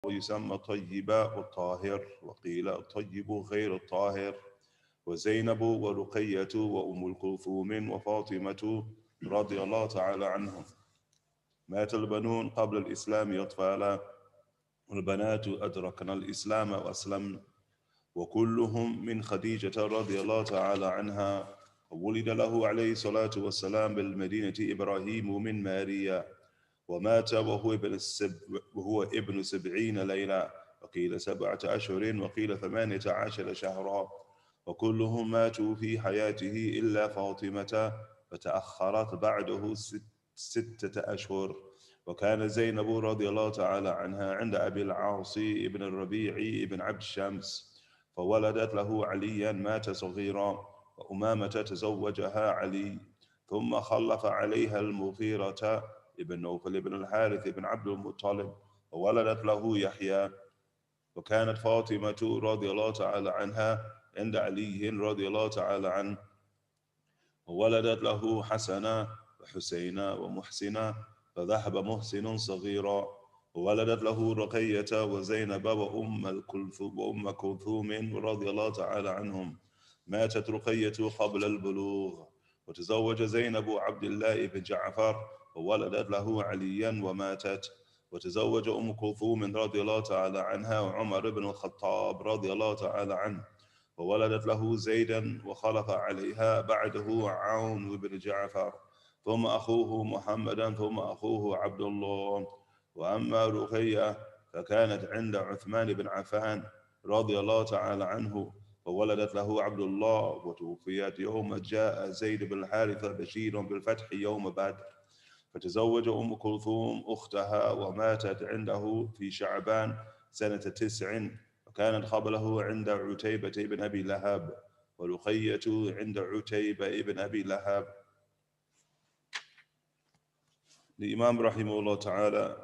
ويسمى طيب والطاهر، وقيل الطيب غير الطاهر. وزينب ورقية وأم الكلثوم وفاطمة رضي الله تعالى عنهم. مات البنون قبل الإسلام أطفالا، والبنات أدركن الإسلام وأسلمن، وكلهم من خديجة رضي الله تعالى عنها. وولد له عليه الصلاة والسلام بالمدينة إبراهيم من ماريا، ومات وهو ابن 70 ليلة، وقيل 7 أشهر، وقيل 18 شهرا. وكلهم ماتوا في حياته إلا فاطمة، فتأخرت بعده 6 أشهر. وكان زينب رضي الله تعالى عنها عند أبي العاص بن الربيع بن عبد الشمس، فولدت له عليا، مات صغيرا. وأمامة تزوجها علي، ثم خلف عليها المغيرة ابن نوفل بن الحارث بن عبد المطلب، وولدت له يحيى. وكانت فاطمة رضي الله تعالى عنها عند علي رضي الله تعالى عنه، وولدت له حسنا وحسينا ومحسنا، فذهب محسن صغيرا. وولدت له رقية وزينب وأم كلثوم رضي الله تعالى عنهم. ماتت رقية قبل البلوغ. وتزوج زينب عبد الله بن جعفر، وولدت له عليا وماتت. وتزوج أم كلثوم رضي الله تعالى عنها وعمر بن الخطاب رضي الله تعالى عنه، وولدت له زيدا، وخلف عليها بعده عون بن جعفر، ثم أخوه محمدا، ثم أخوه عبد الله. وأما رقية فكانت عند عثمان بن عفان رضي الله تعالى عنه، فولدت له عبد الله، وتوفيت يوم جاء زيد بن الحارثة بشير بالفتح يوم بدر. فتزوج أم كلثوم أختها، وماتت عنده في شعبان سنة 9، وكانت قبله عند عتيبة بن أبي لهب، ورقية عند عتيبة بن أبي لهب. The Imam Rahimahullah Ta'ala,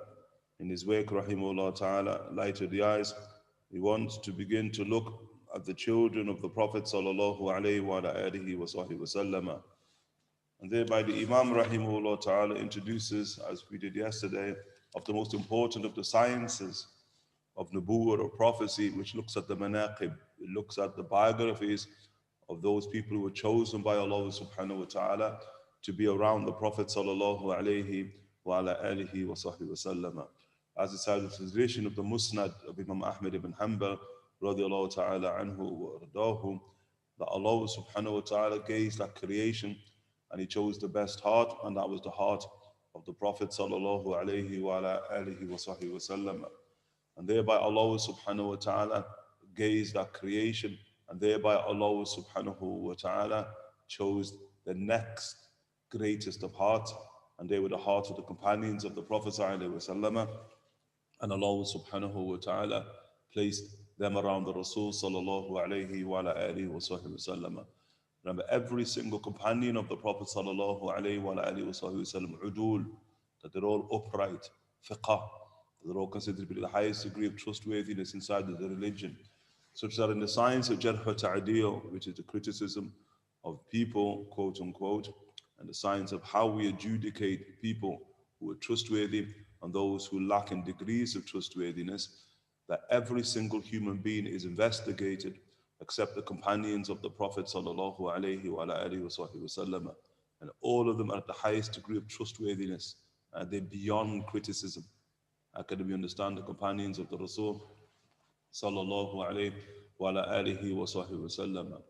in his work Rahimahullah Ta'ala, lighted the eyes. He wants to begin to look at the children of the Prophet Sallallahu Alaihi Wasallam. And thereby the Imam Rahimahullah Ta'ala introduces, as we did yesterday, of the most important of the sciences of Nubuwwah or prophecy, which looks at the manaqib. It looks at the biographies of those people who were chosen by Allah subhanahu wa ta'ala to be around the Prophet sallallahu alayhi wa ala alihi wa sahbihi wa sallam. As it's the tradition of the Musnad of Imam Ahmad ibn Hanbal radiallahu ta'ala anhu wa radahu, that Allah subhanahu wa ta'ala gazed at creation and He chose the best heart, and that was the heart of the Prophet sallallahu alayhi wa ala alihi wa sahbihi wa sallam. And thereby Allah subhanahu wa ta'ala gazed at creation, and thereby Allah subhanahu wa ta'ala chose the next greatest of hearts, and they were the hearts of the companions of the Prophet sallallahu alaihi wasallam. And Allah subhanahu wa ta'ala placed them around the Rasul sallallahu alayhi wa alihi wa sallam. Remember, every single companion of the Prophet sallallahu alayhi wa alihi wa sallam, udul, that they're all upright, fiqh, they're all considered to be the highest degree of trustworthiness inside of the religion. Such that in the science of jarh wa ta'dil, which is the criticism of people, quote unquote, and the science of how we adjudicate people who are trustworthy and those who lack in degrees of trustworthiness, that every single human being is investigated except the companions of the Prophet sallallahu alaihi wasallam, and all of them are at the highest degree of trustworthiness, and they're beyond criticism. How can we understand the companions of the Rasul sallallahu alaihi wasallam?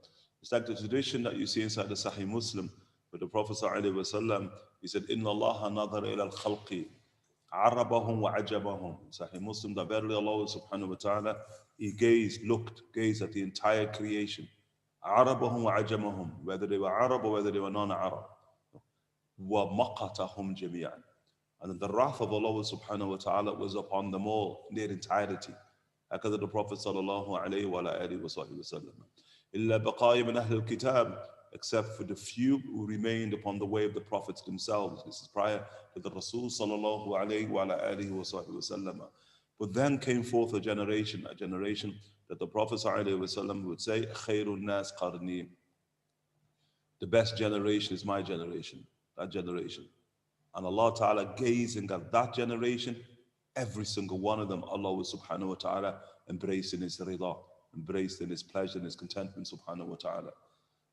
It's like the tradition that you see inside the Sahih Muslim, where the Prophet sallallahu alaihi wasallam, he said, "Inna Allah nadhara ila al-khalqi, arabahum wa ajabahum." Sahih Muslim, that verily Allah subhanahu wa ta'ala, He gazed at the entire creation, arabahum wa ajamahum, whether they were Arab or whether they were non-Arab, wa maqatahum jami'an. And then the wrath of Allah subhanahu wa ta'ala was upon them all in their entirety. Because the Prophet sallallahu alayhi wa alihi wa sallam, illa baqaya min ahl al-kitab, except for the few who remained upon the way of the prophets themselves. This is prior to the Rasul sallallahu alayhi wa alihi wa sallam. But then came forth a generation that the Prophet sallallahu alayhi wa sallam would say, khairun nas qarni. The best generation is my generation, that generation. And Allah Ta'ala gazing at that generation Every single one of them, Allah subhanahu wa ta'ala embraced in His rida, embraced in His pleasure and His contentment subhanahu wa ta'ala.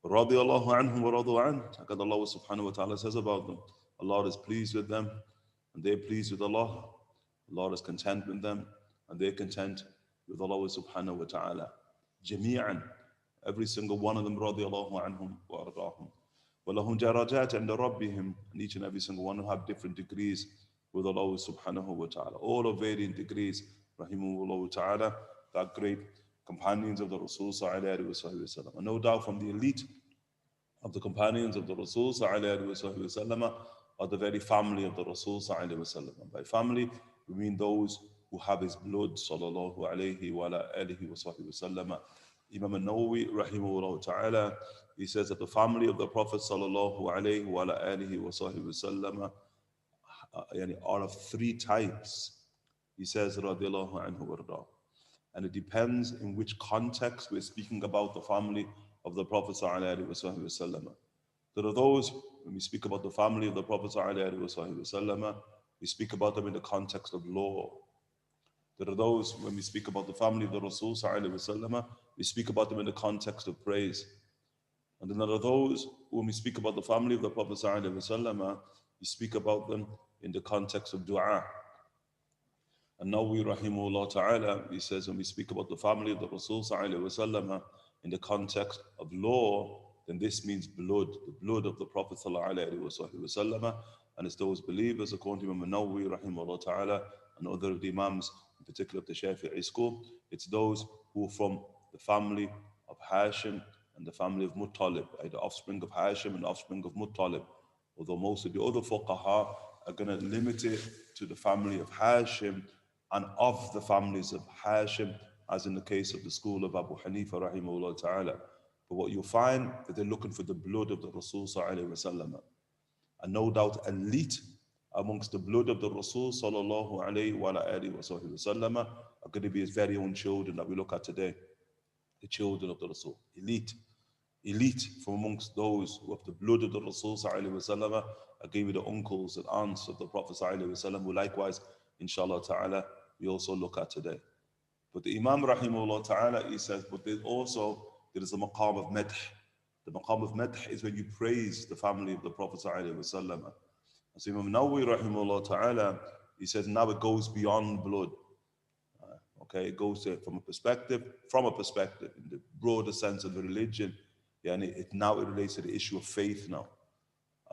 رضي الله عنهم ورضوا عنه. Like Allah subhanahu wa ta'ala says about them, Allah is pleased with them and they're pleased with Allah. Allah is content with them and they're content with Allah subhanahu wa ta'ala. جميعا, every single one of them, رضي الله عنهم وأرضاهم. وَلَهُمْ دَرَجَاتٍ عِنْدَ رَبِّهِمْ. And each and every single one who have different degrees with Allah subhanahu wa ta'ala. All of varying degrees, rahimahullah ta'ala, that great companions of the Rasul sallallahu alayhi wa sallam. And no doubt from the elite of the companions of the Rasul sallallahu alayhi wa sallam are the very family of the Rasul sallallahu alayhi wa sallam. And by family, we mean those who have his blood sallallahu alayhi wa alihi wa sallam. Imam al-Nawawi rahimahullah ta'ala, he says that the family of the Prophet sallallahu alayhi wa alihi wa sallam are of three types. He says radiallahu anhu warda. And it depends in which context we're speaking about the family of the Prophet sallallahu alaihi wasallam. There are those, when we speak about the family of the Prophet sallallahu alaihi wasallam, we speak about them in the context of law. There are those, when we speak about the family of the Rasul sallallahu alaihi wasallam, we speak about them in the context of praise. And then there are those, when we speak about the family of the Prophet sallallahu alaihi wasallam, we speak about them in the context of dua. And Nawawi rahimahullah ta'ala, he says when we speak about the family of the Rasul sallallahu alaihi wasallam in the context of law, then this means blood, the blood of the Prophet sallallahu alaihi wasallam. And it's those believers, according to Imam Nawawi rahimahullah ta'ala and other of the Imams, in particular of the Shafi'i school, it's those who are from the family of Hashim and the family of Muttalib, the offspring of Hashim and the offspring of Muttalib. Although most of the other fuqaha are going to limit it to the family of Hashim and of the families of Hashim, as in the case of the school of Abu Hanifa rahimahullah ta'ala. But what you'll find that they're looking for the blood of the Rasul sallallahu alaihi wasallam. And no doubt elite amongst the blood of the Rasul sallallahu alaihi wasallam are going to be his very own children that we look at today. The children of the Rasul. Elite from amongst those who have the blood of the Rasul sallallahu alaihi wasallam are going to be the uncles and aunts of the Prophet sallallahu alaihi wasallam, who likewise, inshallah ta'ala, we also look at today. But the Imam rahimahullah ta'ala, he says, but there is a maqam of madh. The maqam of madh is when you praise the family of the Prophet sallallahu alaihi wasallam. So Imam Nawawi rahimahullah ta'ala, he says now it goes beyond blood. Okay, it goes from a perspective, in the broader sense of the religion, and it relates to the issue of faith now.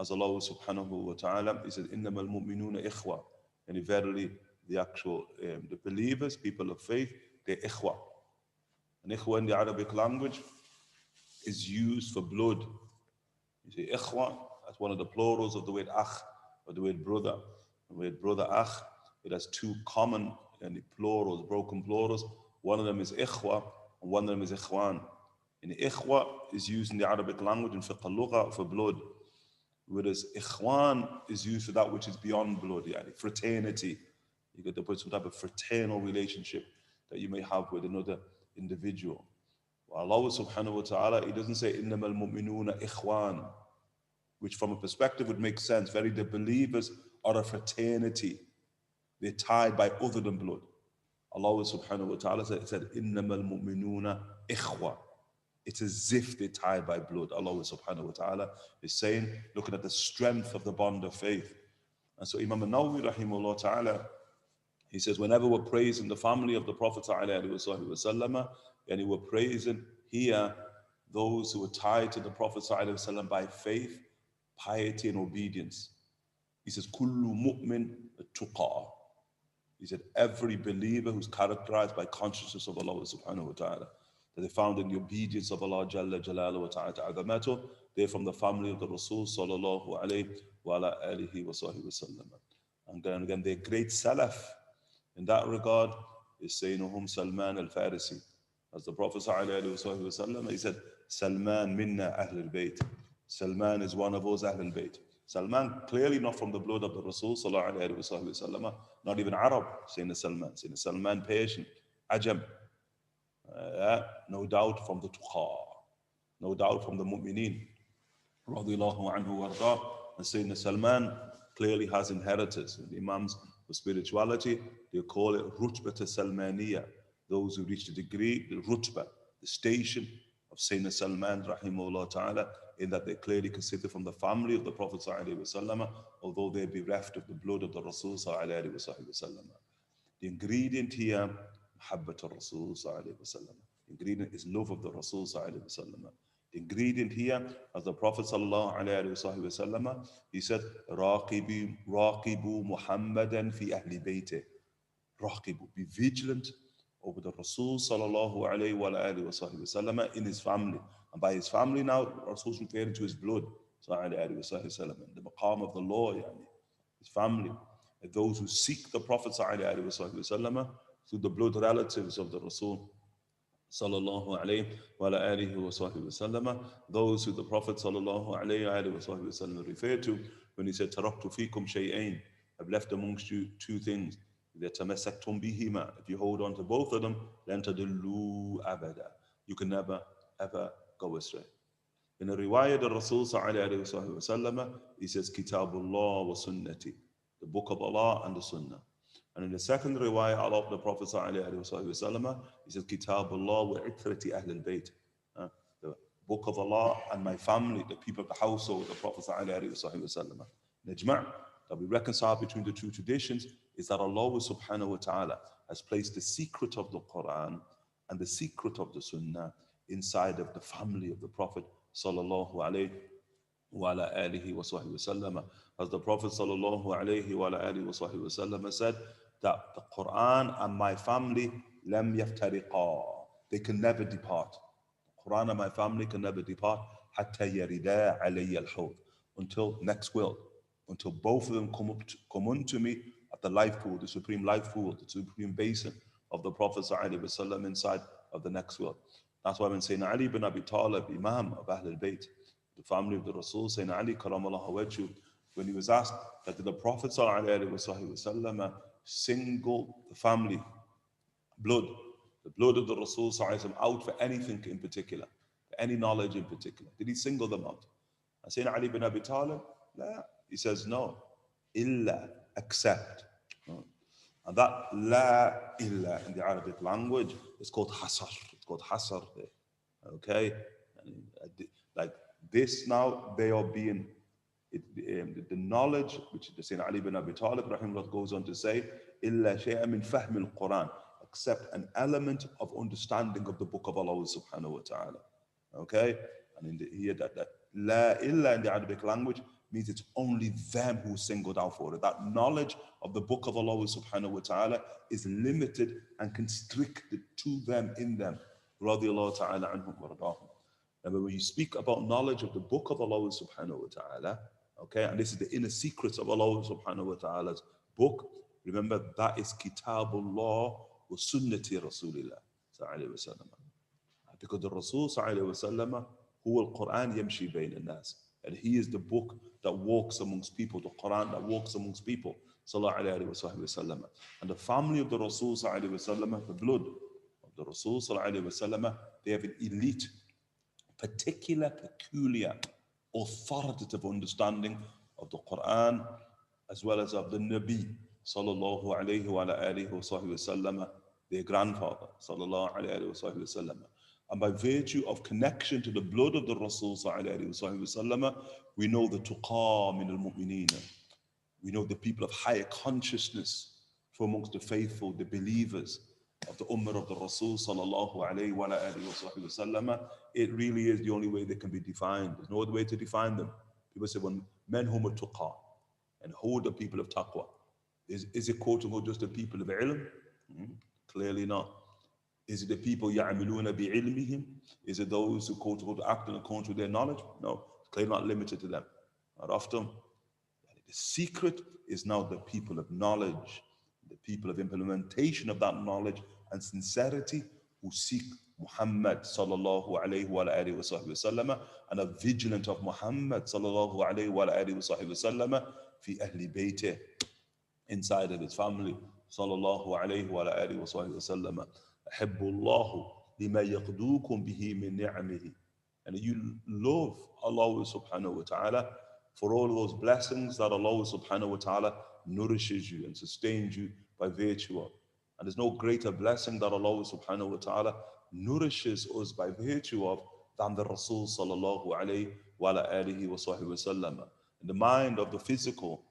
As Allah subhanahu wa ta'ala, he says, إِنَّمَا الْمُؤْمِنُونَ إِخْوَةً. And verily, the actual, the believers, people of faith, they're ikhwa. And ikhwa in the Arabic language is used for blood. You say ikhwa, that's one of the plurals of the word akh, or the word brother. The word brother akh, it has two common plurals, broken plurals. One of them is ikhwa, and one of them is ikhwan. And ikhwa is used in the Arabic language in fiqh al-lugha for blood, whereas ikhwan is used for that which is beyond blood, fraternity. You get some type of fraternal relationship that you may have with another individual. Well, Allah subhanahu wa ta'ala, he doesn't say إِنَّمَا الْمُؤْمِنُونَ إِخْوَانٌ, which from a perspective would make sense. Very, the believers are a fraternity. They're tied by other than blood. Allah subhanahu wa ta'ala said إِنَّمَا الْمُؤْمِنُونَ إِخْوَةٌ. It's as if they're tied by blood. Allah subhanahu wa ta'ala is saying, looking at the strength of the bond of faith. And so Imam al-Nawawi rahimahullah ta'ala, he says, whenever we're praising the family of the Prophet sallallahu alaihi wasallam, and we're praising here those who are tied to the Prophet sallallahu alaihi wasallam by faith, piety and obedience. He says, kullu mu'min tuqa. He said, every believer who's characterized by consciousness of Allah subhanahu wa ta'ala, that they found in the obedience of Allah Jalla Jalaluhu wa ta'ala, they're from the family of the Rasul sallallahu alayhi wa alihi wa sallam. And then again, they're great salaf. In that regard, is Sayyiduhum Salman al-Farisi. As the Prophet sallallahu alayhi wa sallam, he said, Salman minna Ahlul Bayt. Salman is one of us Ahlul Bayt. Salman, clearly not from the blood of the Rasul sallallahu alayhi wa sallam, not even Arab, Sayyidina Salman. Sayyidina Salman, Persian, Ajam. No doubt from the Tuqa, no doubt from the Mu'mineen, radiyallahu anhu warda. And Sayyidina Salman clearly has inheritors. And the Imams For spirituality, they call it Rutbata Salmaniyah. Those who reach the degree, the Rutbah, the station of Sayyidina Salman, rahimahullah ta'ala, in that they clearly consider from the family of the Prophet sallallahu alaihi wasallam, although they be bereft of the blood of the Rasul sallallahu alaihi wasallam. The ingredient here, Muhabbat al-Rasul sallallahu alaihi wasallam. The ingredient is love of the Rasul sallallahu alaihi wasallam. The ingredient here, as the Prophet sallallahu alaihi wasallam, he said, Raqibu Muhammadan fi ahli baytih. Raqibu, be vigilant over the Rasul sallallahu alaihi wasallam in his family. And by his family now, Rasul is referring to his blood, sallallahu alaihi wasallam, the maqam of the law, his family. And those who seek the Prophet sallallahu alaihi wasallam through the blood relatives of the Rasul sallallahu alayhi wa alihi wa sallam, those who the Prophet sallallahu alayhi wa sallam referred to when he said, Taraktu fikum shay'ain, I've left amongst you two things. If you hold on to both of them, لَن تَدِلُّوا أَبَدًا, you can never ever go astray. In a riwayah of Rasul sallallahu alayhi wa sallam, he says, Kitabullah wa sunnati, the book of Allah and the Sunnah. And in the second riwayah of the Prophet ﷺ, he says, Kitabullah wa itrati ahl al-bayt, the book of Allah and my family, the people of the household of the Prophet ﷺ. Najma', that we reconcile between the two traditions is that Allah subhanahu wa ta'ala has placed the secret of the Quran and the secret of the Sunnah inside of the family of the Prophet sallallahu alayhi wa alihi wa sallam. As the Prophet sallallahu alayhi wa alihi wa sallam said, that the Quran and my family lam yaftariqa, they can never depart. The Quran and my family can never depart hatta yarida alayya al-hawd, until next world, until both of them come unto me at the life pool, the supreme life pool, the supreme basin of the Prophet sallallahu alaihi wasallam inside of the next world. That's why when Sayyidina Ali bin Abi Talib, Imam of Ahl al-Bayt, the family of the Rasul, Sayyidina Ali karamallahu wajhu, when he was asked that did the Prophet sallallahu alaihi wasallam single the family blood, the blood of the Rasul out for anything in particular, for any knowledge in particular? Did he single them out? And Sayyidina Ali bin Abi Talib, la. He says no, illa, except. And that la illa in the Arabic language is called hasar. It's called hasar there. Okay? Like this now, they are being the knowledge which the Sayyidina Ali bin Abi Talib rahimahullah goes on to say, illa shay'an min fahm al-Quran, except an element of understanding of the book of Allah subhanahu wa ta'ala. Okay? And here that la illa in the Arabic language means it's only them who singled out for it. That knowledge of the book of Allah subhanahu wa ta'ala is limited and constricted to them in them. Radiyallahu ta'ala anhum wa radahum. And when you speak about knowledge of the book of Allah subhanahu wa ta'ala, okay, and this is the inner secrets of Allah subhanahu wa ta'ala's book, remember that is Kitabullah wa Sunnati Rasulillah sallallahu alayhi wa sallam. Because the Rasul sallallahu alayhi wa sallam, huwa al-Quran yamshi bayna an-nas, and he is the book that walks amongst people, the Quran that walks amongst people, sallallahu alayhi wa sallam. And the family of the Rasul sallallahu alayhi wa sallam, the blood of the Rasul sallallahu alayhi wa sallam, they have an elite, particular, peculiar, authoritative understanding of the Quran as well as of the Nabi sallallahu alayhi wa alihi wa sallam, their grandfather sallallahu alayhi wa sallam. And by virtue of connection to the blood of the Rasul sallallahu alayhi wa sallam, we know the tuqa min al-mu'mineen. We know the people of higher consciousness from amongst the faithful, the believers of the ummah of the Rasul sallallahu alayhi wa alihi wa sallam. It really is the only way they can be defined. There's no other way to define them. People say, when men hum tuqa, and who are the people of taqwa? Is it quote unquote just the people of ilm? Clearly not. Is it the people ya'amiluna bi'ilmihim? Is it those who quote unquote act in accordance with their knowledge? No, it's clearly not limited to them. Not often. The secret is now the people of knowledge, the people of implementation of that knowledge and sincerity, who seek Muhammad sallallahu alayhi wa alihi wa sallam and are vigilant of Muhammad sallallahu alayhi wa alihi wa sallam fi ahli baytih, inside of his family sallallahu alayhi wa alihi wa sallam. Ahibbullahu lima yaqdukum bihi min ni'amihi. And you love Allah subhanahu wa ta'ala for all those blessings that Allah subhanahu wa ta'ala nourishes you and sustains you by virtue of. And there's no greater blessing that Allah subhanahu wa ta'ala nourishes us by virtue of than the Rasul sallallahu alayhi wa alihi wa sahbihi wa sallam. In the mind of the physical,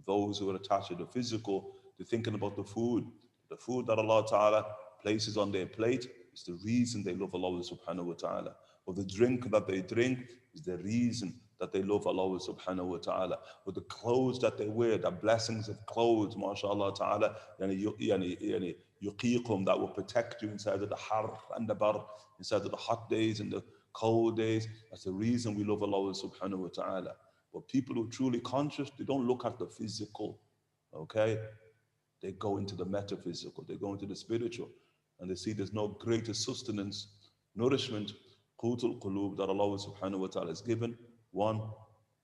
those who are attached to the physical, they're thinking about the food. The food that Allah ta'ala places on their plate is the reason they love Allah subhanahu wa ta'ala. Or the drink that they drink is the reason that they love Allah subhanahu wa ta'ala. Or the clothes that they wear, the blessings of clothes, mashallah ta'ala, yuqiqum, that will protect you inside of the har and the bar, inside of the hot days and the cold days. That's the reason we love Allah subhanahu wa ta'ala. But people who are truly conscious, they don't look at the physical, okay? They go into the metaphysical, they go into the spiritual, and they see there's no greater sustenance, nourishment, qutul qulub, that Allah subhanahu wa ta'ala has given. One,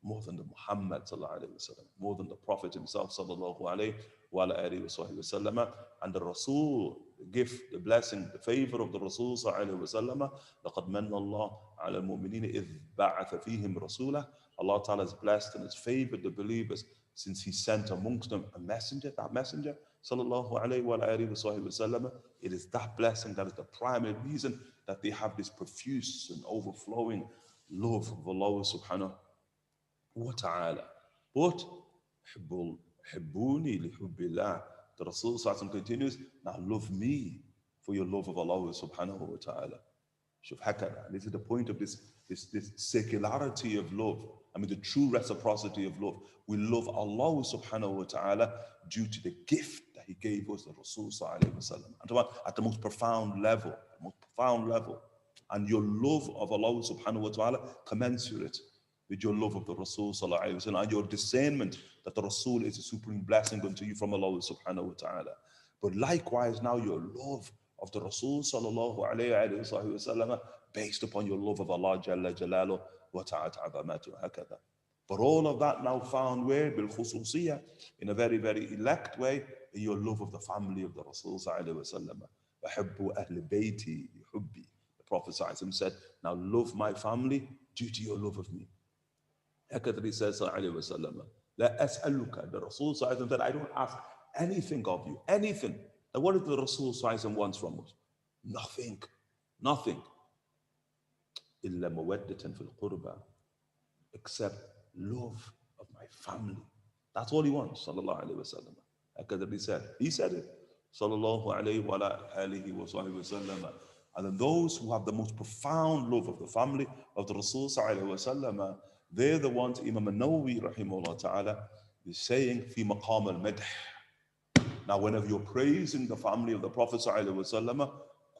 more than the Muhammad sallallahu alayhi wa sallam, more than the Prophet himself sallallahu alayhi wa sallam, and the Rasul, the gift, the blessing, the favor of the Rasul sallallahu alayhi wa sallam. لَقَدْ مَنَّ اللَّهُ عَلَى الْمُؤْمِنِينَ إِذْ بَعَثَ فِيهِمْ رَسُولَهُ. Allah ta'ala has blessed and has favored the believers since he sent amongst them a messenger. That messenger, sallallahu alayhi wa sallam, it is that blessing that is the primary reason that they have this profuse and overflowing love of Allah subhanahu wa ta'ala. But hibbuni li hubbillah. The Rasul sallallahu alayhi wa sallam continues, now love me for your love of Allah subhanahu wa ta'ala. Shuf hakada. This is the point of this secularity of love. I mean, the true reciprocity of love. We love Allah subhanahu wa ta'ala due to the gift that he gave us, the Rasul sallallahu alayhi wa sallam. At the most profound level, And your love of Allah subhanahu wa ta'ala commensurate with your love of the Rasul sallallahu alayhi wa sallam, and your discernment that the Rasul is a supreme blessing unto you from Allah subhanahu wa ta'ala. But likewise now your love of the Rasul sallallahu alayhi wa sallam based upon your love of Allah jalla jalaluhu wa ta'ala azamatu hakadha. But all of that now found where? Bil khususiyya, in a very, very elect way, in your love of the family of the Rasul sallallahu alayhi wa sallam. وَحِبُّ أَهْلِ بَيْتِي يُحُبِّي. The Prophet sallallahu alayhi wa sallam said, now love my family due to your love of me. Hakadha he says sallallahu alayhi wa sallam, La as'aluka. The Rasul sallallahu alayhi wa sallam said, I don't ask anything of you, anything. And what does the Rasul sallallahu alayhi wa sallam wants from us? Nothing. إِلَّا مَوَدَّةً فِي الْقُرْبَى, except love of my family. That's all he wants, sallallahu alayhi wa sallam. Hakadha he said it, sallallahu alayhi wa alihi wa sallam. And then those who have the most profound love of the family of the Rasul sallallahu alayhi wa sallam, they're the ones Imam al-Nawawi rahimahullah ta'ala is saying fi maqam al-madh. Now whenever you're praising the family of the Prophet sallallahu alayhi wa sallam,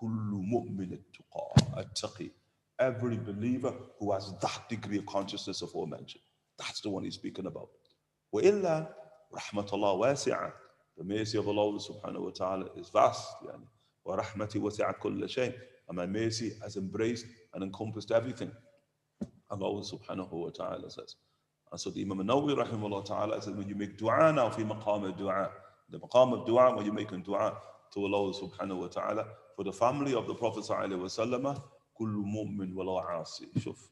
kullu mu'min at-taqi, every believer who has that degree of consciousness aforementioned, that's the one he's speaking about. Wa illa rahmatullah wasi'a, the mercy of Allah subhanahu wa ta'ala is vast. Wa rahmati wasi'at kulla shay, and my mercy has embraced and encompassed everything. Allah subhanahu wa ta'ala says. And so the Imam al-Nawawi rahimahullah ta'ala says, when you make dua now, fi maqam al-dua, the maqam of dua, when you make a dua to Allah subhanahu wa ta'ala, for the family of the Prophet sallallahu alayhi wa sallam, kullu mu'min wa la 'asi. Shuf.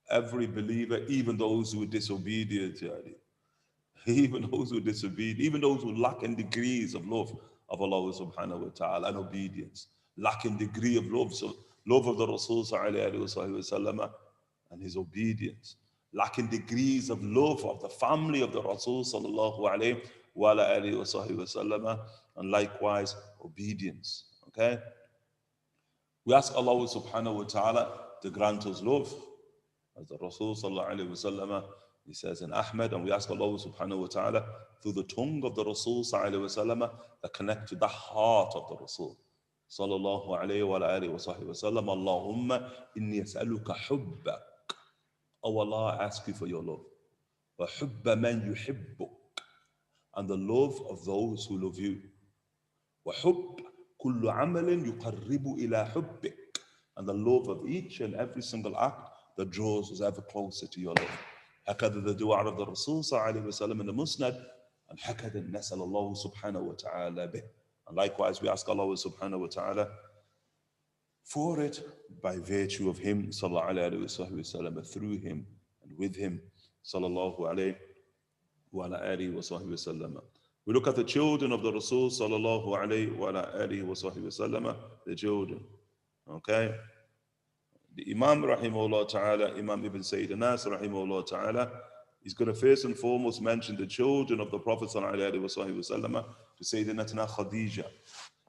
Every believer, even those who are disobedient, even those who lack in degrees of love of Allah subhanahu wa ta'ala and obedience, lack in degree of love, so love of the Rasul sallallahu alayhi wa sallam and his obedience, lacking degrees of love of the family of the Rasul sallallahu alayhi wa sallam, and likewise obedience. Okay? We ask Allah subhanahu wa ta'ala to grant us love. As the Rasul sallallahu alayhi wa sallam, he says in Ahmad, and we ask Allah subhanahu wa ta'ala through the tongue of the Rasul sallallahu alayhi wa sallam that connect to the heart of the Rasul sallallahu alayhi wa sallam, Allahumma inni as'aluka hubbak. Oh Allah, I ask you for your love. وَحُبَّ مَنْ يُحِبُّكَ, and the love of those who love you. وَحُبَّ كُلُّ عَمَلٍ يُقَرِّبُ إِلَى حُبِّكَ, and the love of each and every single act that draws us ever closer to your love. هكذا the dua of the Rasul sallallahu alayhi wa sallam in the Musnad, and هكذا نسأل الله سبحانه وتعالى به. And likewise we ask Allah subhanahu wa ta'ala for it by virtue of him sallallahu alayhi wa sallam, through him and with him sallallahu alayhi wa sallam. We look at the children of the Rasul sallallahu alayhi wa alihi wa sallam, the children. Okay? The Imam rahimahullah ta'ala, Imam Ibn Sayyid Anas rahimahullah ta'ala, is going to first and foremost mention the children of the Prophet sallallahu alayhi wa sallam to Sayyidina Khadijah,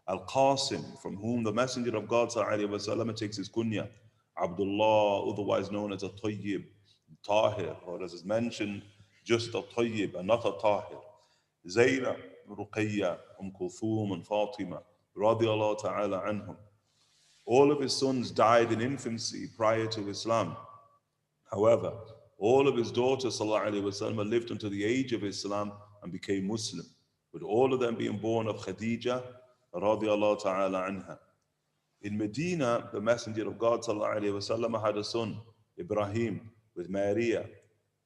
Al-Qasim, from whom the Messenger of God sallallahu alayhi wa sallam takes his kunya, Abdullah, otherwise known as a Tayyib, Tahir, or as is mentioned, just a Tayyib and not a Tahir. Zaynab, Ruqayya, Kulthum, and Fatimah, radiallahu ta'ala anhum. All of his sons died in infancy prior to Islam. However, all of his daughters sallallahu alaihi wasallam lived until the age of Islam and became Muslim, with all of them being born of Khadijah radiallahu ta'ala anha. In Medina, the Messenger of God sallallahu alaihi wasallam had a son, Ibrahim, with Maria.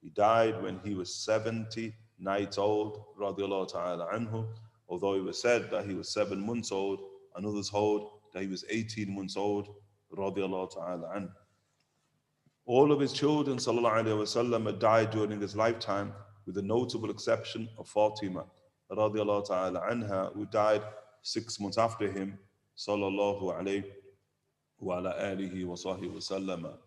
He died when he was 70 nights old, radiallahu ta'ala anhu, although it was said that he was 7 months old, and others hold that he was 18 months old, radiallahu ta'ala anhu. All of his children, sallallahu alayhi wa sallam, had died during his lifetime, with the notable exception of Fatimah, radiallahu ta'ala anha, who died 6 months after him, sallallahu alayhi wa ala alihi wa sahbihi wa sallam.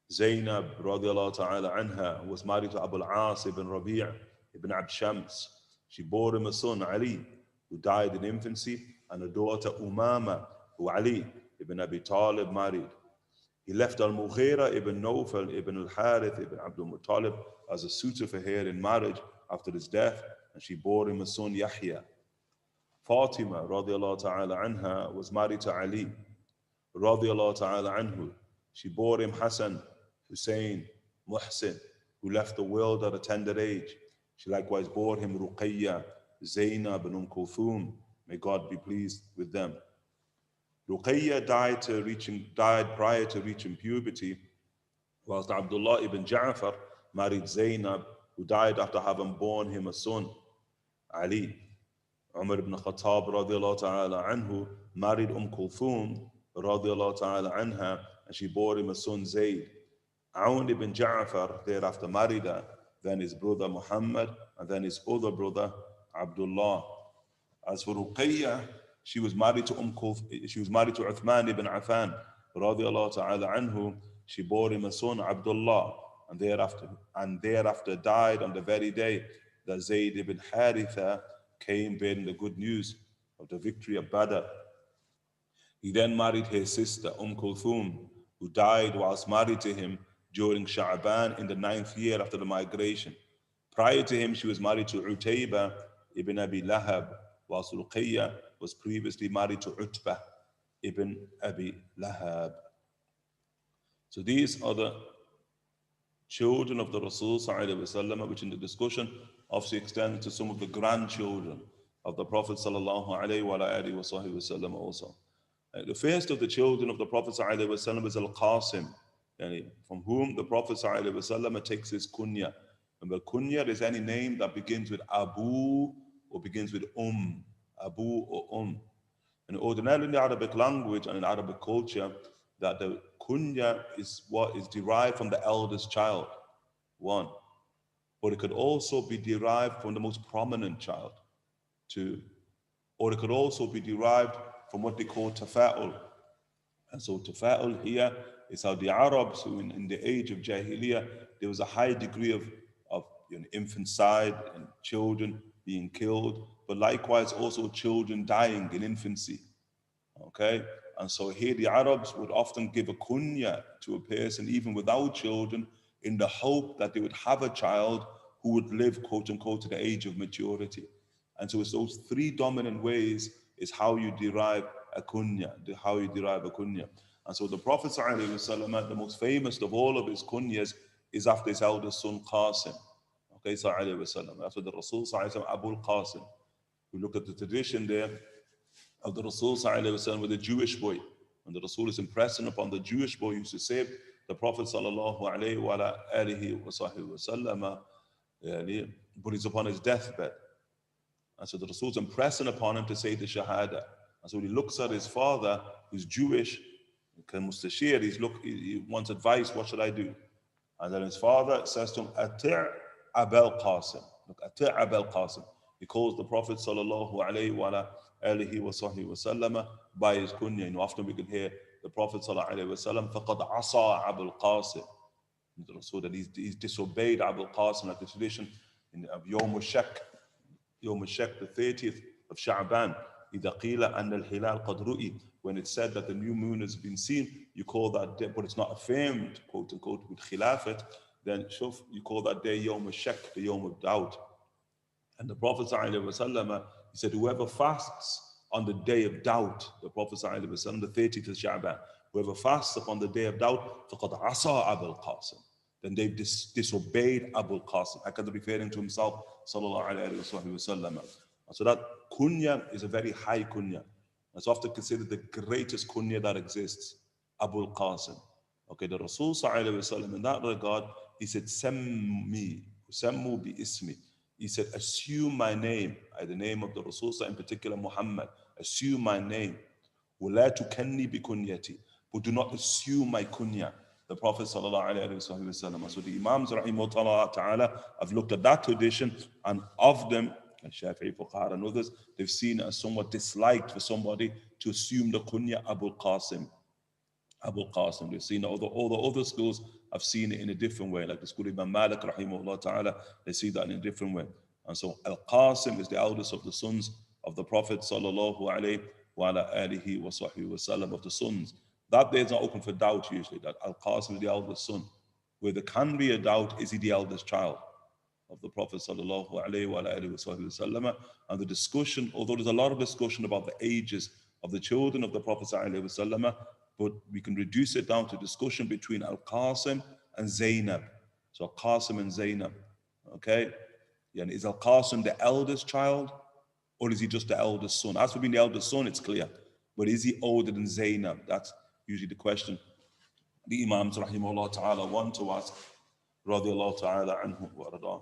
Zaynab, radiallahu ta'ala anha, was married to Abu al-As ibn Rabī' ibn Abd Shams. She bore him a son, Ali, who died in infancy, and a daughter, Umama, who Ali ibn Abi Talib married. He left Al-Mughira ibn Nawfal ibn al-Harith ibn Abdul Muttalib as a suitor for her in marriage after his death, and she bore him a son, Yahya. Fatima, radiallahu ta'ala anha, was married to Ali, radiallahu ta'ala anhu. She bore him Hassan, Hussein, Muhsin, who left the world at a tender age. She likewise bore him Ruqayya, Zaynab, and Kulthum. May God be pleased with them. Ruqayya died prior to reaching puberty, whilst Abdullah ibn Ja'far married Zaynab, who died after having borne him a son, Ali. Umar ibn Khattab radiallahu ta'ala anhu married Kulthum radiallahu ta'ala anha, and she bore him a son, Zayd. Awn ibn Ja'far thereafter married her, then his brother Muhammad, and then his other brother Abdullah. As for Ruqayya, she was married to Uthman ibn Affan radiallahu ta'ala anhu. She bore him a son, Abdullah, and thereafter died on the very day that Zayd ibn Haritha came bearing the good news of the victory of Badr. He then married his sister, Kulthum, who died whilst married to him during Sha'ban in the 9th year after the migration. Prior to him, she was married to Utayba ibn Abi Lahab, whilst Ruqayya was previously married to Utbah ibn Abi Lahab. So these are the children of the Rasul sallallahu alaihi wasallam, which in the discussion obviously extends to some of the grandchildren of the Prophet sallallahu alaihi wasallam also. The first of the children of the Prophet sallallahu alaihi wasallam is Al-Qasim, from whom the Prophet sallallahu alaihi wasallam takes his kunya. And the kunya is any name that begins with Abu or begins with Abu or And ordinarily in the Arabic language and in Arabic culture, that the kunya is what is derived from the eldest child, one. But it could also be derived from the most prominent child, two. Or it could also be derived from what they call tafa'ul. And so tafa'ul here is how the Arabs, who in the age of Jahiliyyah, there was a high degree of infanticide and children being killed, but likewise also children dying in infancy. Okay? And so here the Arabs would often give a kunya to a person even without children in the hope that they would have a child who would live, quote unquote, to the age of maturity. And so it's those three dominant ways is how you derive a kunya, And so the Prophet ﷺ, the most famous of all of his kunyas is after his eldest son Qasim. Okay, after the Rasul ﷺ, Abu al-Qasim. We look at the tradition there of the Rasul ﷺ with a Jewish boy. When the Rasul is impressing upon the Jewish boy, he used to say, the Prophet ﷺ, but he's upon his deathbed. And so the Rasul is impressing upon him to say the Shahada. And so when he looks at his father, who's Jewish, he wants advice, what should I do? And then his father says to him, Ati' Abul Qasim. Look, Ati' Abul Qasim. He calls the Prophet sallallahu alayhi wa alihi wa sahbihi wa sallam by his kunya. You know, often we can hear the Prophet sallallahu alayhi wa sallam, فَقَدْ عَصَى Abul Qasim. So that he's disobeyed Abul Qasim, like the tradition of Yawm al-Shak, the 30th of Sha'ban. إِذَا قِيلَ أَنَّ الْهِلَالَ قَدْ رُؤِي. When it's said that the new moon has been seen, you call that day, but it's not affirmed, quote unquote, with khilafat, then shuf, you call that day Yawm al-Shak, the Yawm of doubt. And the Prophet ﷺ, he said, whoever fasts on the day of doubt, the Prophet ﷺ, the 30th of Sha'ban, whoever fasts upon the day of doubt, فَقَدْ عَصَى Abul Qasim. Then they've disobeyed Abul Qasim. Hakad referring to himself, sallallahu alayhi wa sallam. So that kunya is a very high kunya. It's often considered the greatest kunya that exists, Abul Qasim. Okay, the Rasul sallallahu alayhi wa sallam, in that regard, he said, Sammu bi ismi. He said, assume my name, the name of the Rasul, in particular Muhammad, assume my name. وَلَا تُكَنِّي بِكُنْيَتِي. But do not assume my kunya. The Prophet sallallahu alayhi wa sallam. So the Imams rahimahullah ta'ala have looked at that tradition, and of them, Shafi'i, Fuqaha and others, they've seen it as somewhat disliked for somebody to assume the kunya Abul Qasim. Abul Qasim. They've seen all the other schools have seen it in a different way. Like the school of Imam Malik rahimahullah ta'ala, they see that in a different way. And so Al-Qasim is the eldest of the sons of the Prophet sallallahu alayhi wa alihi wa sahbihi wa sallam, of the sons. That day is not open for doubt usually, that Al-Qasim is the eldest son. Where there can be a doubt, is he the eldest child of the Prophet sallallahu alayhi wa alihi wa sahbihi wa sallam? And the discussion, although there's a lot of discussion about the ages of the children of the Prophet sallallahu alayhi wa sallam, but we can reduce it down to discussion between Al-Qasim and Zaynab. So Al-Qasim and Zaynab, okay? Yeah, is Al-Qasim the eldest child, or is he just the eldest son? As for being the eldest son, it's clear. But is he older than Zaynab? That's usually the question the Imams rahimahullah ta'ala want to ask, radiallahu ta'ala anhu wa radah.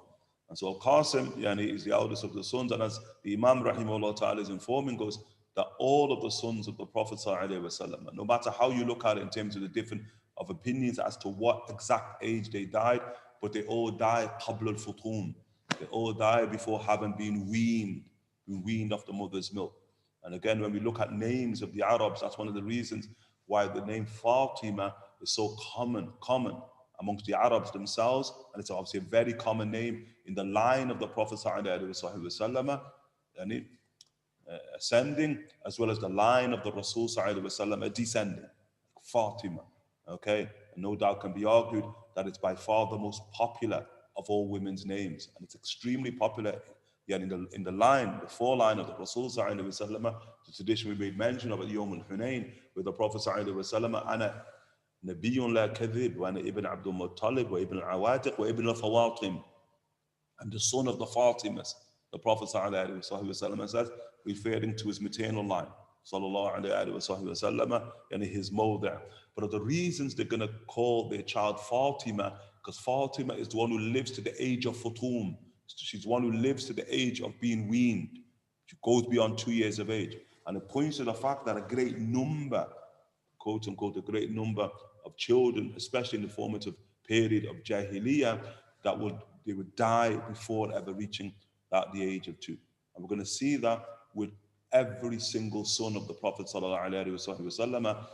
And so Al-Qasim is the eldest of the sons, and as the Imam rahimahullah ta'ala is informing us, that all of the sons of the Prophet sallallahu alaihi wasallam, no matter how you look at it in terms of the different of opinions as to what exact age they died, but they all died qabla al-futum. They all died before having been weaned off the mother's milk. And again, when we look at names of the Arabs, that's one of the reasons why the name Fatimah is so common amongst the Arabs themselves, and it's obviously a very common name in the line of the Prophet sallallahu alaihi wasallam, ascending, as well as the line of the Rasul sallallahu alaihi wasallam descending. Fatima, okay, and no doubt can be argued that it's by far the most popular of all women's names, and it's extremely popular. Yet in the line, the foreline of the Rasul sallallahu alaihi wasallam, the tradition we made mention of at Yawm al-Hunayn, with the Prophet sallallahu alaihi wasallam, ana nabiyyun la kadhib, wa ana ibn Abdul Muttalib, wa ibn al-Awatiq, wa ibn al-Fawatim. I'm the son of the Fatimas. The Prophet sallallahu alaihi wasallam says, referring to his maternal line, sallallahu alaihi wasallam, and his mother. But of the reasons they're going to call their child Fatima, because Fatima is the one who lives to the age of Futum. She's the one who lives to the age of being weaned. She goes beyond 2 years of age. And it points to the fact that a great number, quote unquote, a great number of children, especially in the formative period of Jahiliyyah, they would die before ever reaching the age of 2. And we're going to see that with every single son of the Prophet sallallahu alaihi wasallam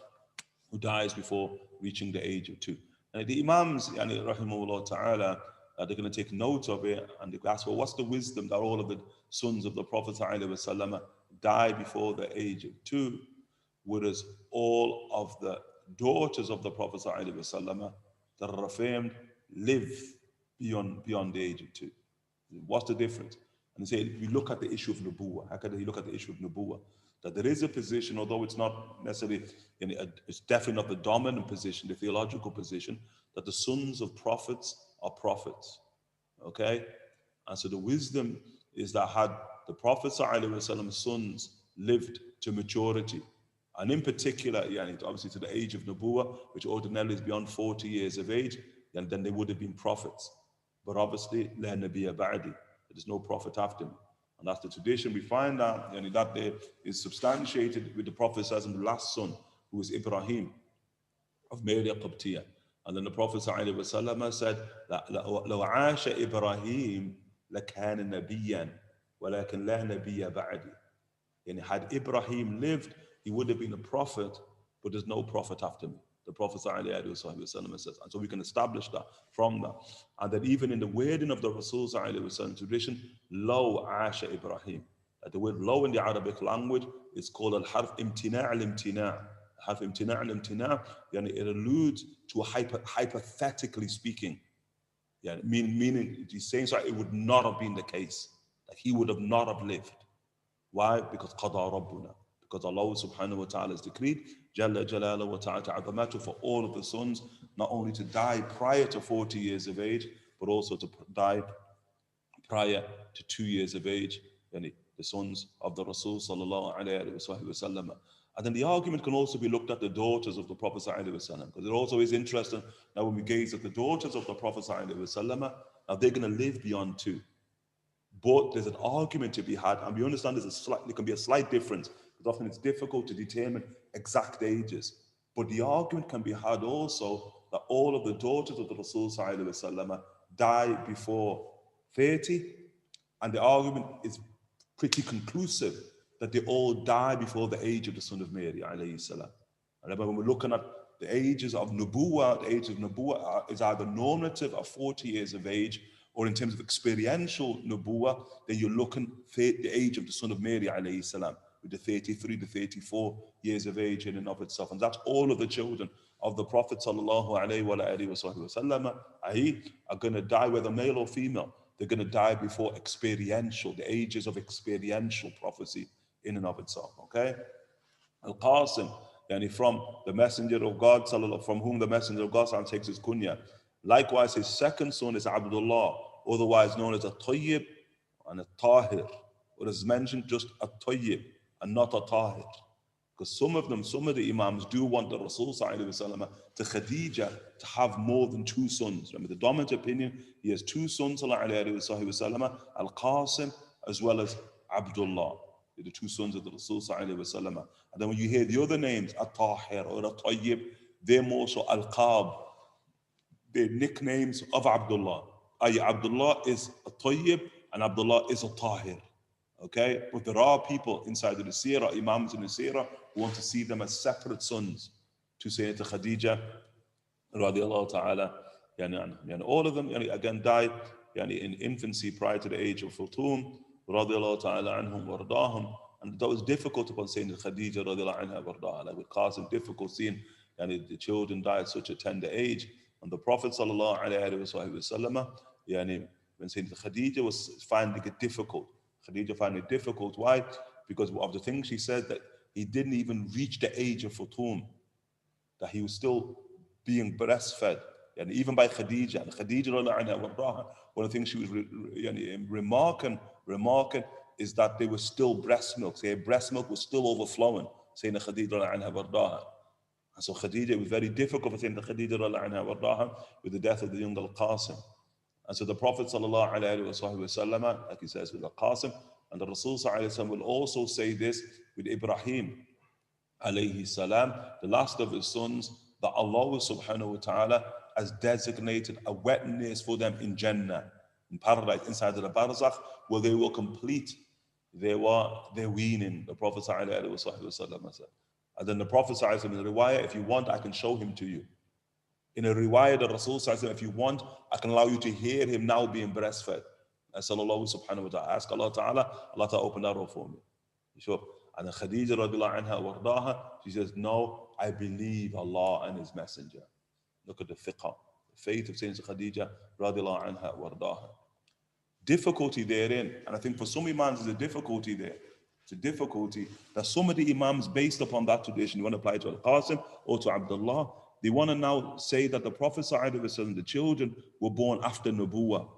who dies before reaching the age of 2. And the Imams, rahimahullah ta'ala, they're going to take note of it, and they ask, well, what's the wisdom that all of the sons of the Prophet ﷺ die before the age of 2, whereas all of the daughters of the Prophet ﷺ that are affirmed live beyond the age of 2? What's the difference? And they say, if you look at the issue of nubuwah, how can you look at the issue of nubuwah? That there is a position, although it's not necessarily, it's definitely not the dominant position, the theological position, that the sons of prophets are prophets, okay? And so the wisdom is that had the Prophet ﷺ's sons lived to maturity, and in particular, obviously to the age of Nubuwah, which ordinarily is beyond 40 years of age, and then they would have been prophets. But obviously, la nabiyya ba'di, there is no prophet after me. And that's the tradition we find out, that there is substantiated with the Prophet's last son, who is Ibrahim, of Mary al-Qibtiyah. And then the Prophet ﷺ said that لو عاش إبراهيم لكان نبيا ولكن لا نبي بعدي. And had Ibrahim lived, he would have been a prophet, but there's no prophet after me. The Prophet ﷺ says, and so we can establish that from that. And that even in the wording of the Rasul ﷺ tradition, Lo Asha Ibrahim. That the word low in the Arabic language is called al-harf imtina' al-imtina'. Harf imtina' al-imtina', it alludes to a hypothetically speaking. Meaning he's saying so it would not have been the case. That he would have not have lived. Why? Because qada rabbuna. Because Allah subhanahu wa ta'ala has decreed Jalla Jalala wa ta'ala azamatu for all of the sons, not only to die prior to 40 years of age, but also to die prior to 2 years of age, the sons of the Rasul sallallahu alayhi wa sallam. And then the argument can also be looked at the daughters of the Prophet sallallahu alayhi wa sallam, because it also is interesting now when we gaze at the daughters of the Prophet sallallahu alayhi wa sallam, now they're going to live beyond 2. But there's an argument to be had, and we understand there can be a slight difference, because often it's difficult to determine exact ages. But the argument can be had also that all of the daughters of the Rasul sallallahu alayhi wa sallam die before 30, and the argument is pretty conclusive that they all die before the age of the son of Mary alayhi salam. And when we're looking at the ages of Nubuwah, the age of Nubuwah is either normative of 40 years of age, or in terms of experiential Nubuwah, then you're looking at the age of the son of Mary alayhi salam, with the 33 to 34 years of age in and of itself. And that's all of the children of the Prophet sallallahu alayhi wa sallam are going to die, whether male or female. They're going to die before experiential, the ages of experiential prophecy in and of itself. Okay? Al-Qasim, from the Messenger of God, from whom the Messenger of God takes his kunya. Likewise, his second son is Abdullah, otherwise known as a Tayyib and a Tahir. What is mentioned, just a Tayyib and not a Tahir. Because some of the Imams do want the Rasul to Khadijah to have more than 2 sons. Remember, the dominant opinion, he has 2 sons, Al-Qasim as well as Abdullah. The 2 sons of the Rasul and then when you hear the other names, At-Tahir or At-Tayyib, they're more so Al-Qab. They're nicknames of Abdullah. Abdullah is a Tayyib and Abdullah is a Tahir. Okay? But there are people inside of the Seerah, Imams in the Seerah, who want to see them as separate sons to Sayyidah Khadijah radiallahu ta'ala. All of them again died in infancy prior to the age of Futum radiallahu ta'ala anhum wardahum. And that was difficult upon Sayyidah Khadijah radiallahu anha wardaha. Like with Qasim, difficult seeing the children die at such a tender age. And the Prophet sallallahu alayhi wa sallam, when Sayyidah Khadijah was finding it difficult, Khadijah found it difficult. Why? Because of the things she said, that he didn't even reach the age of Futum, that he was still being breastfed. And even by Khadijah, and Khadijah, one of the things she was remarking is that they were still breast milk. Their breast milk was still overflowing, saying Khadijah. And so Khadijah, it was very difficult for saying Khadijah with the death of the young Al-Qasim. And so the Prophet sallallahu alayhi wa sallam, like he says with Al-Qasim, and the Rasul sallallahu alayhi wa sallam will also say this with Ibrahim alayhi salam, the last of his sons, that Allah subhanahu wa ta'ala has designated a wetness for them in Jannah, in paradise, inside of the barzakh, where they will complete their weaning. The Prophet sallallahu alayhi wa sallam said. And then the Prophet sallallahu alayhi wa sallam, in the riwayah, if you want, I can show him to you. In a riwayah, the Rasul sallallahu alayhi wa sallam, if you want, I can allow you to hear him now being breastfed. Sallallahu subhanahu wa ta'ala. Ask Allah ta'ala, Allah ta'ala open that door for me. Sure. And then Khadijah radiallahu anha wardaha, she says, no, I believe Allah and his messenger. Look at the fiqh, the faith of Sayyidina Khadijah radiallahu anha wardaha. Difficulty therein, and I think for some imams there's a difficulty there. It's a difficulty that some of the imams, based upon that tradition, you want to apply to Al-Qasim or to Abdullah, they want to now say that the Prophet sallallahu alaihi wasallam, the children were born after Nubuwah.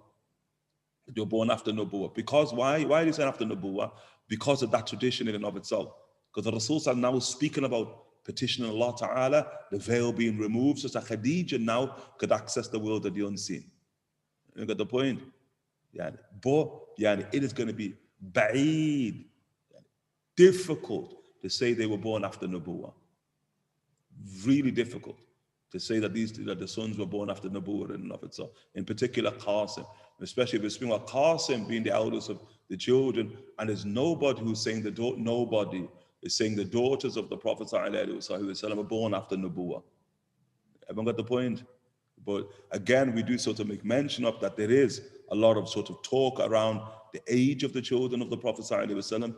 They were born after Nubuwah. Because why? Why are they saying after Nubuwah? Because of that tradition in and of itself. Because the Rasul now is speaking about petitioning Allah Ta'ala, the veil being removed, so that Khadijah now could access the world of the unseen. You got the point? But it is going to be ba'id, difficult to say they were born after Nubuwah. Really difficult to say that that the sons were born after Nabuwwah in and of itself. In particular, Qasim, especially if we speak about Qasim being the eldest of the children, and there's nobody who's saying nobody is saying the daughters of the Prophet ﷺ are born after Nabuwwah. Everyone got the point? But again, we do sort of make mention of that there is a lot of sort of talk around the age of the children of the Prophet ﷺ,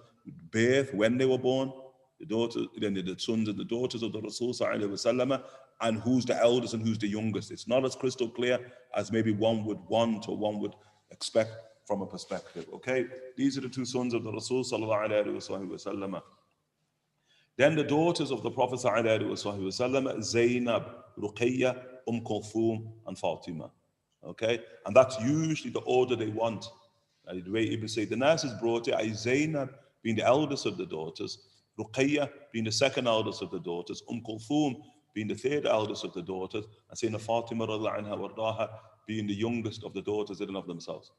birth, when they were born, the daughters, then the sons and the daughters of the Rasul ﷺ, and who's the eldest and who's the youngest. It's not as crystal clear as maybe one would want or one would expect from a perspective. Okay, these are the two sons of the Rasul ﷺ. Then the daughters of the Prophet ﷺ, Zaynab, Ruqayya, Kulthum, and Fatimah. Okay, and that's usually the order they want. And the way Ibn Sayyid the Nas is brought it, Zaynab being the eldest of the daughters, Ruqayya being the second eldest of the daughters, Kulthum being the third eldest of the daughters, and Sayyidina Fatimah radiallahu anha wardaha being the youngest of the daughters in and of themselves.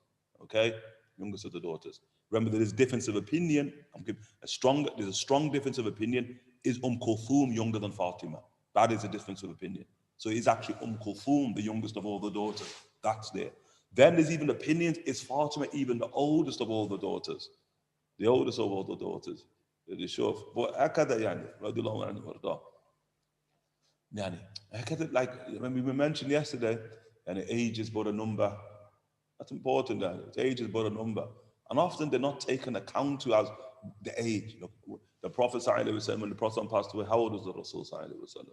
Okay, youngest of the daughters. Remember, there is difference of opinion. There's a strong difference of opinion. Is Kulthum younger than Fatima? That is a difference of opinion. So it's actually Kulthum, the youngest of all the daughters. That's there. Then there's even opinions, is Fatima even the oldest of all the daughters? The oldest of all the daughters. But هكذا يعني رضي الله عنه وارضاه. يعني هكذا, like when we mentioned yesterday, and age is but a number. That's important. Age is but a number. And often they're not taken account to as the age. Look, the Prophet ﷺ, when the Prophet passed away, how old was the Rasul ﷺ?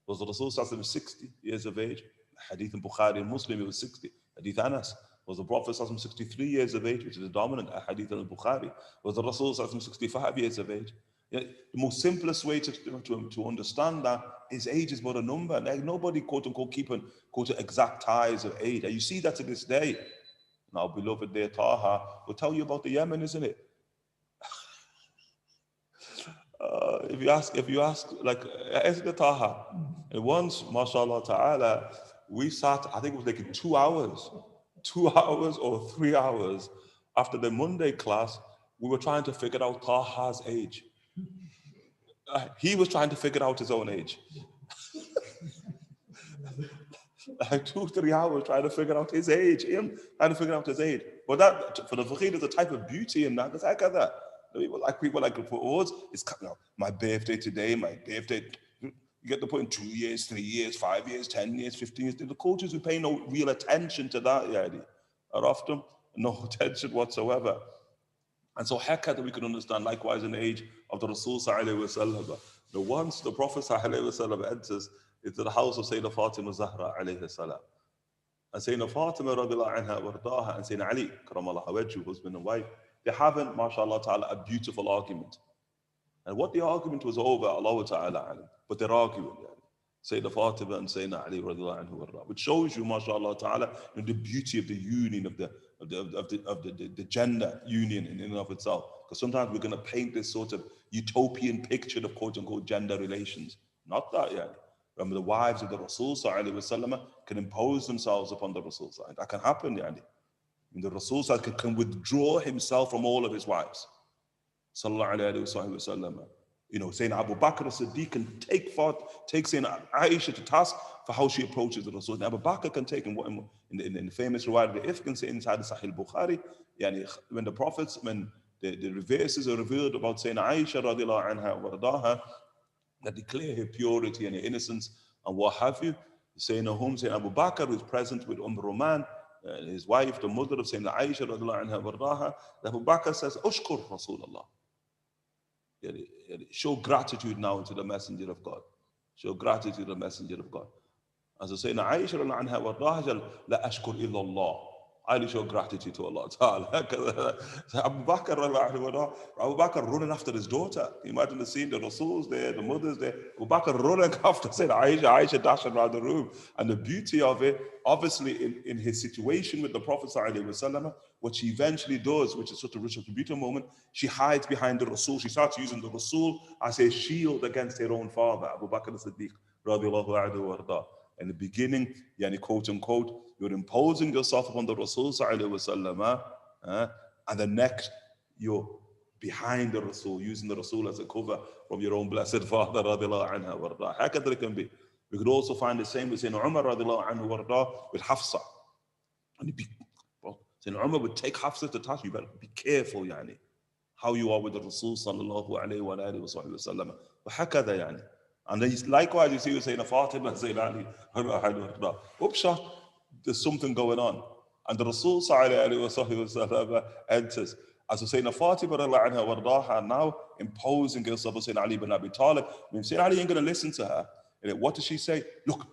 Was the Rasul ﷺ 60 years of age? Hadith in Bukhari and Muslim, he was 60. Hadith Anas. Was the Prophet ﷺ 63 years of age, which is a dominant hadith in Bukhari? Was the Rasul ﷺ 65 years of age? You know, the most simplest way to understand that is age is but a number. Like nobody, quote unquote, keeping quote exact ties of age. And you see that to this day. Now, beloved there, Taha, will tell you about the Yemen, isn't it? If you ask, like, ask the Taha. And once, mashallah ta'ala, we sat, I think it was like 2 hours or 3 hours after the Monday class, we were trying to figure out Taha's age. He was trying to figure out his own age. Like 2-3 hours trying to figure out his age. Him trying to figure out his age. But that, for the faqih, there's a type of beauty in that. It's like that. People like for us, it's, you know, my birthday today, my birthday. You get the point, 2 years, 3 years, 5 years, 10 years, 15 years. The cultures who pay no real attention to that, yeah, are often no attention whatsoever. And so that we can understand likewise in the age of the Rasul sallallahu alaihi wasallam. The once the Prophet sallallahu alaihi wasallam enters into the house of Sayyidina Fatimah Zahra alayhi salam, and Sayyidina Fatimah radiallahu anha wardaha and Sayyidina Ali karamallahu wajhu, husband and wife, they haven't, mashallah ta'ala, a beautiful argument. And what the argument was over, Allah ta'ala alam, but they're arguing. Sayyidina Fatimah and Sayyidina Ali radiallahu anhu wardaha, which shows you, mashallah ta'ala, the beauty of the union of the gender union in and of itself. Because sometimes we're going to paint this sort of utopian picture of quote unquote gender relations. Not that yet. Remember, the wives of the Rasul can impose themselves upon the Rasul. That can happen, yani. And the Rasul can withdraw himself from all of his wives. Sallallahu alayhi wa sallam. You know, Sayyidina Abu Bakr as-Siddiq can take Sayyidina Aisha to task for how she approaches the Rasul. And Abu Bakr can take, in the famous riwayat of the Ifk, can say inside the Sahih Bukhari, yani, when the prophets, when the reverses are revealed about Sayyidina Aisha radiallahu anha wa radaha, that declare her purity and her innocence and what have you. Sayyidina Abu Bakr, who is present with Roman, his wife, the mother of Sayyidina Aisha radiallahu anha wa radaha, Abu Bakr says, Ushkur Rasulullah. Show gratitude now to the Messenger of God. Show gratitude to the Messenger of God. As I say, Aisha radiallahu anha wardaha, la ashkur illa Allah. I only show gratitude to Allah Ta'ala. Abu Bakr running after his daughter. Imagine the scene, the Rasul's there, the mother's there. Abu Bakr running after saying Aisha dashing around the room. And the beauty of it, obviously in his situation with the Prophet ﷺ, what she eventually does, which is such a beautiful moment, she hides behind the Rasul. She starts using the Rasul as a shield against her own father, Abu Bakr as-Siddiq, radiallahu anhu warda. In the beginning, yani quote unquote, you're imposing yourself upon the Rasul sallallahu and the next you're behind the Rasul, using the Rasul as a cover from your own blessed father radiallahu anha warda. How can it be? We could also find the same with Sayyidina Umar radiallahu anhu warda with Hafsa. And Sayyidina Umar would take Hafsa to touch you, but be careful, yani, how you are with the Rasul sallallahu alayhi wa alihi wa sallam. وهكذا يعني. And then likewise you see with Sayyidina Fatimah and Sayyidina Ali. Upshot, there's something going on. And the Rasul sallallahu alayhi wa sallam enters. As Sayyidina Fatimah are now imposing herself on Sayyidina Ali ibn Abi Talib. When Sayyidina Ali ain't going to listen to her, what does she say? Look,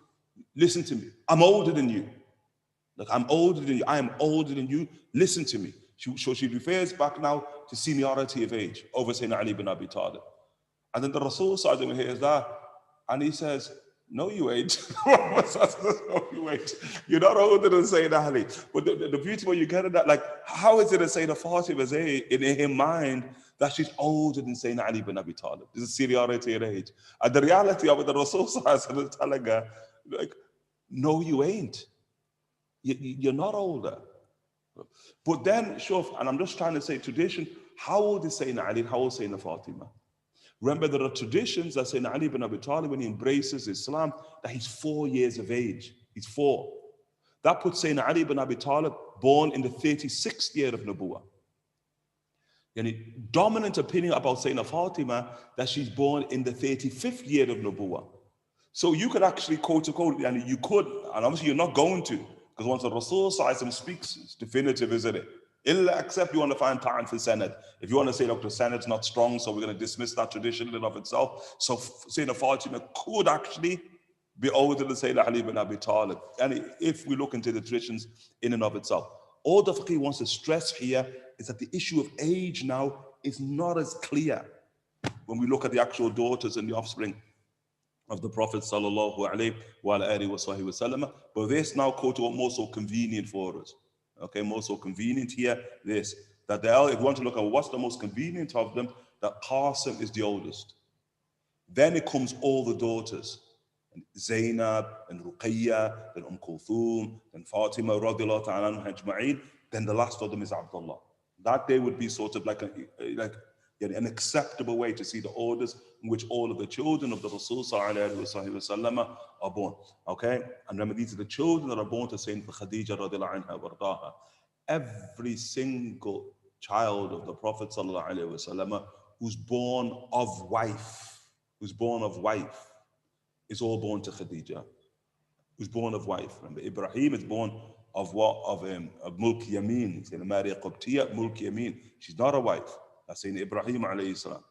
listen to me. I'm older than you. Like, I'm older than you. I am older than you. Listen to me. So she refers back now to seniority of age over Sayyidina Ali ibn Abi Talib. And then the Rasul hears that, and he says, no, you ain't. No, you ain't. You're not older than Sayyidina Ali. But the beauty when you get at that, like, how is it that Sayyidina Fatimah in her mind that she's older than Sayyidina Ali ibn Abi Talib? This is seniority of age. And the reality of it, the Rasul is telling her, like, no, you ain't. You're not older. But then, Shuf, and I'm just trying to say tradition, how old is Sayyidina Ali and how old is Sayyidina Fatimah? Remember, there are traditions that Sayyidina Ali ibn Abi Talib, when he embraces Islam, that he's 4 years of age. He's 4. That puts Sayyidina Ali ibn Abi Talib born in the 36th year of Nubuwwah. And dominant opinion about Sayyidina Fatimah that she's born in the 35th year of Nubuwwah. So you could actually quote to quote, and you could, and obviously you're not going to, because once the Rasul speaks, it's definitive, isn't it? Except you want to find time for Sanad. If you want to say, look, the Sanad's not strong, so we're going to dismiss that tradition in and of itself. So Sayyidina Fatima could actually be older than Sayyidina Ali ibn Abi Talib. And if we look into the traditions in and of itself. All the fiqh wants to stress here is that the issue of age now is not as clear when we look at the actual daughters and the offspring of the Prophet sallallahu alaihi wasallam. But this now quote what more so convenient for us. Okay, more so convenient here, this, that if you want to look at what's the most convenient of them, that Qasim is the oldest. Then it comes all the daughters, Zaynab and Ruqayya, then Kulthum, then Fatima radiallahu ta'ala anha ajma'in, then the last of them is Abdullah. That day would be sort of like an acceptable way to see the orders in which all of the children of the Rasul sallallahu alaihi wasallam are born. Okay, and remember, these are the children that are born to Sayyidina Khadijah radiallahu anha wardaha. Every single child of the Prophet sallallahu alaihi wasallam who's born of wife, is all born to Khadijah. Who's born of wife. Remember, Ibrahim is born of what? Of Mulk Yamin. Sayyidina Maria Qibtiyya, Mulk Yamin. She's not a wife. That's Sayyidina Ibrahim alayhi salam.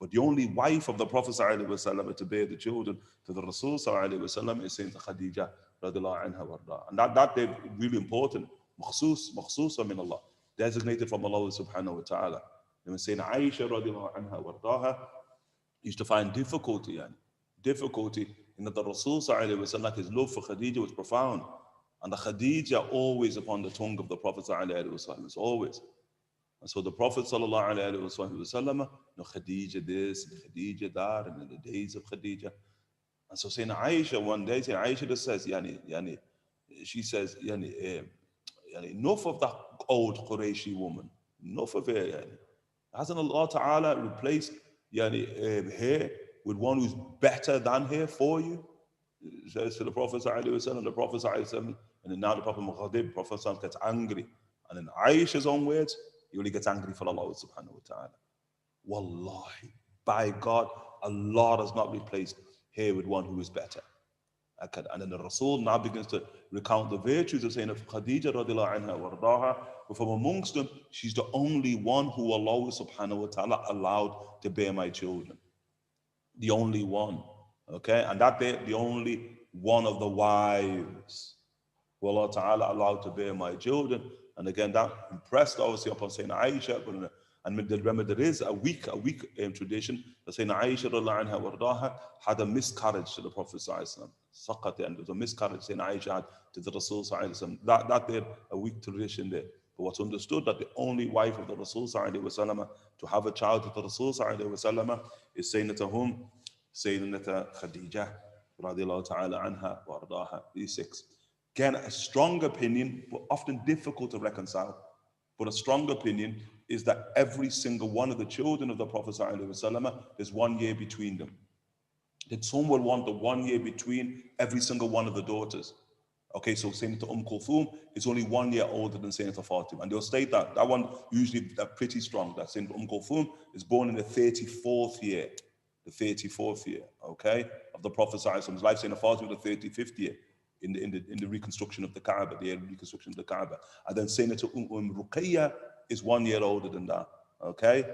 But the only wife of the Prophet sallallahu alaihi wasallam to bear the children to the Rasul sallallahu alaihi wasallam is Sayyidina Khadijah radiallahu anha warda. And that day really important. Makhsusa min Allah. Designated from Allah subhanahu wa ta'ala. Then Sayyidina Aisha radiallahu anha wardaha used to find difficulty in that the Rasul sallallahu alaihi wasallam, his love for Khadijah was profound. And the Khadijah always upon the tongue of the Prophet sallallahu alaihi wasallam, always. And so the Prophet sallallahu alaihi wasallam, Khadijah this, Khadijah that, and in the days of Khadijah. And so saying Aisha one day, saying Aisha just says, she says, enough of that old Qurayshi woman, enough of her. Hasn't Allah Ta'ala replaced her with one who's better than her for you? Says to the Prophet sallallahu alaihi wasallam, the Prophet sallallahu alaihi wasallam, and then now the Prophet Muhammad, Prophet gets angry. And in Aisha's own words, he only gets angry for Allah subhanahu wa ta'ala. Wallahi, by God, Allah does not replace her with one who is better. And then the Rasul now begins to recount the virtues of saying of Khadijah radiallahu anha wardaha. But from amongst them, she's the only one who Allah subhanahu wa ta'ala allowed to bear my children. The only one. Okay? And that the only one of the wives who Allah ta'ala allowed to bear my children. And again, that impressed obviously upon Sayyidina Aisha. And remember, there is a weak tradition that Sayyidina Aisha radiallahu anha wardaha had a miscarriage to the Prophet sallallahu alaihi wasallam. And there was a miscarriage Sayyidina Aisha had to the Rasul sallallahu alaihi wasallam. That there, a weak tradition there. But what's understood that the only wife of the Rasul sallallahu alaihi wasallam to have a child with the Rasul sallallahu alaihi wasallam is Sayyidina Khadijah radiallahu ta'ala anha wardaha. These 6. Again, a strong opinion, but often difficult to reconcile. But a strong opinion is that every single one of the children of the Prophet ﷺ, there's 1 year between them. that some will want the 1 year between every single one of the daughters. Okay, so Sayyidina Kulthum is only 1 year older than Sayyidina Fatimah. And they'll state that. That one usually they're pretty strong. That Sayyidina Kulthum is born in the 34th year. The 34th year, okay, of the Prophet's life. Sayyidina Fatimah, the 35th year in the reconstruction of the Kaaba, the reconstruction of the Kaaba. And then Sayyidina Ruqayya is 1 year older than that, okay?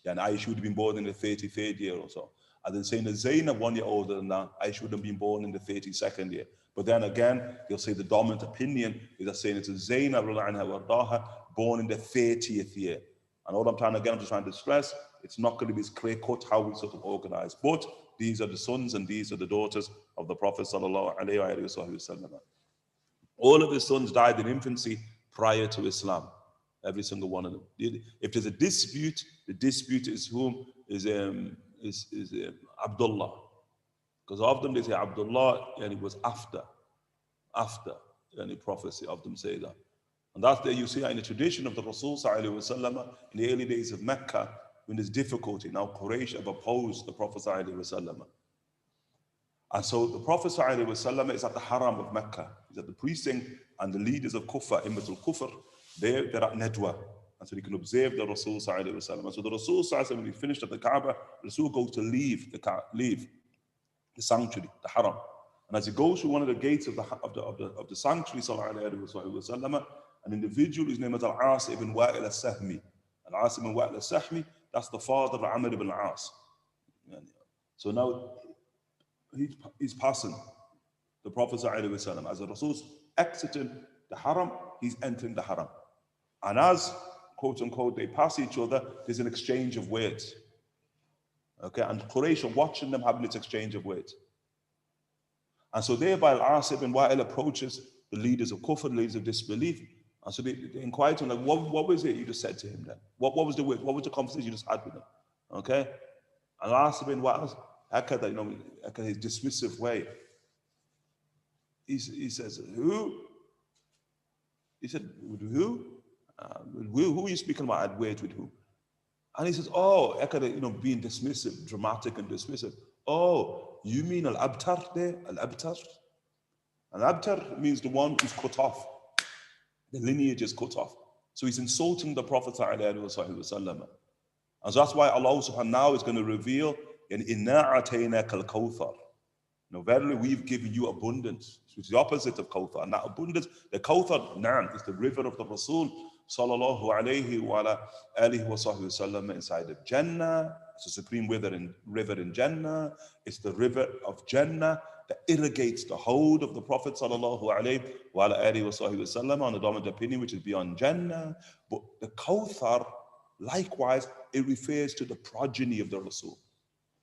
Yeah, and Aisha would have been born in the 33rd year or so. And then Sayyidina Zaynab 1 year older than that. Aisha would have been born in the 32nd year. But then again, they'll say the dominant opinion is that Sayyidina Zaynab born in the 30th year. And all I'm just trying to stress, it's not going to be as clear cut how we sort of organize. But these are the sons and these are the daughters of the Prophet sallallahu alaihi wasallam. All of his sons died in infancy prior to Islam. Every single one of them. If there's a dispute, the dispute is whom is Abdullah. Because of them they say Abdullah, and it was after any prophecy of them say that. And that's there you see in the tradition of the Rasul sallallahu alaihi wasallam in the early days of Mecca when there's difficulty. Now Quraysh have opposed the Prophet sallallahu alaihi wasallam. And so the Prophet sallallahu alaihi wasallam is at the Haram of Mecca. He's at the precinct, and the leaders of Kufr, Immatul Kufr, they're at Nadwa. And so they can observe the Rasul sallallahu alaihi wasallam. And so the Rasul sallallahu alaihi wasallam, when he finished at the Kaaba, the Rasul goes to leave the sanctuary, the Haram. And as he goes through one of the gates of the sanctuary, sallallahu alaihi wasallam, an individual whose name is Al-As ibn Wa'il al-Sahmi. Al-As ibn Wa'il al-Sahmi, that's the father of Amr ibn al-As. So now he's passing the Prophet sallallahu alaihi wasallam. As the Rasul's exiting the Haram, he's entering the Haram. And as, quote unquote, they pass each other, there's an exchange of words. Okay, and Quraysh are watching them having this exchange of words. And so thereby Al-As ibn Wa'il approaches the leaders of Kufr, the leaders of disbelief. And so they inquire to him, like, what was it you just said to him then? What was the word? What was the conversation you just had with him? Okay? And Al-As ibn Wa'il, his dismissive way, he says, who? He said, with who? Who are you speaking about at words with who? And he says, oh, being dismissive, dramatic and dismissive. Oh, you mean Al-Abtar there? Al-Abtar? Al-Abtar means the one who's cut off. The lineage is cut off. So he's insulting the Prophet ﷺ. And so that's why Allah subhanahu now is going to reveal, Inna atayna kal kawthar. Verily we've given you abundance, which is the opposite of Kawthar. And that abundance, the Kawthar, is the river of the Rasul sallallahu alayhi wa alihi wa sallam inside of Jannah. It's a supreme river in Jannah. It's the river of Jannah that irrigates the hold of the Prophet sallallahu alayhi wa alihi wa sallam on the dominant opinion, which is beyond Jannah. But the Kawthar, likewise, it refers to the progeny of the Rasul.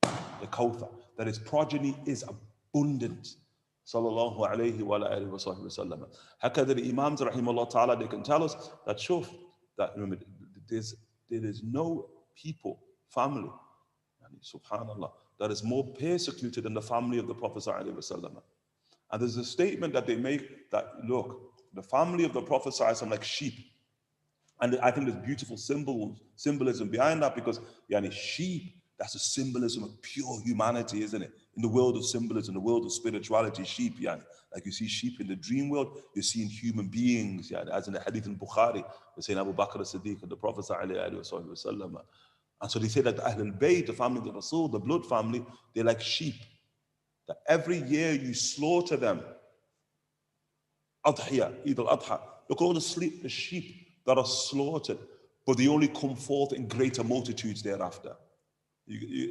The Kawthar, that his progeny is abundant. Sallallahu alayhi wa alihi wa sallam. Hakada the Imams rahimahullah ta'ala, they can tell us that remember, there is no family, subhanallah, that is more persecuted than the family of the Prophet sallallahu alaihi wasallam. And there's a statement that they make that, look, the family of the Prophet sallallahu alaihi wasallam like sheep. And I think there's beautiful symbolism behind that, because sheep, that's a symbolism of pure humanity, isn't it? In the world of symbolism, the world of spirituality, sheep, like you see sheep in the dream world, you're seeing human beings, as in the hadith in Bukhari, they're saying Abu Bakr as-Siddiq and the Prophet sallallahu alaihi wasallam. And so they say that the Ahlul Bayt, the family of the Rasul, the blood family, they're like sheep. That every year you slaughter them. Adhiya, Eid al-Adha. Look at all the sheep that are slaughtered, but they only come forth in greater multitudes thereafter.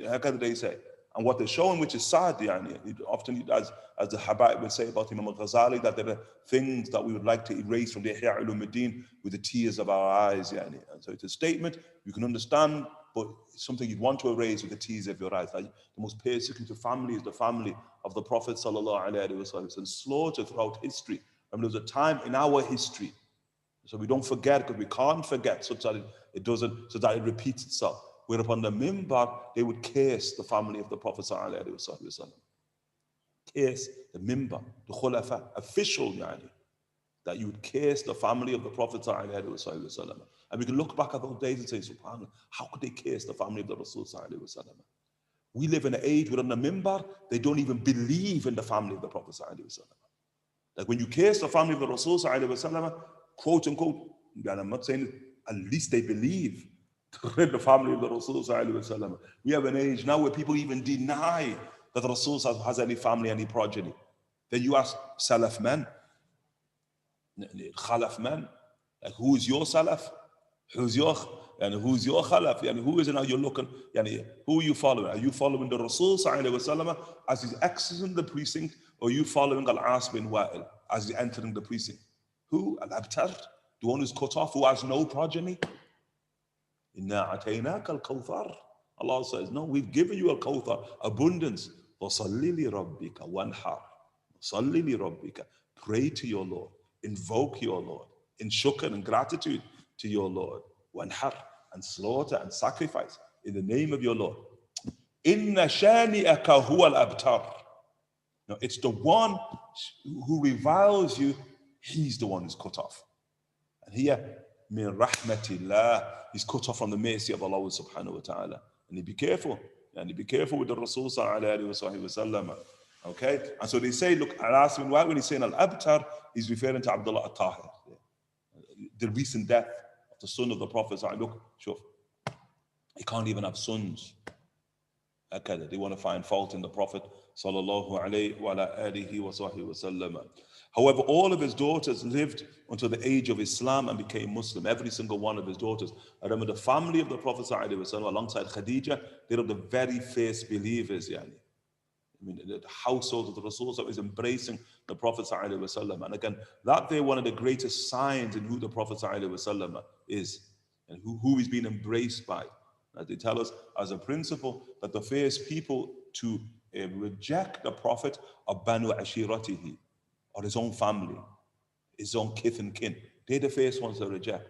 How can they say? And what they're showing, which is sad, often as the Habaib would say about Imam al-Ghazali, that there are things that we would like to erase from the Ihya Ulumuddin with the tears of our eyes. And so it's a statement you can understand, but it's something you'd want to erase with the tears of your eyes. Like the most persecuted family is the family of the Prophet sallallahu alaihi wasallam, and slaughtered throughout history. And there's a time in our history, so we don't forget, because we can't forget, so that it repeats itself. Whereupon the mimbar, they would curse the family of the Prophet sallallahu alaihi wasallam. Curse the mimbar, the khulafa, official, that you would curse the family of the Prophet sallallahu alaihi wasallam. And we can look back at those days and say, subhanAllah, how could they curse the family of the Rasul sallallahu alaihi wasallam? We live in an age where on the minbar, they don't even believe in the family of the Prophet. Like when you curse the family of the Rasul, quote unquote, and I'm not saying it, at least they believe in the family of the Rasul. We have an age now where people even deny that the Rasul has any family, any progeny. Then you ask Salaf men, Khalaf men, like who is your Salaf? Who's your Khalaf? Who is it now you're looking? Who are you following? Are you following the Rasul as he's exiting the precinct, or are you following Al-As bin Wa'il as he's entering the precinct? Who? Al-Abtar, the one who's cut off, who has no progeny? Inna ataynaka al-kawthar. Allah says, no, we've given you a kawthar, abundance. وَصَلِّ لِرَبِّكَ وَانْحَرْ. صَلِّ لِرَبِّكَ. Pray to your Lord. Invoke your Lord. In shukr and gratitude to your Lord. وَانْحَرْ. And slaughter and sacrifice in the name of your Lord. إِنَّ شَانِئَكَ هُوَ الْأَبْتَرُ. No, it's the one who reviles you, he's the one who's cut off. And here, min rahmatillah, he's cut off from the mercy of Allah subhanahu wa ta'ala. And you be careful. And be careful with the Rasul sallallahu alayhi wa sallam. Okay? And so they say, look, Al-As bin Wa'il, when he's saying Al-Abtar, he's referring to Abdullah al-Tahir. The recent death of the son of the Prophet. Look, sure, he can't even have sons. Okay, they want to find fault in the Prophet sallallahu alayhi wa alihi wa sallam. However, all of his daughters lived until the age of Islam and became Muslim. Every single one of his daughters. I remember the family of the Prophet sallallahu alayhi wa sallam, alongside Khadijah, they were the very first believers. I mean, the household of the Rasul is embracing the Prophet sallallahu alayhi wa sallam. And again, that they're one of the greatest signs in who the Prophet sallallahu alayhi wa sallam is and who he's been embraced by. As they tell us as a principle that the first people to reject the Prophet are Banu Ashiratihi, or his own family, his own kith and kin. They're the first ones to reject.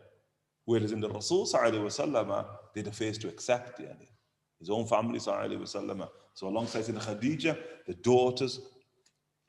Whereas in the Rasul sallallahu alaihi wasallam, they're the first to accept his own family sallallahu alaihi wasallam. So alongside the Khadijah, the daughters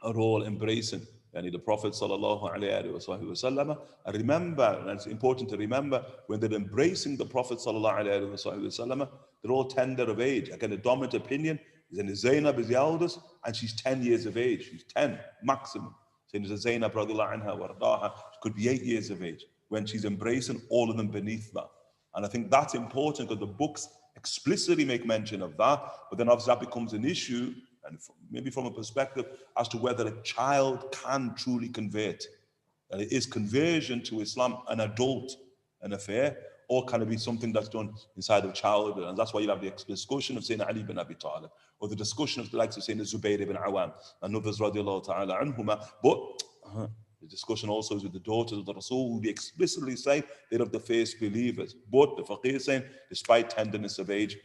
are all embracing the Prophet sallallahu alaihi wasallam. And remember, and it's important to remember, when they're embracing the Prophet sallallahu alaihi wasallam, they're all tender of age. Again, the dominant opinion is in Zaynab is the eldest, and she's 10 years of age. She's 10 maximum. Zaynab radiallahu anha wardaha, she could be 8 years of age when she's embracing all of them beneath that. And I think that's important because the books explicitly make mention of that, but then obviously that becomes an issue, and maybe from a perspective as to whether a child can truly convert. That it is conversion to Islam an adult an affair, or can it be something that's done inside of childhood? And that's why you have the discussion of Sayyidina Ali bin Abi Talib, or the discussion of the likes of Sayyidina Zubayr ibn Awam, and others radiallahu ta'ala anhuma. But the discussion also is with the daughters of the Rasul, who they explicitly say they're of the first believers. But the faqih is saying, despite tenderness of age,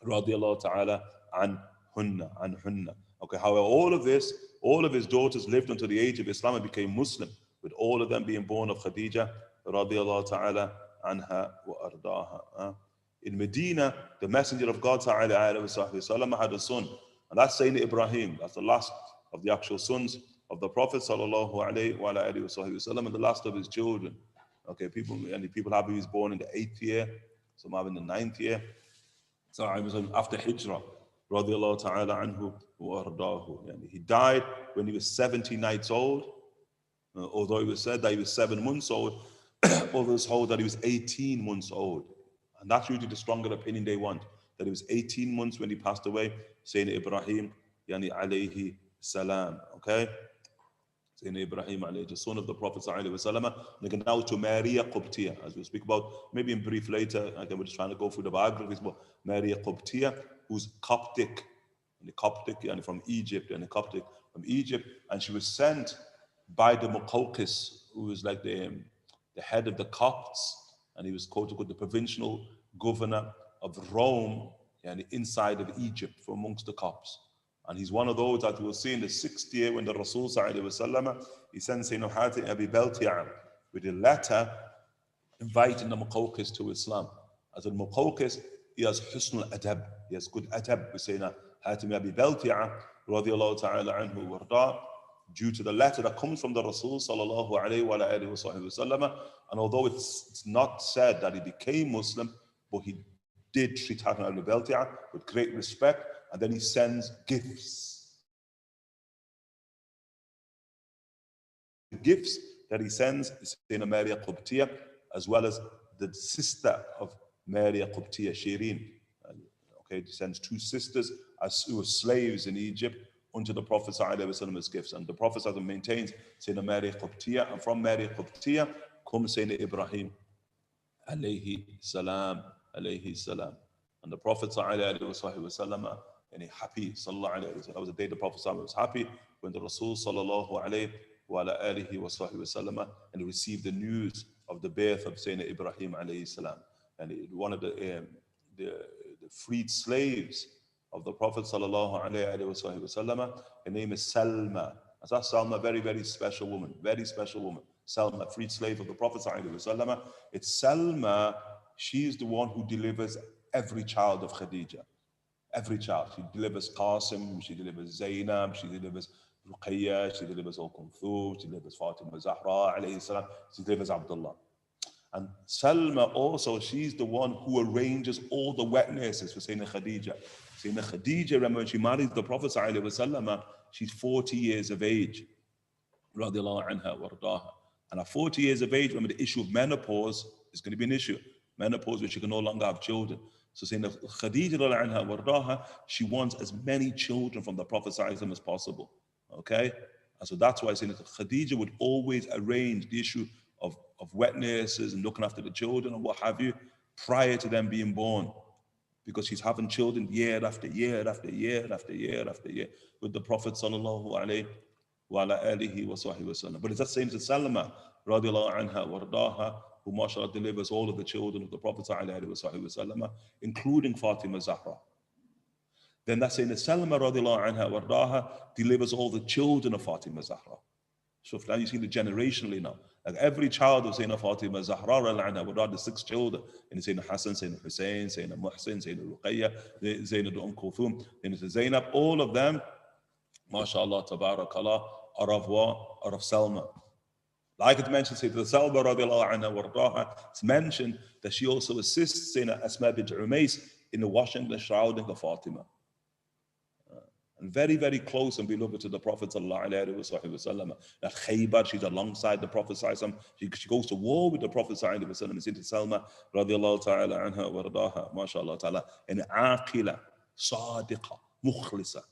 radiallahu ta'ala anhunna. Okay, however, all of his daughters lived until the age of Islam and became Muslim, with all of them being born of Khadijah, radiallahu ta'ala anha wa ardaha. In Medina, the Messenger of God sallallahu had a son, and that's Sayyidina Ibrahim. That's the last of the actual sons of the Prophet sallallahu alaihi wasallam, and the last of his children. Okay, people have he was born in the 8th year, some have in the 9th year. So I was after Hijrah, radiallahu ta'ala anhu wa ardahu. He died when he was 70 nights old, although it was said that he was 7 months old. Others hold that he was 18 months old. And that's usually the stronger opinion they want, that he was 18 months when he passed away, Sayyidina Ibrahim, alayhi salam, okay? Sayyidina Ibrahim, alayhi, the son of the Prophet sallallahu alaihi wasallam. And again, now to Maria Qubtiyah, as we'll speak about, maybe in brief later, again, we're just trying to go through the biographies, but Maria Qubtiyah, who's Coptic, and from Egypt, and Coptic from Egypt, and she was sent by the Muqawqis, who was like the head of the Copts, and he was quote unquote the provincial governor of Rome, and inside of Egypt, from amongst the Copts. And he's one of those that we'll see in the 6th year when the Rasul sallallahu alaihi wasallam, he sends Sayyidina Hatim Abi Balti'a with a letter inviting the Muqawqis to Islam. As a Muqawqis, he has husnul adab, he has good adab with Sayyidina Hatim Abi Balti'a radiallahu ta'ala anhu warda, due to the letter that comes from the Rasul sallallahu alayhi wa alihi wa sallam. And although it's not said that he became Muslim, but he did treat Hatim Abi Balti'a with great respect, And then he sends gifts. The gifts that he sends is Sayyidina Maria Qubtiyah, as well as the sister of Maria Qubtiyah, Shireen. Okay, he sends two sisters who were slaves in Egypt unto the Prophet ﷺ as gifts. And the Prophet ﷺ maintains Sayyidina Maria Qubtiyah, and from Maria Qubtiyah comes Sayyidina Ibrahim, alayhi salam, alayhi salam. And the Prophet ﷺ, and he happy, sallallahu alayhi wa sallam. That was the day the Prophet ﷺ was happy, when the Rasul sallallahu alayhi wa alihi wa sallam, and he received the news of the birth of Sayyidina Ibrahim alayhi salam. And one of the freed slaves of the Prophet sallallahu alayhi wa sallam, her name is Salma. As that's Salma, very, very special woman, very special woman. Salma, freed slave of the Prophet sallallahu alayhi wa sallam. It's Salma, she is the one who delivers every child of Khadijah. Every child. She delivers Qasim, she delivers Zaynab, she delivers Ruqayya, she delivers Kulthum, she delivers Fatimah Zahra alayhi salam, she delivers Abdullah. And Salma also, she's the one who arranges all the wet nurses for Sayyidina Khadijah. Sayyidina Khadijah, remember when she married the Prophet ﷺ, she's 40 years of age. Radiallahu anha wardaha. And at 40 years of age, remember the issue of menopause is going to be an issue. Menopause, where she can no longer have children. So Sayyidina Khadijah radiallahu anha wardaha, she wants as many children from the Prophet ﷺ as possible. Okay? And so that's why Sayyidina Khadijah would always arrange the issue of wet nurses and looking after the children and what have you, prior to them being born. Because she's having children year after year after year after year after year with the Prophet sallallahu alayhi wa alihi wa sallam. But it's that same Salma radiallahu anha wardaha, who mashallah delivers all of the children of the Prophet sallallahu alayhi wa sallam, including Fatimah Zahra. Then that same Salma radiallahu anha wardaha delivers all the children of Fatimah Zahra. So now you see the generationally now. Like every child of Sayyidina Fatimah Zahra would have the 6 children. And Sayyidina Hassan, Sayyidina Hussein, Sayyidina Muhsin, Sayyidina Ruqayya, Zaynab Kulthum, Sayyidina Zaynab, all of them, mashallah, tabarakallah, are of Salma. Like it mentioned, Sayyidina Salma radiallahu anha wardaha, it's mentioned that she also assists Sayyidina Asma bint Umays in the washing, the shrouding of Fatima. And very, very close and beloved to the Prophet sallallahu alaihi wasallam. At Khaybar, she's alongside the Prophet sallallahu alaihi wasallam. She goes to war with the Prophet sallallahu alaihi wasallam. It's into Salma radiallahu ta'ala anha wa radaha, mashallah ta'ala, and aqila, sadiqa, mukhlisa,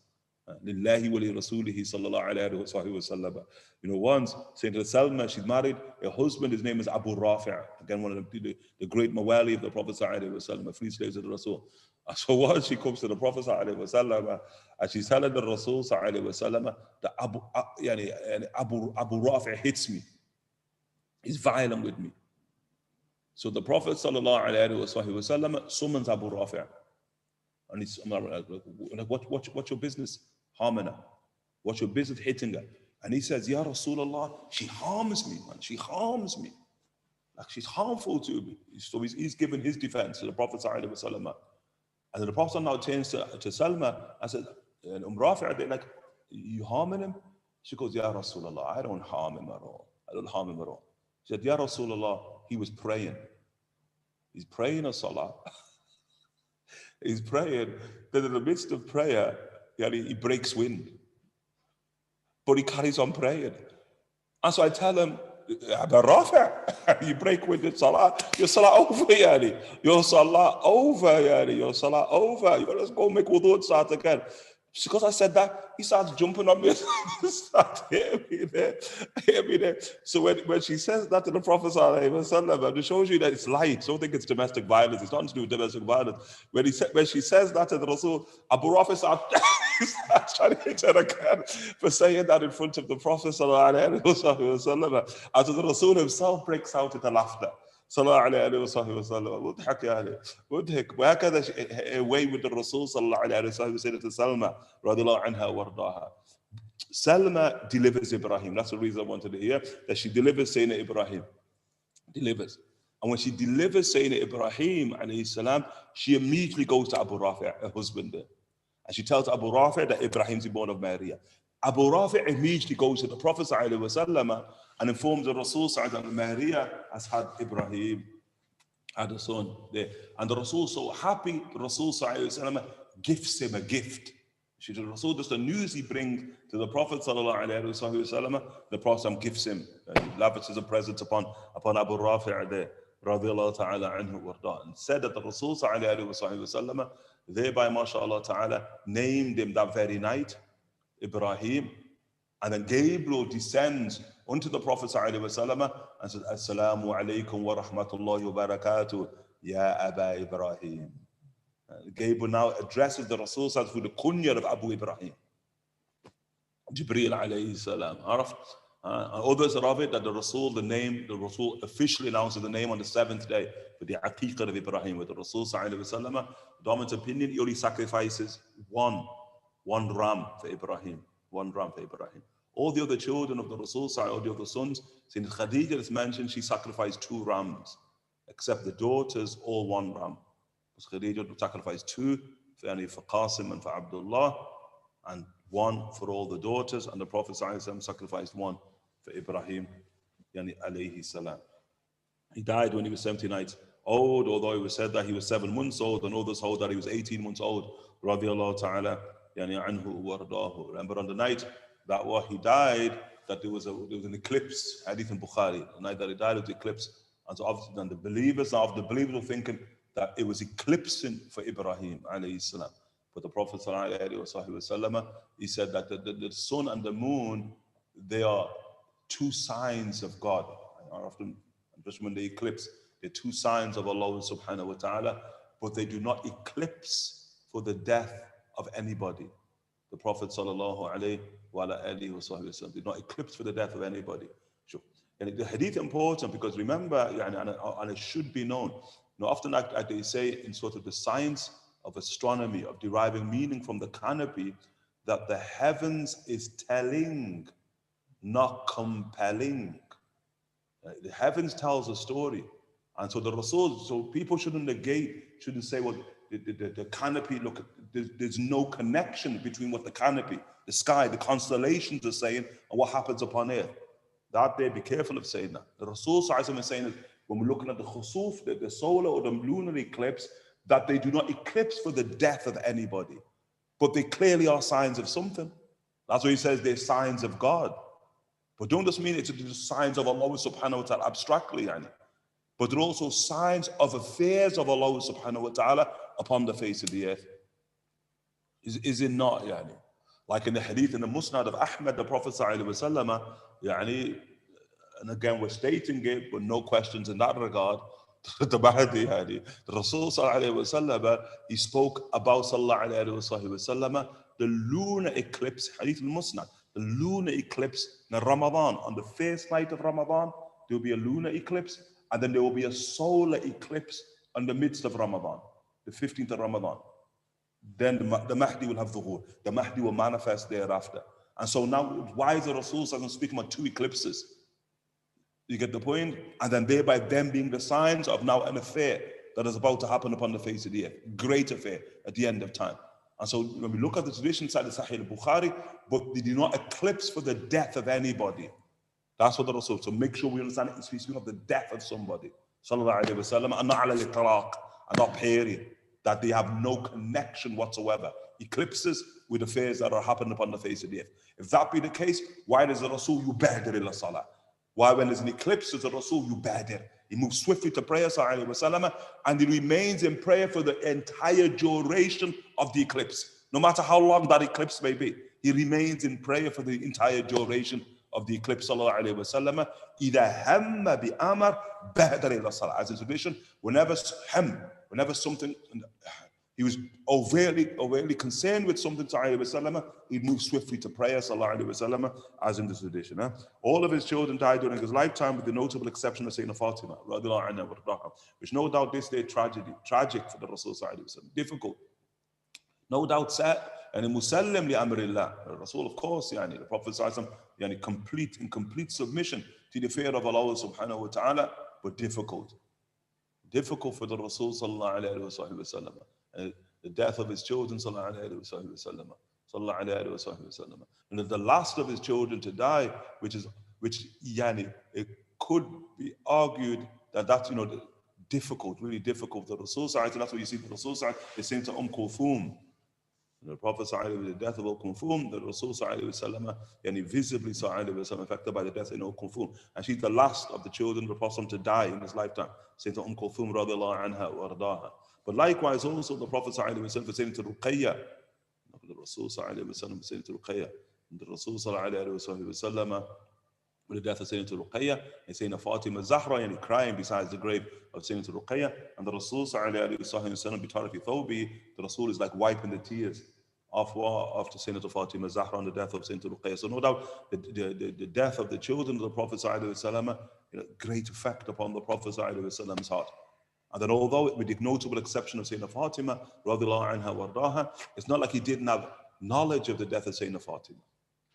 lillahi wa li rasulihi sallallahu alaihi wasallam. You know, once Sayyidina Salma, she's married, her husband, his name is Abu Rafi', again one of the great mawali of the Prophet sallallahu alaihi wasallam, a free slave of the Rasul. So once she comes to the Prophet sallallahu alaihi wasallam, and she's telling the Rasul sallallahu alaihi wasallam that Abu Rafi' hits me. He's violent with me. So the Prophet sallallahu alaihi wasallam summons Abu Rafi', and he's like, what's your business harming her? What's your business hitting her? And he says, Ya Rasulullah, she harms me, man. She harms me. Like she's harmful to me. So he's given his defense to the Prophet sallallahu alaihi wasallam. And then the Prophet now turns to Salma and says, and Rafi', they're like, you harming him? She goes, Ya Rasulullah, I don't harm him at all. I don't harm him at all. She said, Ya Rasulullah, he was praying. He's praying a salah. He's praying. Then in the midst of prayer, he breaks wind. But he carries on praying. And so I tell him, Abu Rafi', you break wind in salah, your salah over, yani. Your salah over, yani. Your salah over. You better go make wudu and start again. Because I said that, he starts jumping on me and starts hitting me there. So when she says that to the Prophet ﷺ, it shows you that it's light. Don't think it's domestic violence. It's nothing to do with domestic violence. When she says that to the Rasul, Abu Rafi starts trying to hit her again for saying that in front of the Prophet ﷺ. And so the Rasul himself breaks out into laughter. صلى الله عليه وسلم وضحك يعني وضحك وهكذا way with the Rasul صلى الله عليه وسلم سيدة سلمى رضي الله عنها وارضاها. Salma delivers Ibrahim. That's the reason I wanted to hear, that she delivers Sayyidina Ibrahim. Delivers. And when she delivers Sayyidina Ibrahim alayhi salam, she immediately goes to Abu Rafi', her husband there. And she tells Abu Rafi' that Ibrahim's the born of Maria. Abu Rafi' immediately goes to the Prophet ﷺ and informs the Rasul that Maria has had Ibrahim, had a son there. And the Rasul so happy, the Rasul ﷺ gifts him a gift. She said, Rasul, just the news he brings to the Prophet sallallahu alaihi wasallam, the Prophet gifts him, lavishes a present upon Abu Rafi' there, radiallahu ta'ala anhu warda, and said that the Rasul sallallahu alaihi wasallam thereby, mashallah ta'ala, named him that very night, Ibrahim. And then Gabriel descends unto the Prophet ﷺ and says, Assalamu alaikum wa rahmatullahi wa barakatuh, ya Aba Ibrahim. Gabriel now addresses the Rasul with the kunya of Abu Ibrahim. Jibreel alayhi salam. Others are of it that the Rasul officially announces the name on the 7th day for the Aqiqah of Ibrahim. With the Rasul ﷺ, dominant opinion, he only sacrifices one ram for Ibrahim. One ram for Ibrahim. All the other children of the Rasul, all the other sons, since Khadijah is mentioned, she sacrificed 2 rams, except the daughters, all 1 ram. Because Khadijah sacrificed 2 for Qasim and for Abdullah, and 1 for all the daughters, and the Prophet sacrificed 1 for Ibrahim, alayhi salam. He died when he was 70 nights old, although it was said that he was 7 months old, and others hold that he was 18 months old, radiyallahu ta'ala anhu wardahu. Remember on the night that he died, that there was an eclipse, hadith in Bukhari. The night that he died was eclipse. And so obviously then the believers were thinking that it was eclipsing for Ibrahim alayhi salam. But the Prophet sallallahu alaihi wasallam, he said that the sun and the moon, they are 2 signs of God. Often, just when they eclipse, they're 2 signs of Allah subhanahu wa ta'ala, but they do not eclipse for the death of anybody. The Prophet sallallahu alaihi wasallam did not eclipse for the death of anybody. Sure. And the hadith is important because remember, and it should be known, often like they say in sort of the science of astronomy, of deriving meaning from the canopy, that the heavens is telling, not compelling. The heavens tells a story. And so the Rasul, so people shouldn't say, well, the canopy, look, there's no connection between what the canopy, the sky, the constellations are saying and what happens upon earth. That day, be careful of saying that. The Rasul is saying that when we're looking at the khusuf, the solar or the lunar eclipse, that they do not eclipse for the death of anybody, but they clearly are signs of something. That's why he says they're signs of God. But don't just mean it's just signs of Allah subhanahu wa ta'ala abstractly, but they're also signs of affairs of Allah subhanahu wa ta'ala upon the face of the earth. Is it not, Like in the hadith in the Musnad of Ahmad, the Prophet sallallahu alaihi wasallam, and again we're stating it, but no questions in that regard. The Mahdi, the Rasul sallallahu alaihi wasallam, he spoke about sallallahu alaihi wasallam the lunar eclipse, hadith al-Musnad, the lunar eclipse in Ramadan. On the first night of Ramadan, there will be a lunar eclipse, and then there will be a solar eclipse in the midst of Ramadan, the 15th of Ramadan. Then the Mahdi will have dhuhur. The Mahdi will manifest thereafter. And so now, why is the Rasul speaking about 2 eclipses? You get the point? And then thereby them being the signs of now an affair that is about to happen upon the face of the earth. Great affair at the end of time. And so when we look at the tradition side of Sahih al-Bukhari, but they do not eclipse for the death of anybody. That's what the Rasul. So make sure we understand it. He's speaking of the death of somebody. Sallallahu alayhi wa sallam. And not ala al-itlaq. And not period. That they have no connection whatsoever. Eclipses with affairs that are happening upon the face of the earth. If that be the case, why does the Rasul yubadir ila salah? Why when there's an eclipse, does the Rasul yubadir? He moves swiftly to prayer, sallallahu alayhi wa sallam, and he remains in prayer for the entire duration of the eclipse. No matter how long that eclipse may be, he remains in prayer for the entire duration of the eclipse, sallallahu alayhi wa sallam. إِذَا هَمَّ بِأَمَرْ بَهْدَرِ إِلَى الصَّلَاةِ. As in tradition, whenever something, he was overtly concerned with something, sallallahu alayhi wa sallam, he'd move swiftly to prayer, sallallahu alayhi wa sallam, as in the tradition. All of his children died during his lifetime, with the notable exception of Sayyidina Fatimah, radiallahu anha, which no doubt this day tragic for the Rasul, sallallahu alayhi wa sallam, difficult. No doubt sad, and musallim li amrillah. The Rasul, of course, the Prophet sallallahu alayhi wa sallam, in complete submission to the fear of Allah subhanahu wa ta'ala, but difficult. Difficult for the Rasul sallallahu alayhi wa sallam. The death of his children, sallallahu alayhi wa sallam. And the last of his children to die, which it could be argued that that's difficult, really difficult. The Rasul sallallahu, that's what you see the Rasul sallallahu is saying to Kulthum, And the Prophet with the death of Kulthum, the Rasul visibly saw affected by the death of Kulthum. And she's the last of the children of the Prophet to die in his lifetime. Sayyidina Kulthum radiallahu anha wa ardaha. But likewise also the Prophet was saying to Ruqayya, the Rasul was saying to Ruqayya, the Rasul with the death of Sayyidina Ruqayya and Sayyidina Fatimah Zahra, and crying beside the grave of Sayyidina Ruqayya, and the Rasul the Rasul is like wiping the tears after Sayyidina Fatimah Zahra and the death of Sayyidina Ruqayya. So no doubt the death of the children of the Prophet great effect upon the Prophet's heart. And then although with the notable exception of Sayyidina Fatimah radiallahu anha wardaha, it's not like he didn't have knowledge of the death of Sayyidina Fatimah.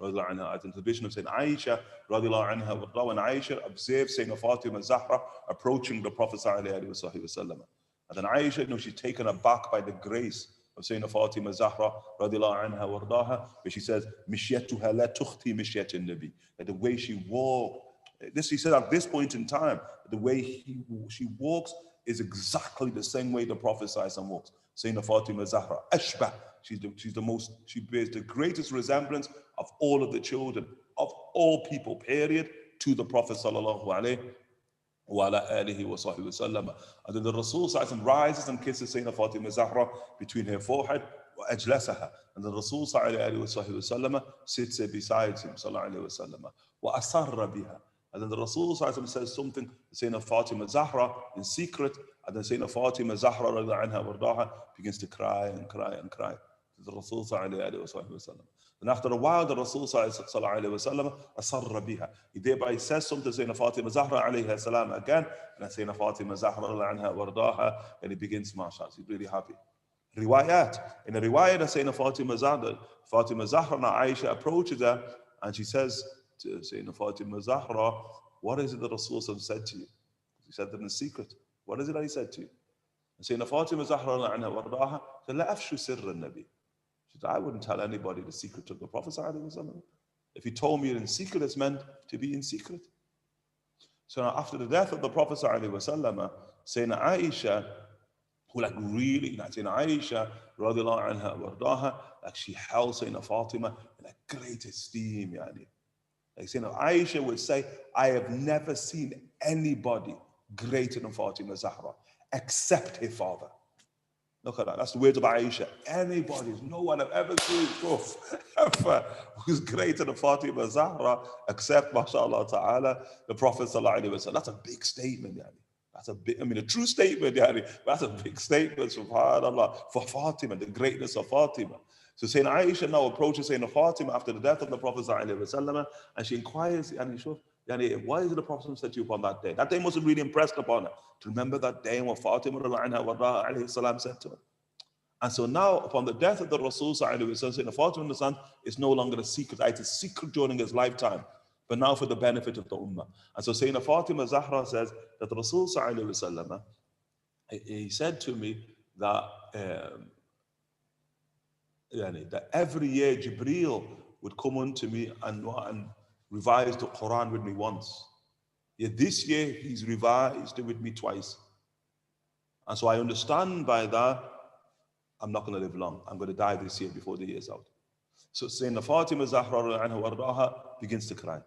As in the tradition of Sayyidina Aisha, radiallahu anha, when Aisha observed Sayyidina Fatimah Zahra approaching the Prophet sallallahu. And then Aisha, she's taken aback by the grace of Sayyidina Fatimah Zahra, radiallahu anha, wardaha, where she says, "Mishyatuha la tukhti mishyat an-nabi." That the way she walked, this she said at this point in time, the way she walks is exactly the same way the Prophet walks. Sayyidina Fatimah Zahra, ashbah. She bears the greatest resemblance of all of the children, of all people, period, to the Prophet sallallahu alayhi wa alihi wa sahbihi wa sallam. And then the Rasul rises and kisses Sayyidina Fatimah Zahra between her forehead, وأجلسها. And the Rasul sallallahu alayhi wa sallam sits beside him sallallahu alayhi wa sallam. وأسر بها. And then the Rasul says something to Sayyidina Fatimah Zahra in secret, and then Sayyidina Fatimah Zahra anha wardaha begins to cry and cry and cry to the Rasul sallallahu alayhi wa sallam. And after a while, the Rasul sallallahu alayhi wa sallam asarra biha. He thereby says something to Sayyidina Fatimah Zahra alayhi salam again, and then Sayyidina Fatimah Zahra anha wardaha, and he begins, mashallah, he's really happy. Riwayat. In a riwayat, Sayyidina Fatimah Zahra and Aisha approaches her, and she says to Sayyidina Fatimah Zahra, "What is it that Rasul said to you?" He said that in secret. What is it that he said to you? And Sayyidina Fatimah Zahra anha wardaha said, "La afshu sirra an-nabi." She said, "I wouldn't tell anybody the secret of the Prophet sallallahu alaihi wasallam. If he told me it in secret, it's meant to be in secret." So now after the death of the Prophet sallallahu alaihi wasallam, Sayyidina Aisha, who Sayyidina Aisha radiallahu anha wardaha, she held Sayyidina Fatimah in a great esteem, yani. Like Sayyidina Aisha would say, "I have never seen anybody greater than Fatimah Zahra, except her father." Look at that. That's the words of Aisha. No one I've ever seen ever who's greater than Fatimah Zahra, except, mashallah ta'ala, the Prophet sallallahu alaihi wasallam. That's a big statement, yani. That's a true statement, yani. That's a big statement, subhanAllah, for Fatimah, the greatness of Fatimah. So Sayyidina Aisha now approaches Sayyidina Fatimah after the death of the Prophet ﷺ, and she inquires, why is it the Prophet said to you upon that day? That day must have really impressed upon her. To remember that day when Fatimah ﷺ said to her. And so now, upon the death of the Rasul Sayyidina Fatimah is no longer a secret. It's a secret during his lifetime, but now for the benefit of the Ummah. And so Sayyidina Fatimah Zahra says that the Rasul Sayyidina he said to me that that every year Jibreel would come unto me and revise the Quran with me once. Yet this year he's revised it with me twice. And so I understand by that I'm not going to live long. I'm going to die this year before the year's out. So Sayyidina Fatimah Zahra anha wardaha begins to cry.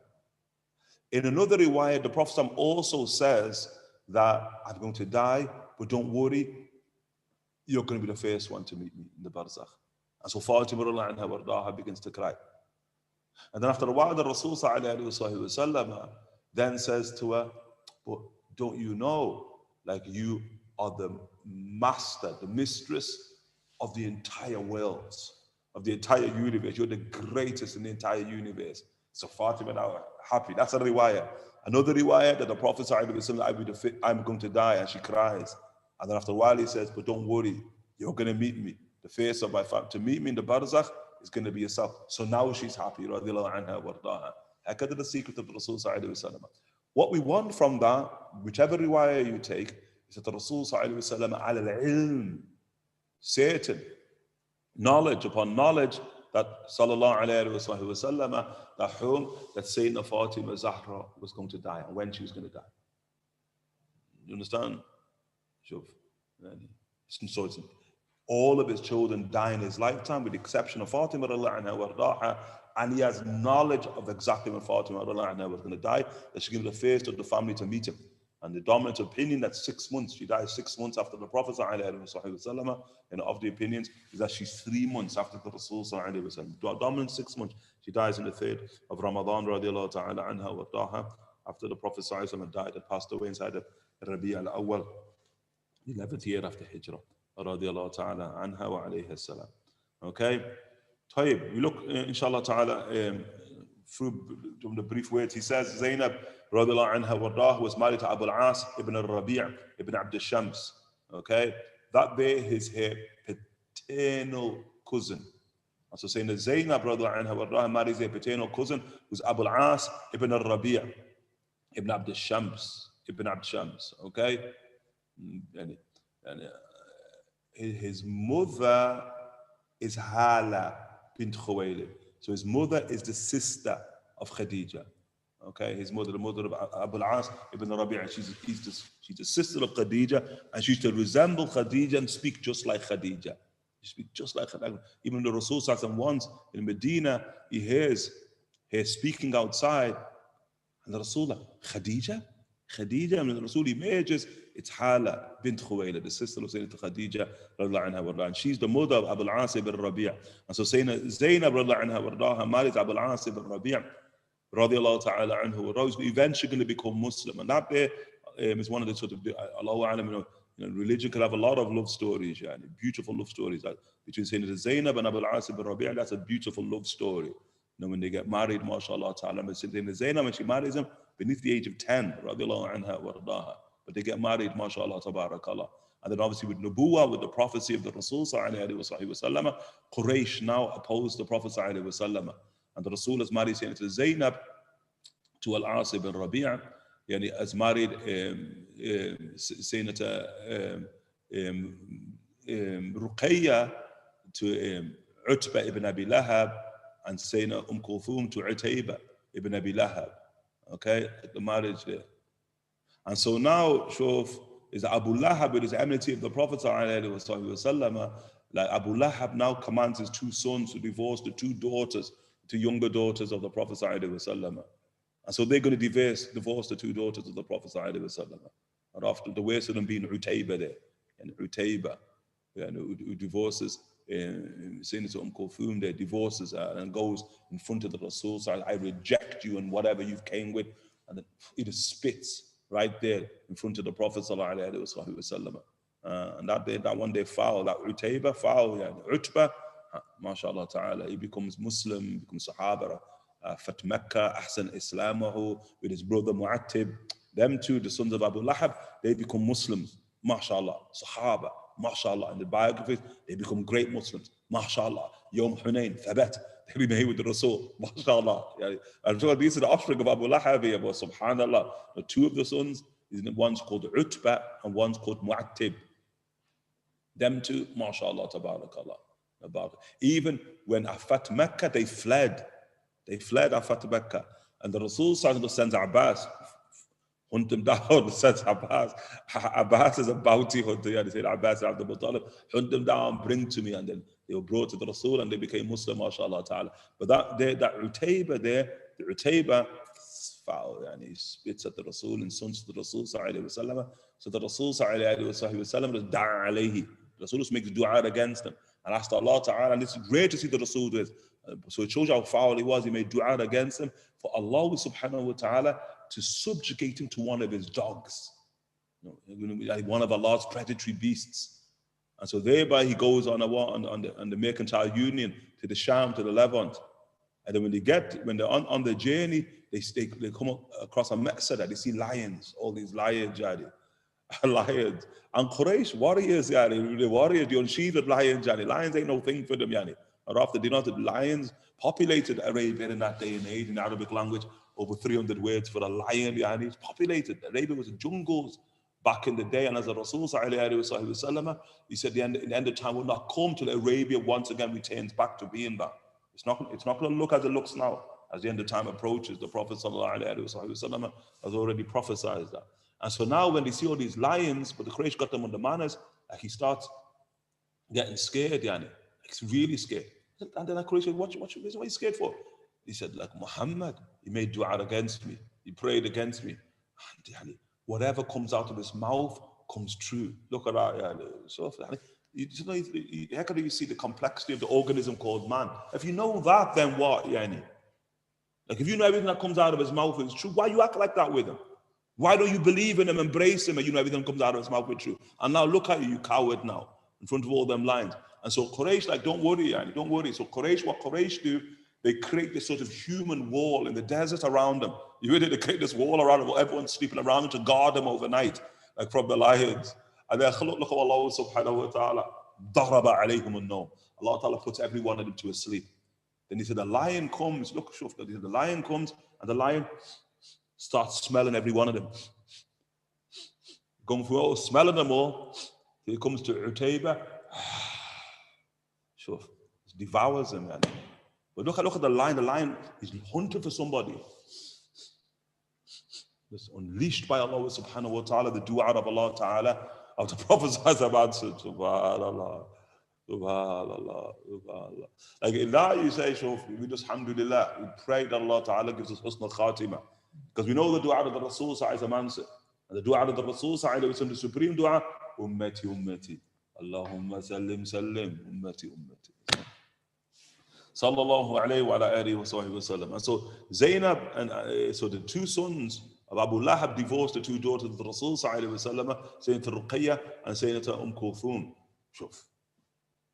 In another riwayah, the Prophet also says that I'm going to die, but don't worry, you're going to be the first one to meet me in the barzakh. And so Fatimah anha wardaha begins to cry. And then after a while, the Rasul sallallahu then says to her, "But don't you know, like you are the master, the mistress of the entire world, of the entire universe. You're the greatest in the entire universe." So Fatima now happy. That's a riwayah. Another riwayah that the Prophet sallallahu I'm going to die, and she cries. And then after a while he says, "But don't worry, you're going to meet me. The face of my family to meet me in the barzakh is going to be yourself." So now she's happy. Radiallahu anha wardaha. Hakada the secret of the Rasul sallallahu alaihi wasallam. What we want from that, whichever riwayah you take, is that the Rasul sallallahu alaihi wasallam al-ilm, certain knowledge upon knowledge that sallallahu alaihi wasallam that Sayyidina Fatimah Zahra was going to die and when she was going to die. You understand? So all of his children die in his lifetime, with the exception of Fatimah radiallahu anha wardaha, and he has knowledge of exactly when Fatimah radiallahu anha was going to die, that she's going to be the first of the family to meet him. And the dominant opinion that 6 months, she dies 6 months after the Prophet ﷺ, and of the opinions is that she's 3 months after the Rasul ﷺ. Dominant 6 months. She dies in the 3rd of Ramadan radiallahu ta'ala anha wa taha, after the Prophet ﷺ had died and passed away inside the Rabī al-Awwal, 11th year after Hijrah radiallahu ta'ala anha wa alayhi salam. Okay? طيب, we look inshallah ta'ala through the brief words. He says Zaynab radiallahu anha wardah was married to Abu al-As ibn al-Rabī' ibn Abd al-Shams. Okay, that there is her paternal cousin. So saying that Zaynab radiallahu anha wardah marries her paternal cousin, who's Abu al-As ibn al-Rabī' ibn Abd al-Shams. Okay, and his mother is Hala bint Khuwaylid. So his mother is the sister of Khadijah. Okay, his mother, the mother of Abu al-As ibn Rabī', she's the sister of Khadijah, and she used to resemble Khadijah and speak just like Khadijah. She speaks just like Khadijah. Even the Rasul once in Medina, he hears her speaking outside, and the Rasul, Khadijah, and the Rasul emerges, it's Hala bint Khuwaylid, the sister of Sayyidina Khadijah radiallahu anha, and she's the mother of Abu al-As ibn Rabī'. And so Zaynab radiallahu anha marries Abu al-As ibn Rabī' radiallahu ta'ala anhu, who's eventually going to become Muslim. And that there is one of the sort of, Allahu alam, religion could have a lot of love stories, beautiful love stories between Sayyidina Zaynab and Abu al-As ibn Rabī'. That's a beautiful love story. When they get married, mashallah ta'ala, Sayyidina Zaynab, when she marries him beneath the age of 10, radiallahu anha wardaha. But they get married, mashallah, tabarakallah. And then obviously with Nubuwah, with the prophecy of the Rasul sallallahu alayhi wa sallam, Quraysh now opposed the Prophet sallallahu alayhi wa sallam. And the Rasul has married Sayyidina Zaynab to Al-As ibn Rabī', has married Sayyidina Ruqayya to Utbah ibn Abi Lahab, and Sayyidina Kulthum to Utayba ibn Abi Lahab. Okay, the marriage there. And so now, Shuf, is Abu Lahab, with his enmity of the Prophet ﷺ, like Abu Lahab now commands his 2 sons to divorce the 2 daughters, 2 younger daughters of the Prophet ﷺ. And so they're going to divorce the 2 daughters of the Prophet ﷺ. And after the worst of them being Utayba there, and Utayba, who divorces Sayyidina Kulthum there, divorces her and goes in front of the Rasul, so I reject you and whatever you've came with, and then he just spits right there in front of the Prophet ﷺ. And that one day foul, that Utayba foul, Utbah, mashallah ta'ala, he becomes Muslim, becomes Sahaba, Fat Mecca, Ahsan Islamahu, with his brother Mu'attib. Them 2, the sons of Abu Lahab, they become Muslims, mashallah, Sahaba, mashallah. In the biographies, they become great Muslims, mashallah. Yom Hunayn, Thabat, they remain with the Rasul, mashallah. I'm sure these are the offspring of Abu Lahab here, but subhanallah, the 2 of the sons, one's called Utbah and one's called Mu'attib. Them 2, mashallah, tabarakallah. Even when Afat Mecca, they fled Afat Mecca, and the Rasul sends Abbas, hunt them down, sends Abbas. Abbas is a bounty hunter. They said, Abbas Abdul Muttalib, hunt them down, bring to me. And then they were brought to the Rasul and they became Muslim, mashallah ta'ala. But that Utayba there, the Utayba, foul, and he spits at the Rasul and sons to the Rasul sallallahu alayhi wa sallam. So the Rasul sallallahu alayhi wa sallam does da'a alayhi. The Rasul makes dua against them and asked Allah ta'ala, and it's great to see the Rasul do it. So it shows how foul he was. He made dua against him for Allah subhanahu wa ta'ala to subjugate him to one of his dogs, like one of Allah's predatory beasts. And so thereby he goes on the mercantile union to the Sham, to the Levant. And then when they're on the journey, they come across a Mecca, they see lions, all these lions, lions. And Quraysh, warriors, the warriors, the unsheathed lions, lions ain't no thing for them, Or after they know that lions populated Arabia in that day and age in Arabic language, over 300 words for a lion, it's populated. Arabia was jungles back in the day, and as the Rasul sallallahu he said the end of time will not come till Arabia once again returns back to being that. It's not going to look as it looks now. As the end of time approaches, the Prophet sallallahu has already prophesied that. And so now when they see all these lions, but the Quraysh got them on the manners, he starts getting scared, yani. He's really scared. And then Quraysh said, what are you scared for? He said, like Muhammad, he made dua against me. He prayed against me. And yani, whatever comes out of his mouth comes true. Look at that. Yani. So, how can you see the complexity of the organism called man? If you know that, then what? Yani? Like if you know everything that comes out of his mouth is true, why you act like that with him? Why don't you believe in him, embrace him, and you know everything that comes out of his mouth is true? And now look at you, you coward now, in front of all them lines. And so Quraysh, like, don't worry, yani, don't worry. So Quraysh, what Quraysh do, they create this sort of human wall in the desert around them. You really, they create this wall around them, everyone's sleeping around them to guard them overnight, like from the lions. And then look how Allah subhanahu wa ta'ala, ضَرَبَ عَلَيْهُمُ النَّوْمِ. Allah ta'ala puts every one of them to a sleep. Then he said, the lion comes, look, shuf, the lion comes, and the lion starts smelling every one of them. Going through smelling them all. He comes to Utayba, shuf, devours them, man. But look at the lion is hunting for somebody. It's unleashed by Allah subhanahu wa ta'ala, the dua of Allah ta'ala, of the Prophet answered, subhanallah. Subhanallah, subhanallah. Like in that you say, we just alhamdulillah, we pray that Allah Ta'ala gives us husn al-khatimah. Because we know the dua of the Rasul Sallallahu answer. And the dua of the Rasul Sallallahu, the supreme dua, ummati, ummati. Allahumma sallim, sallim, ummati, ummati. Sallallahu alayhi wa alihi wa sahbihi wa sallam. And so Zaynab, and so the two sons of Abu Lahab divorced the two daughters of the Rasul Sallallahu Sayyidat Ruqayyah and Sayyidat Kulthum. Shuf.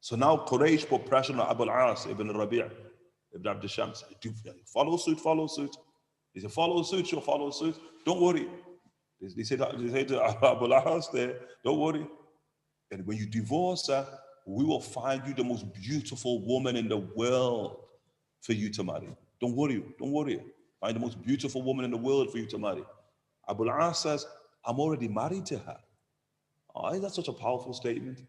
So now Quraysh put pressure on Abu al-As ibn Rabī' ibn Abd al-Shams. Follow suit, follow suit. He said, follow suit, sure, follow suit. Don't worry. They said to Abu al-As there, don't worry. And when you divorce her, we will find you the most beautiful woman in the world for you to marry. Don't worry, don't worry. Find the most beautiful woman in the world for you to marry. Abu al-As says, I'm already married to her. Oh, isn't that such a powerful statement?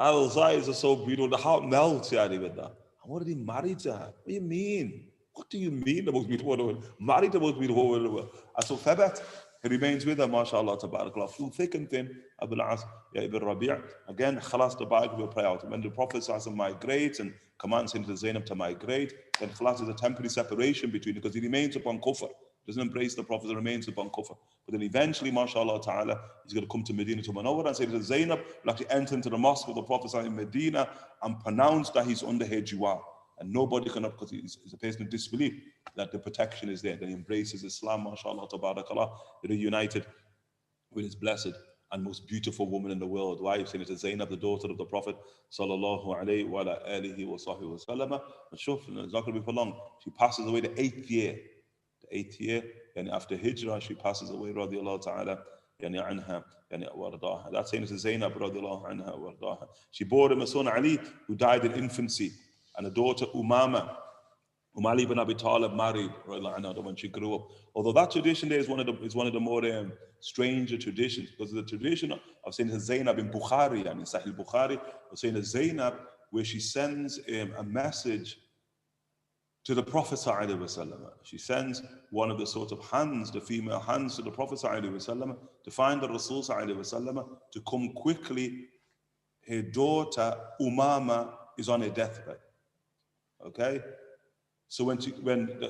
Those eyes are so beautiful. The heart melts with that. I'm already married to her. What do you mean? What do you mean the most beautiful woman? Married to the most beautiful woman in the world. And so Thabat, he remains with her, mashallah, tabarakallah, through thick and thin. Abu al-As, Ibn Rabī'. Again, khalas, the Bible will play out. When the Prophet migrates and commands him to Zaynab to migrate, then khalas is a temporary separation between them because he remains upon kufr. Doesn't embrace the Prophet, remains upon kufr. But then eventually, mashallah ta'ala, he's going to come to Medina to Munawwara and say to Zaynab, will actually enter into the mosque of the Prophet in Medina and pronounce that he's under her jua. And nobody can, because he's a person of disbelief, that the protection is there. Then he embraces Islam, mashallah, tabarakallah, reunited with his blessed and most beautiful woman in the world. Why? Saying it is Zaynab, the daughter of the Prophet, sallallahu alayhi wa alihi wa sahbihi wa sallam. And shuf, it's not going to be for long. She passes away the 8th year. The 8th year, and after Hijrah, she passes away, radiallahu ta'ala, yani anha, yani wardaha. That's saying it is Zaynab, radiallahu anha, wardaha. She bore him a son, Ali, who died in infancy, and a daughter, Umama, whom Ali ibn Abi Talib married, radiallahu anha, when she grew up. Although that tradition there is one of the more stranger traditions, because the tradition of saying Zaynab in Bukhari, and in Sahih Bukhari, of saying Zaynab, where she sends a message to the Prophet ﷺ. She sends one of the sort of hands, the female hands, to the Prophet ﷺ to find the Rasul ﷺ to come quickly. Her daughter Umama is on her deathbed. Okay? So when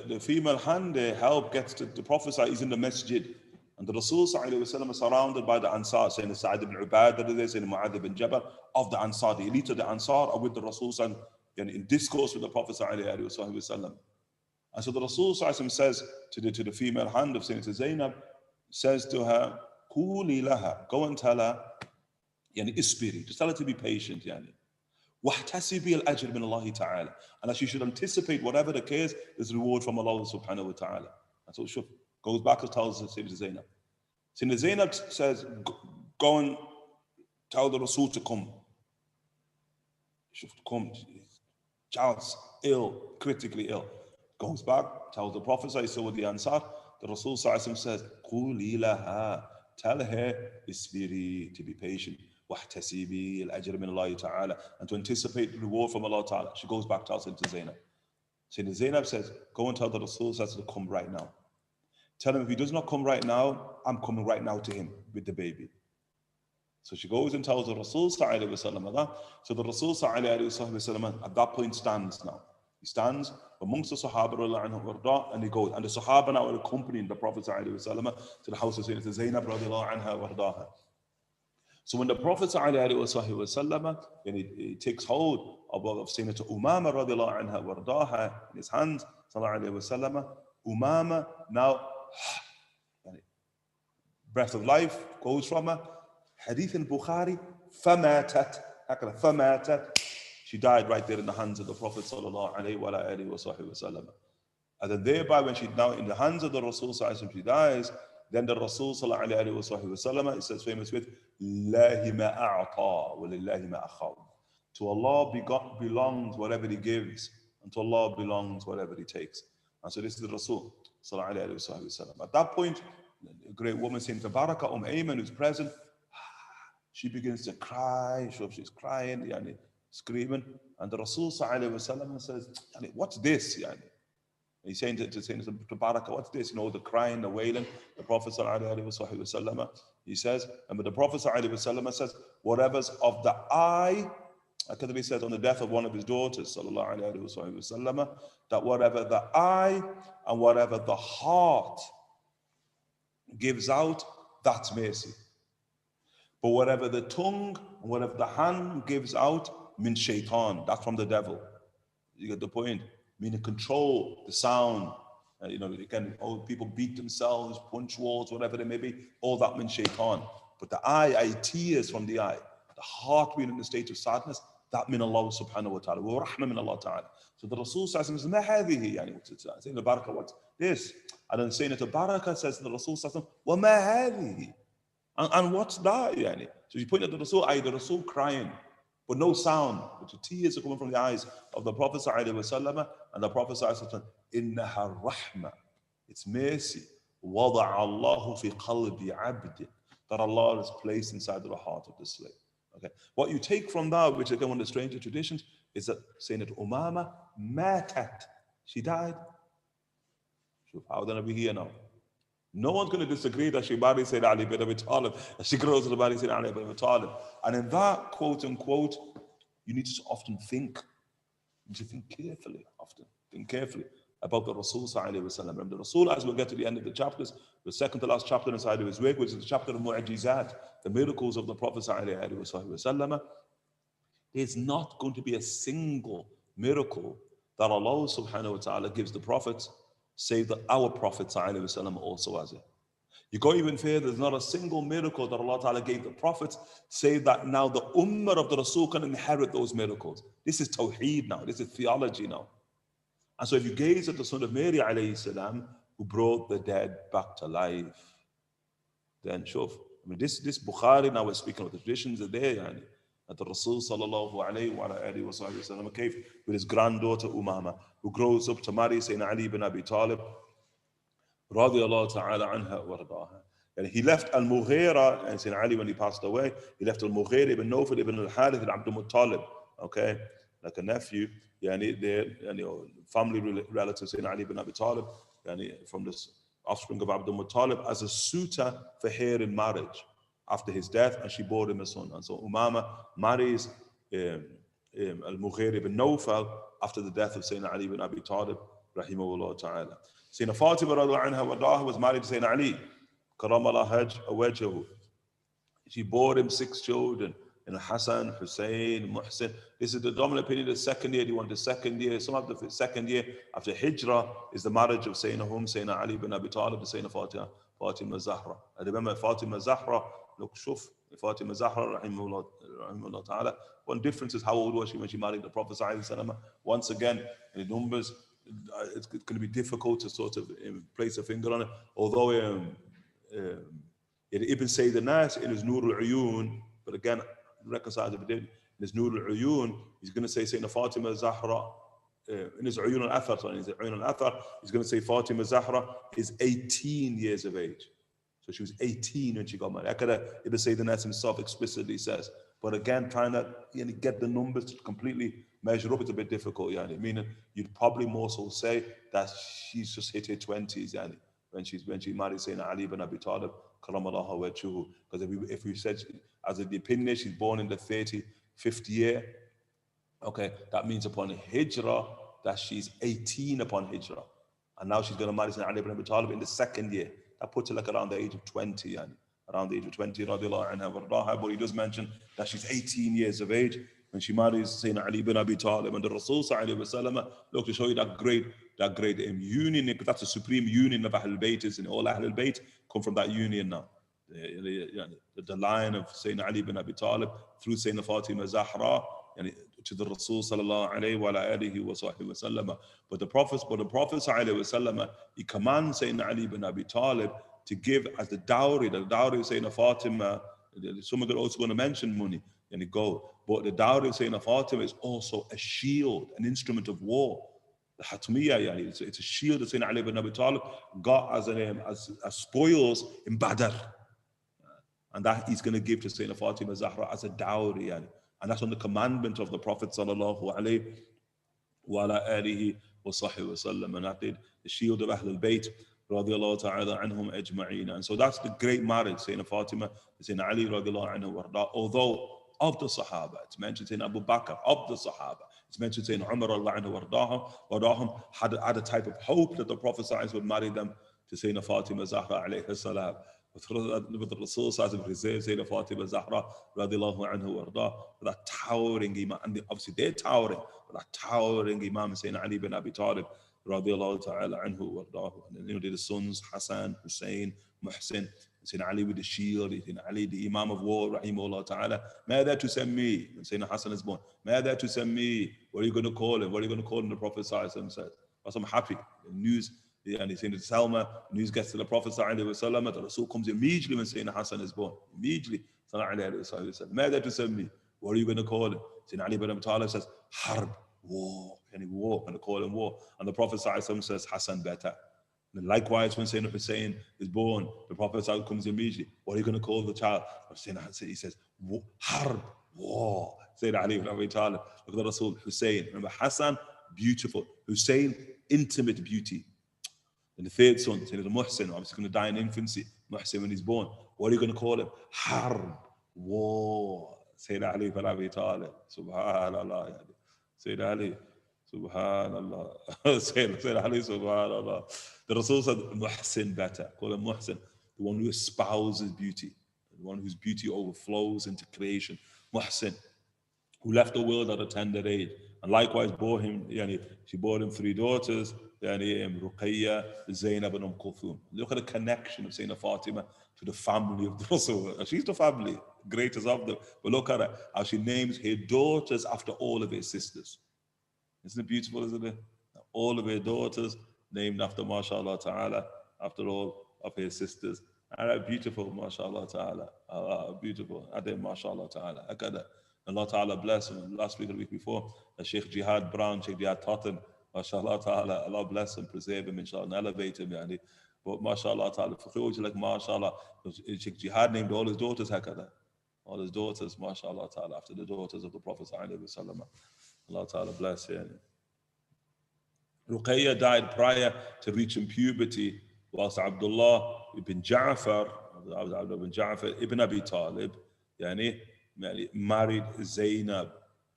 the female hand there help gets to the Prophet, he's in the masjid. And the Rasul ﷺ is surrounded by the Ansar, saying Sa'id ibn Ubadah, saying Mu'adh ibn Jabal, of the Ansar. The elite of the Ansar are with the Rasul in discourse with the Prophet ﷺ. And so the Rasul ﷺ says to the female hand of Sayyidina Zaynab, says to her, Quli laha, go and tell her, yani isbiri, just tell her to be patient, yani. Wahtasibi al-ajr min Allah ta'ala. And that she should anticipate whatever the case, is reward from Allah subhanahu wa ta'ala. And so she goes back and tells Sayyidina Zaynab. Sayyidina Zaynab says, go and tell the Rasul to come. She should come. Child's ill, critically ill. Goes back, tells the Prophet, so with the Ansar, the Rasul says, Quli laha, tell her, isbiri, to be patient, wahtasibi al-ajr min Allah ta'ala, and to anticipate the reward from Allah ta'ala. She goes back, tells it to Zaynab. Sayyidina Zaynab says, go and tell the Rasul to come right now. Tell him if he does not come right now, I'm coming right now to him with the baby. So she goes and tells the Rasul sallallahu alaihi wasallam that. So the Rasul sallallahu alaihi wasallam at that point stands now. He stands amongst the Sahaba and he goes. And the Sahaba now are accompanying the Prophet sallallahu alaihi wasallam to the house of Zaynab radiallahu anha wardaha. So when the Prophet ﷺ, he takes hold of Sayyidina Umama radiallahu anha wardaha in his hands, وسلم, Umama now, breath of life goes from her. Hadith in Bukhari, فَمَاتَتْ. She died right there in the hands of the Prophet ﷺ. And then thereby, when she's now in the hands of the Rasul ﷺ, she dies, then the Rasul ﷺ, it says famous with, لِلَّهِ مَا أَعْطَى وَلِلَّهِ مَا أَخَوْ. To Allah belongs whatever He gives, and to Allah belongs whatever He takes. And so this is the Rasul ﷺ. At that point, a great woman saying to Baraka Ayman, who's present, she begins to cry. She's crying, screaming. And the Rasul ﷺ says, what's this? He's saying to Baraka, what's this? The crying, the wailing. The Prophet ﷺ, he says, and the Prophet ﷺ says, whatever's of the eye, Khadijah says on the death of one of his daughters, ﷺ, that whatever the eye and whatever the heart gives out, that's mercy. But whatever the tongue and whatever the hand gives out, min shaitan, that's from the devil. You get the point? Meaning control the sound. Again, people beat themselves, punch walls, whatever they may be. All that means shaitan. But the eye, tears from the eye. The heart being in a state of sadness, that means Allah subhanahu wa ta'ala. Wa rahma min Allah ta'ala. So the Rasul says, Ma hadihi? Saying to Baraka, what's this? And then saying it to Baraka, says to the Rasul, Wa ma hadihi? And what's that? So you point at the Rasul crying, but no sound, but the tears are coming from the eyes of the Prophet ﷺ, and the Prophet ﷺ, Innaha rahma, it's mercy, wada'a Allahu fi qalbi abdi, that Allah has placed inside the heart of the slave. Okay. What you take from that, which again one of the stranger traditions, is that saying that Umama matat, she died. How then are we here now? No one's going to disagree that she married Sayyidina Ali bin Abi Talib, that she grows to marry Sayyidina Ali bin Abi Talib. And in that, quote unquote, you need to often think. You need to think carefully, about the Rasul sallallahu alaihi wasallam. Remember the Rasul, as we'll get to the end of the chapters, the second to last chapter inside of his work, which is the chapter of Mu'ajizat, the miracles of the Prophet sallallahu alaihi wasallam. There's not going to be a single miracle that Allah subhanahu wa ta'ala gives the prophets, save that our Prophet ﷺ also has it. You go even further, there's not a single miracle that Allah Ta'ala gave the prophets, save that now the ummah of the Rasul can inherit those miracles. This is tawheed now, this is theology now. And so if you gaze at the son of Mary alayhi salam, who brought the dead back to life, then shuf. This Bukhari, now we're speaking of the traditions are there, that the Rasul sallallahu alayhi wa sallam came with his granddaughter Umama, who grows up to marry Sayyidina Ali bin Abi Talib, radiallahu ta'ala anha wardaha. And he left Al-Mughira, and Sayyidina Ali, when he passed away, he left Al-Mughira ibn Nawfal ibn Al-Harith ibn Abdul Muttalib, okay, like a nephew, they're family relatives, Sayyidina Ali ibn Abi Talib, from this offspring of Abdul Muttalib, as a suitor for her in marriage after his death, and she bore him a son. And so Umama marries Al-Mughira ibn Nawfal after the death of Sayyidina Ali ibn Abi Talib, rahimahullah ta'ala. Sayyidina Fatimah radiallahu anha wardaha was married to Sayyidina Ali, karamallah wajhahu. She bore him 6 children, Hassan, Hussein, Muhsin. This is the dominant opinion. The second year, the second year, some of the second year after Hijrah is the marriage of Sayyidina Ali ibn Abi Talib to Sayyidina Fatimah Zahra. I remember Fatimah Zahra, look, shuf, Fatimah Zahra, rahimahullah ta'ala. One difference is how old was she when she married the Prophet sallallahu alaihi wasallam. Once again, in the numbers, it's going to be difficult to sort of place a finger on it. Although Ibn Sayyid al-Nas in his Nur al-Uyun, but again, reconciled it in his Nur al-Uyun, he's going to say Sayyidina Fatimah Zahra, in his Uyun al-Athar, he's going to say Fatimah Zahra is 18 years of age. So she was 18 when she got married. Ibn Sayyid al-Nas himself explicitly says. But again, trying to get the numbers to completely measure up, it's a bit difficult, meaning you'd probably more so say that she's just hit her 20s, when she married Sayyidina Ali ibn Abi Talib, karamallahu wajhuhu. Because if we said, as the opinion is, she's born in the 35th year, okay, that means upon Hijrah that she's 18 upon Hijrah. And now she's going to marry Sayyidina Ali ibn Abi Talib in the second year. That puts her like around the age of 20, yani, around the age of 20, radiallahu anha wardaha. But he does mention that she's 18 years of age when she marries Sayyidina Ali ibn Abi Talib. And the Rasul sallallahu alaihi wasallam, look, to show you that great union, because that's the supreme union of Ahlul Bayt, and all Ahlul Bayt come from that union now. The line of Sayyidina Ali ibn Abi Talib through Sayyidina Fatimah Zahra, and to the Rasul sallallahu alayhi wa alihi wa sahbihi wa sallam. But the Prophet sallallahu alayhi wa sallam, he commands Sayyidina Ali ibn Abi Talib to give as the dowry of Sayyidina Fatima. Someone also going to mention money, and it go. But the dowry of Sayyidina Fatima is also a shield, an instrument of war. The Hatmiyah, it's a shield that Sayyidina Ali ibn Abi Talib got as spoils in Badr. And that he's going to give to Sayyidina Fatima Zahra as a dowry. And that's on the commandment of the Prophet sallallahu alayhi wa alihi wa sahbihi wa sallam. And that did the shield of Ahlul Bayt radiallahu ta'ala anhum ajma'een. And so that's the great marriage, Sayyidina Fatima, Sayyidina Ali radiallahu anhu warda. Although of the Sahaba, it's mentioned Sayyidina Abu Bakr, of the Sahaba, it's mentioned Sayyidina Umar radiallahu anhu had a type of hope that the Prophet would marry them to Sayyidina Fatima Zahra alayhi salam. With the Rasul preserves Sayyidina Fatima Zahra radiallahu anhu warda, that towering Imam, and obviously they're towering, but that towering Imam Sayyidina Ali bin Abi Talib radiallahu ta'ala anhu warda. And then the sons Hassan, Hussein, Muhsin, Sayyidina Ali with the shield, Sayyidina Ali the Imam of war, rahimahullah ta'ala. Mada tusammi, when Sayyidina Hassan is born, Mada tusammi, what are you going to call him? What are you going to call him? The Prophet said, I'm happy. The news, and he's saying to Salma, news gets to the Prophet sallallahu the Rasul comes immediately when Sayyidina Hassan is born. Immediately, Mada tusammi, what are you going to call him? Sayyidina Ali ibn Abi Talib says, Harb, war, and he war, and they call him war. And the Prophet sallallahu says, Hassan better. And likewise, when Sayyidina Hussein is born, the Prophet comes immediately. What are you going to call the child? He says, Harb, war. Sayyidina Ali ibn Abi Talib, look at the Rasul, Hussein. Remember, Hassan, beautiful. Hussein, intimate beauty. And the third son, Sayyidina Muhsin, obviously going to die in infancy. Muhsin, when he's born, what are you going to call him? Harb, war. Sayyidina Ali ibn Abi Talib, subhanallah. Sayyidina Ali, subhanallah. Sayyidina Ali, subhanallah. The Rasul said, Muhsin better. Call him Muhsin, the one who espouses beauty, the one whose beauty overflows into creation. Muhsin, who left the world at a tender age. And likewise bore him, she bore him 3 daughters, Ruqayya, Zaynab and Kulthum. Look at the connection of Sayyidina Fatima to the family of the Rasul. She's the family, greatest of them. But look at her, how she names her daughters after all of her sisters. Isn't it beautiful, isn't it? All of her daughters named after, mashallah ta'ala, after all of her sisters. And beautiful, mashallah ta'ala. Beautiful. Adem, mashallah ta'ala. Akada. Allah ta'ala bless him. Last week or the week before, Shaykh Jihad Brown, Shaykh Jihad Totten, mashallah ta'ala, Allah bless him, preserve him, inshallah, and elevate him. But mashallah ta'ala, like mashallah, Shaykh Jihad named all his daughters hakada. All his daughters, mashallah ta'ala, after the daughters of the Prophet sallallahu alaihi wasallam. Allah ta'ala bless him. Ruqayya died prior to reaching puberty, whilst Abdullah ibn Ja'far ibn Abi Talib, married Zaynab.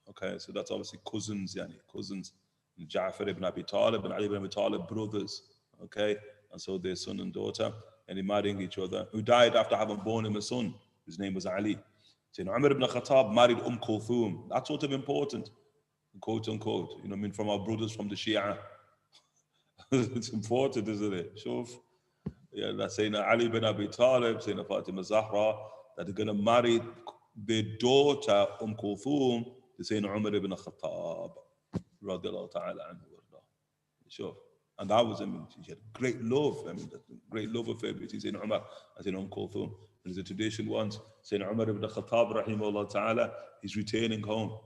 Okay, so that's obviously cousins, cousins. Ja'far ibn Abi Talib and Ali ibn Abi Talib, brothers. Okay, and so their son and daughter, and they marrying each other, who died after having born him a son, whose name was Ali. So Umar ibn Khattab married Kulthum. That's sort of important, quote unquote. From our brothers from the Shia. It's important, isn't it? Shuf. That's saying Ali ibn Abi Talib, saying Fatima Zahra, that they're going to marry their daughter Kulthum to Sayyidina Umar ibn Khattab radiallahu ta'ala anhu. Sure. And that was, she had great love, great love affair between Sayyidina Umar and Sayyidina Kulthum. There's a tradition once, Sayyidina Umar ibn Khattab rahimahullah ta'ala, he's returning home.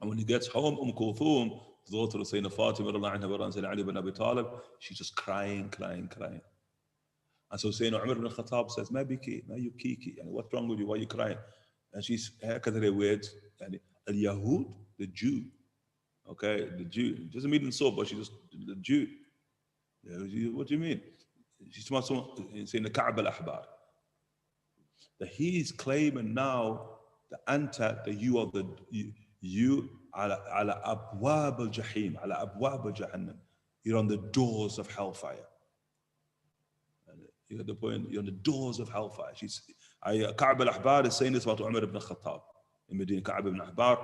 And when he gets home, Kulthum, the daughter of Sayyidina Fatimah and Sayyidina Ali ibn Abi Talib, she's just crying. And so Sayyidina Umar ibn Khattab says, Ma biki, ma yukiki, what's wrong with you, why are you crying? And she's, her words, al-Yahud, the Jew. Okay, the Jew. It doesn't mean so, but she's just the Jew. What do you mean? she's saying the Ka'b al-Ahbar, that he's claiming now that you are you ala abwab al-jahim, ala abwab al-jahannam. You're on the doors of hellfire. You get the point? You're on the doors of hellfire. Ka'b al-Ahbar is saying this about Umar ibn Khattab in Medina. Ka'b ibn Ahbar,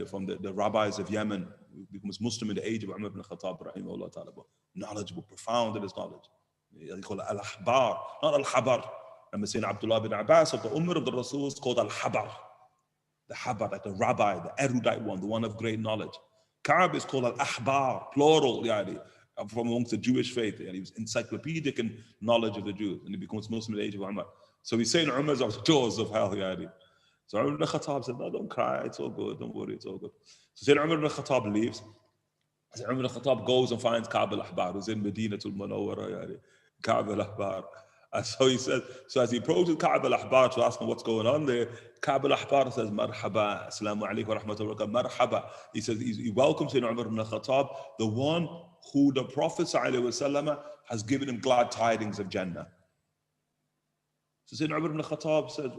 from the rabbis of Yemen, becomes Muslim in the age of Umar ibn Khattab, rahimahullah ta'ala, knowledgeable, profound in his knowledge. They call it al-Ahbar, not al-Habar. And we're saying Abdullah bin Abbas of the Ummah of the Rasul is called al-Habar. The Habar, like the rabbi, the erudite one, the one of great knowledge. Ka'b is called al-Ahbar, plural, from amongst the Jewish faith. He was encyclopedic in knowledge of the Jews, and he becomes Muslim in the age of Umar. So he's saying Umar's on the doors of hell. So Umar ibn Khattab said, no, don't cry, it's all good, don't worry, it's all good. So Umar ibn Khattab leaves. Umar ibn Khattab goes and finds Ka'b al-Ahbar, who's in Medinatul Munawwara, Ka'b al-Ahbar. And so he says, so as he approaches Ka'b al-Ahbar to ask him what's going on there, Ka'b al-Ahbar says, Marhaba, Assalamu alaikum wa rahmatullahi wa barakatuh, Marhaba. He says, he welcomes Umar ibn Khattab, the one who the Prophet ﷺ has given him glad tidings of Jannah. So Umar ibn Khattab says,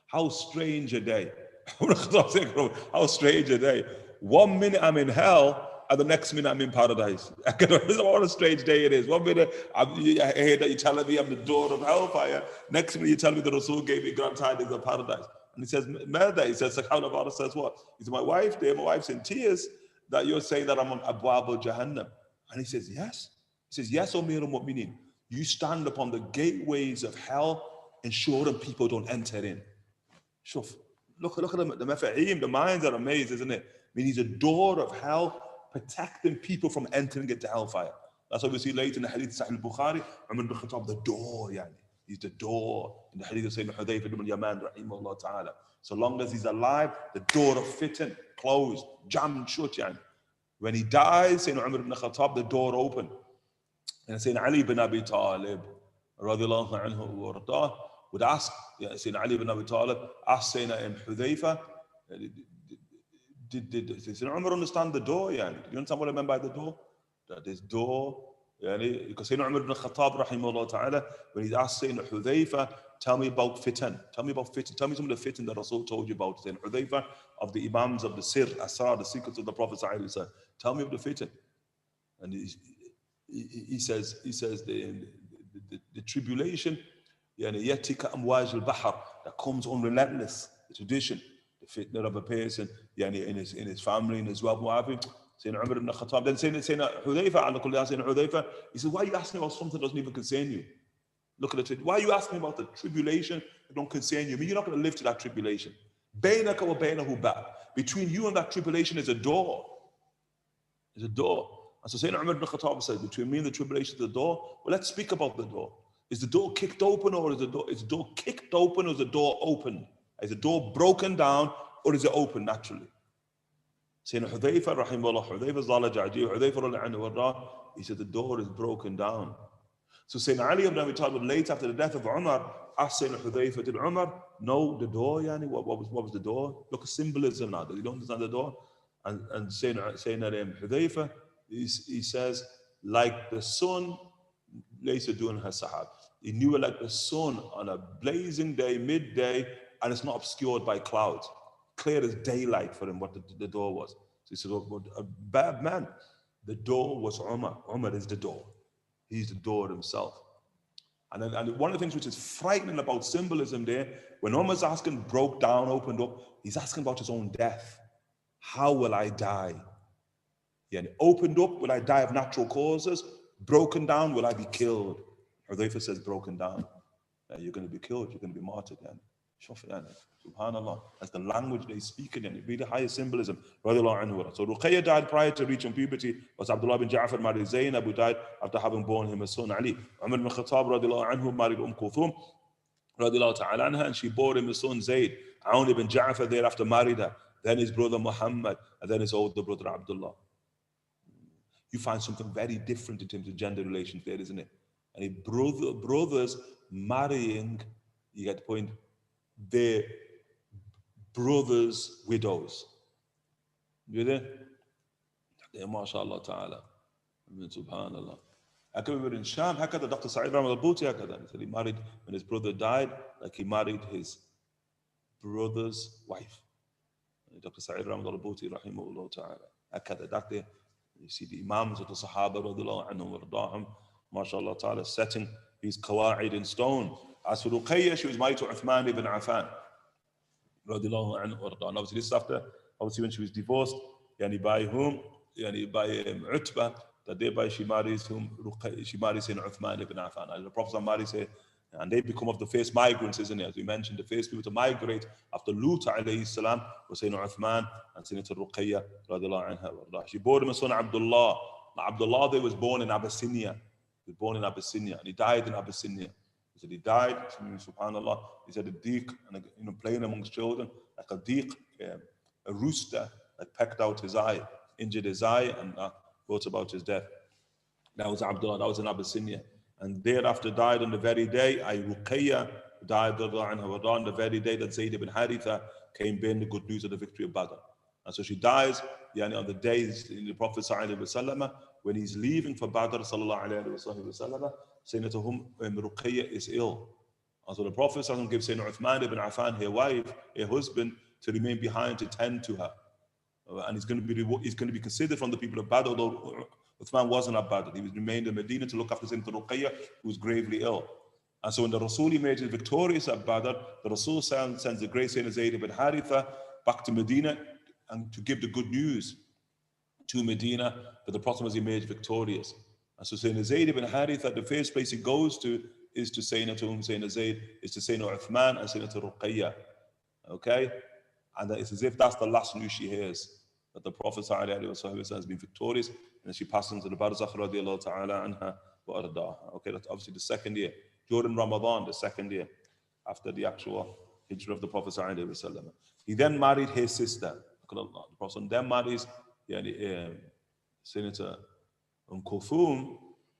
how strange a day. How strange a day. 1 minute I'm in hell, and the next minute I'm in paradise. What a strange day it is. 1 minute I hear that you're telling me I'm the door of hellfire. Next minute you tell me the Rasul gave me glad tidings of paradise. And he says, Merda, he says, Sakhaw says what? He said, my wife's in tears that you're saying that I'm on Abwab al-Jahannam. And he says, yes. He says, yes, O Amir al-Mu'mineen. You stand upon the gateways of hell, ensuring people don't enter in. Shuf. Look at the mafa'im, the minds are amazed, isn't it? I mean, he's a door of hell, protecting people from entering into hellfire. That's what we see later in the hadith Sahih al-Bukhari, Umar ibn Khattab, the door, he's the door. In the hadith of Sayyidina Hudayfa ibn Yaman, rahimahullah ta'ala. So long as he's alive, the door of fitan, closed, jammed shut, When he dies, Sayyidina Umar ibn Khattab, the door open. And Sayyidina Ali ibn Abi Talib, radiallahu anhu wa ardah, would ask, Sayyidina Ali ibn Abi Talib, ask Sayyidina Hudayfa, did Sayyidina Umar understand the door? Do you understand what I meant by the door? That this door, because Sayyidina Umar ibn Khattab, rahimahullah ta'ala, when he asked Sayyidina Hudayfa, tell me about fitan. Tell me some of the fitan that Rasul told you about. Sayyidina Hudayfa, of the Imams of the Sir, Asrar, the secrets of the Prophet sallallahu alaihi wasallam. Tell me of the fitan. And he says the tribulation, yatika amwaj al-bahr, that comes unrelentless, the tradition, the fitna of a person, in his family, in his wealth, Sayyidina Umar ibn Khattab. Then Sayyidina Hudayfa, he says, why are you asking about something that doesn't even concern you? Look at it. Why are you asking about the tribulation that don't concern you? I mean, you're not going to live to that tribulation. Bainaka wa bainahu ba'. Between you and that tribulation is a door. There's a door. And so Sayyidina Umar ibn Khattab said, between me and the tribulation is the door. Well, let's speak about the door. Is the door kicked open, or is the door kicked open, or is the door open? Is the door broken down, or is it open naturally? Sayyidina Hudayfa, rahimahullah, Hudayfa Zala Ja'ji, Hudayfa radiallahu anhu, he said the door is broken down. So Sayyidina Ali ibn Abi Talib, later after the death of Umar, asked Sayyidina Hudayfa, did Umar know the door? What was the door? Look at symbolism now. You don't understand the door? And Sayyidina Hudayfa, he says, like the sun, later doing her sahab. He knew it like the sun on a blazing day, midday, and it's not obscured by clouds. Clear as daylight for him what the door was. So he said, oh, a bad man. The door was Umar. Umar is the door. He's the door himself. And one of the things which is frightening about symbolism there, when Umar's asking, broke down, opened up, he's asking about his own death. How will I die? Opened up, will I die of natural causes? Broken down, will I be killed? Hudayfa says, broken down. You're going to be killed, you're going to be martyred. Subhanallah. That's the language they speak in. It really higher symbolism. So Ruqayya died prior to reaching puberty. Was Abdullah bin Ja'far married Zaynab, who died after having born him a son, Ali. Umar bin Khattab radiallahu anhu married Kulthum radiallahu ta'ala anha, and she bore him a son, Zayd. Aun ibn Ja'far thereafter married her. Then his brother Muhammad, and then his older brother Abdullah. You find something very different in terms of gender relations there, isn't it? And brothers marrying, you get the point, their brothers' widows. You there? Yeah, mashallah ta'ala. I mean, subhanallah. we were in Sham, هكذا Dr. Sa'id Rahman al-Buti هكذا. He said he married, when his brother died, like he married his brother's wife. Dr. Sa'id Rahman al-Buti rahimahullah ta'ala. هكذا. That day, you see the Imams of the Sahaba radiallahu anhum wardahum, mashallah ta'ala, setting these qawa'id in stone. As for Ruqayya, she was married to Uthman ibn Affan radiallahu anhu wardah. And obviously this is after, obviously when she was divorced, yani by whom? Yani by Utbah. That thereby she marries whom? She marries Sayyidina Uthman ibn Affan. And the Prophet marries her, and they become of the first migrants, isn't it? As we mentioned, the first people to migrate after Lut alayhi salam was Sayyidina Uthman and Sayyidina Ruqayya radiallahu anha. She bore him a son Abdullah. Now Abdullah there was born in Abyssinia. He was born in Abyssinia and he died in Abyssinia. He said he died, subhanallah. He said a deek, and playing amongst children, like a deek, a rooster that pecked out his eye, injured his eye, and brought about his death. That was Abdullah, that was in Abyssinia. And thereafter died on the very day, Ruqayya died on the very day that Zayd ibn Haritha came bearing the good news of the victory of Badr. And so she dies on the days in the Prophet ﷺ, when he's leaving for Badr, saying to whom Ruqayya is ill. And so the Prophet ﷺ gives Sayyidina Uthman ibn Affan, her wife, her husband, to remain behind to tend to her. And he's going to be considered from the people of Badr, although Uthman wasn't at Badr. He was remained in Medina to look after Sayyidina Ruqayya, who was gravely ill. And so when the Rasul emerges victorious at Badr, the Rasul sends the great Sayyidina Zayd ibn Haritha back to Medina and to give the good news to Medina that the Prophet was emerged victorious. And so Sayyidina Zayd ibn Haritha, the first place he goes to is to Sayyidina Zayd, is to Sayyidina Uthman and Sayyidina Ruqayya. Okay? And it's as if that's the last news she hears, that the Prophet has been victorious, and she passes into the Barzakh radiallahu ta'ala anha wa ardaha. Okay, that's obviously the second year. During Ramadan, the second year, after the actual hijrah of the Prophet ﷺ. He then married his sister. The Prophet then marries Senator Kulthum,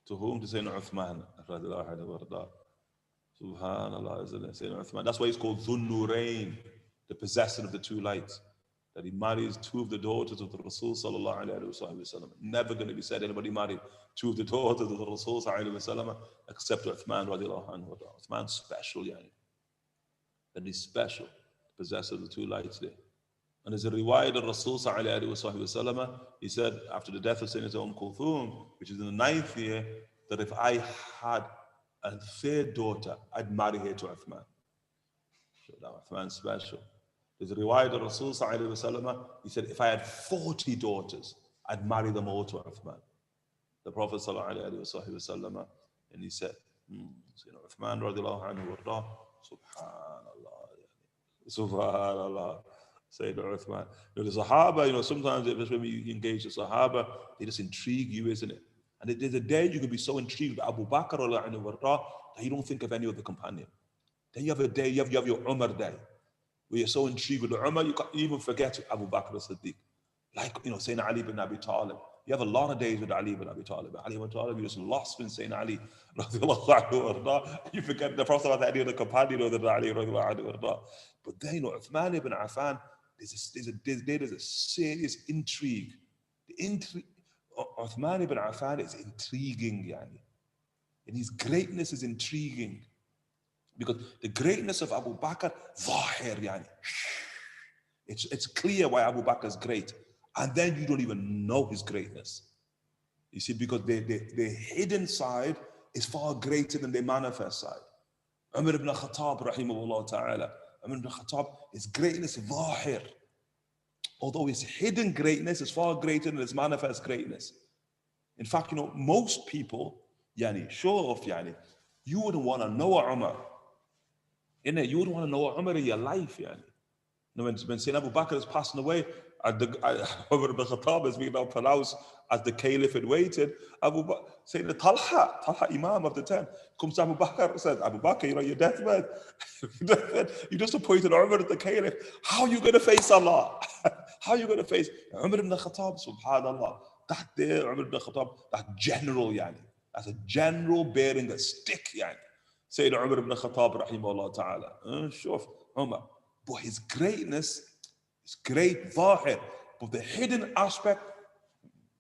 to whom? To Sayyidina Uthman radiallahu anhu wa ardaha. Subhanallah, isn't it? Sayyidina Uthman. That's why he's called Dhun Nurayn, the possessor of the two lights. That he marries two of the daughters of the Rasul sallallahu alayhi wa sallam. Never going to be said anybody married two of the daughters of the Rasul sallallahu alayhi wa sallam except Uthman radiallahu anhu. Uthman's special, that he's special, possessor of the two lights there. And there's a riwayah of Rasul sallallahu alayhi wa sallam, he said after the death of Sayyidina Kulthum, which is in the 9th year, that if I had a third daughter, I'd marry her to Uthman. So that Uthman's special. There's a riwayah of Rasul sallallahu alayhi wa sallam, he said, if I had 40 daughters, I'd marry them all to Uthman. The Prophet sallallahu alayhi wa sallam, and he said, Uthman radiallahu anhu wardah, subhanallah, Sayyidina Uthman. The Sahaba, sometimes when you engage the Sahaba, they just intrigue you, isn't it? And there's a day you can be so intrigued with Abu Bakr radiallahu anhu wardah that you don't think of any other companion. Then you have a day, you have your Umar day, where you're so intrigued with the Umar, you can't even forget Abu Bakr as-Siddiq. Like, Sayyidina Ali ibn Abi Talib. You have a lot of days with Ali ibn Abi Talib. Ali ibn Abi Talib, you just lost in Sayyidina Ali. You forget the Prophet about any other companion other than Ali. But then, Uthman ibn Affan, there's a serious intrigue. Uthman ibn Affan is intriguing, and his greatness is intriguing. Because the greatness of Abu Bakr, zahir, it's clear why Abu Bakr is great. And then you don't even know his greatness. You see, because the hidden side is far greater than the manifest side. Umar ibn Khattab, rahimahullah ta'ala, Umar ibn Khattab, his greatness is zahir. Although his hidden greatness is far greater than his manifest greatness. In fact, most people, show off, you wouldn't want to know Umar. You wouldn't want to know Umar in your life, When Sayyidina Abu Bakr is passing away, Umar ibn Khattab is being pronounced as the caliph had waited. Sayyidina Talha, Imam of the 10, comes to Abu Bakr and says, Abu Bakr, you're deathbed. You just appointed Umar as the caliph. How are you going to face Allah? How are you going to face Umar ibn Khattab? Subhanallah. That there, Umar ibn Khattab, that general, that's a general bearing a stick, Sayyidina Umar ibn Khattab, rahimahullah ta'ala. Sure, Umar. But his greatness is great, zahir. But the hidden aspect,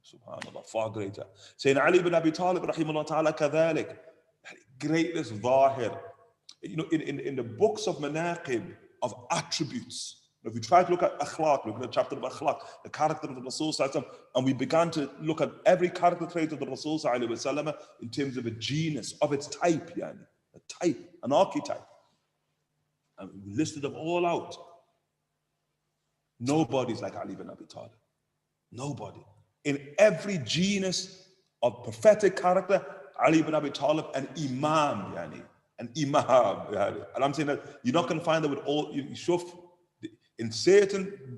Subhanallah, far greater. Sayyidina Ali ibn Abi Talib, rahimahullah ta'ala, kadhalik. Greatness, zahir. You know, in the books of manaqib, of attributes, if we try to look at akhlaq, look at the chapter of akhlaq, the character of the Rasul sallallahu alaihi wasallam, and we began to look at every character trait of the Rasul sallallahu alaihi wasallam in terms of a genus, of its type, yani, a type, an archetype. And we listed them all out. Nobody's like Ali ibn Abi Talib. Nobody. In every genus of prophetic character, Ali ibn Abi Talib, an imam, yani, an imam. Yani. And I'm saying that you're not going to find that with all, in certain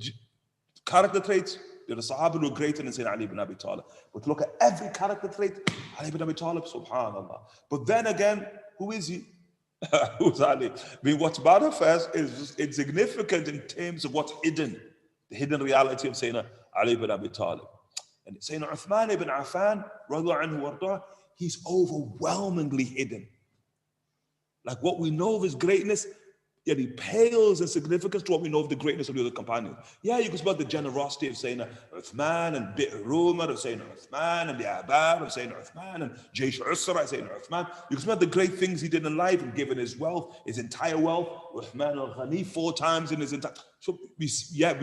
character traits, there are Sahaba who are greater than Sayyidina Ali ibn Abi Talib. But look at every character trait, Ali ibn Abi Talib, subhanallah. But then again, who is he? Who's Ali? I mean, what's manifest is just insignificant in terms of what's hidden, the hidden reality of Sayyidina Ali ibn Abi Talib. And Sayyidina Uthman ibn Affan, radiallahu anhu warda, he's overwhelmingly hidden. Like what we know of his greatness, yet he pales in significance to what we know of the greatness of the other companions. Yeah, you can speak about the generosity of Sayyidina Uthman and Rumar of Sayyidina Uthman and the Abar of Sayyidina Uthman and Jaysh Usra of Sayyidina Uthman. You can speak about the great things he did in life and given his wealth, his entire wealth. Uthman al-Ghani 4 times in his entire... So we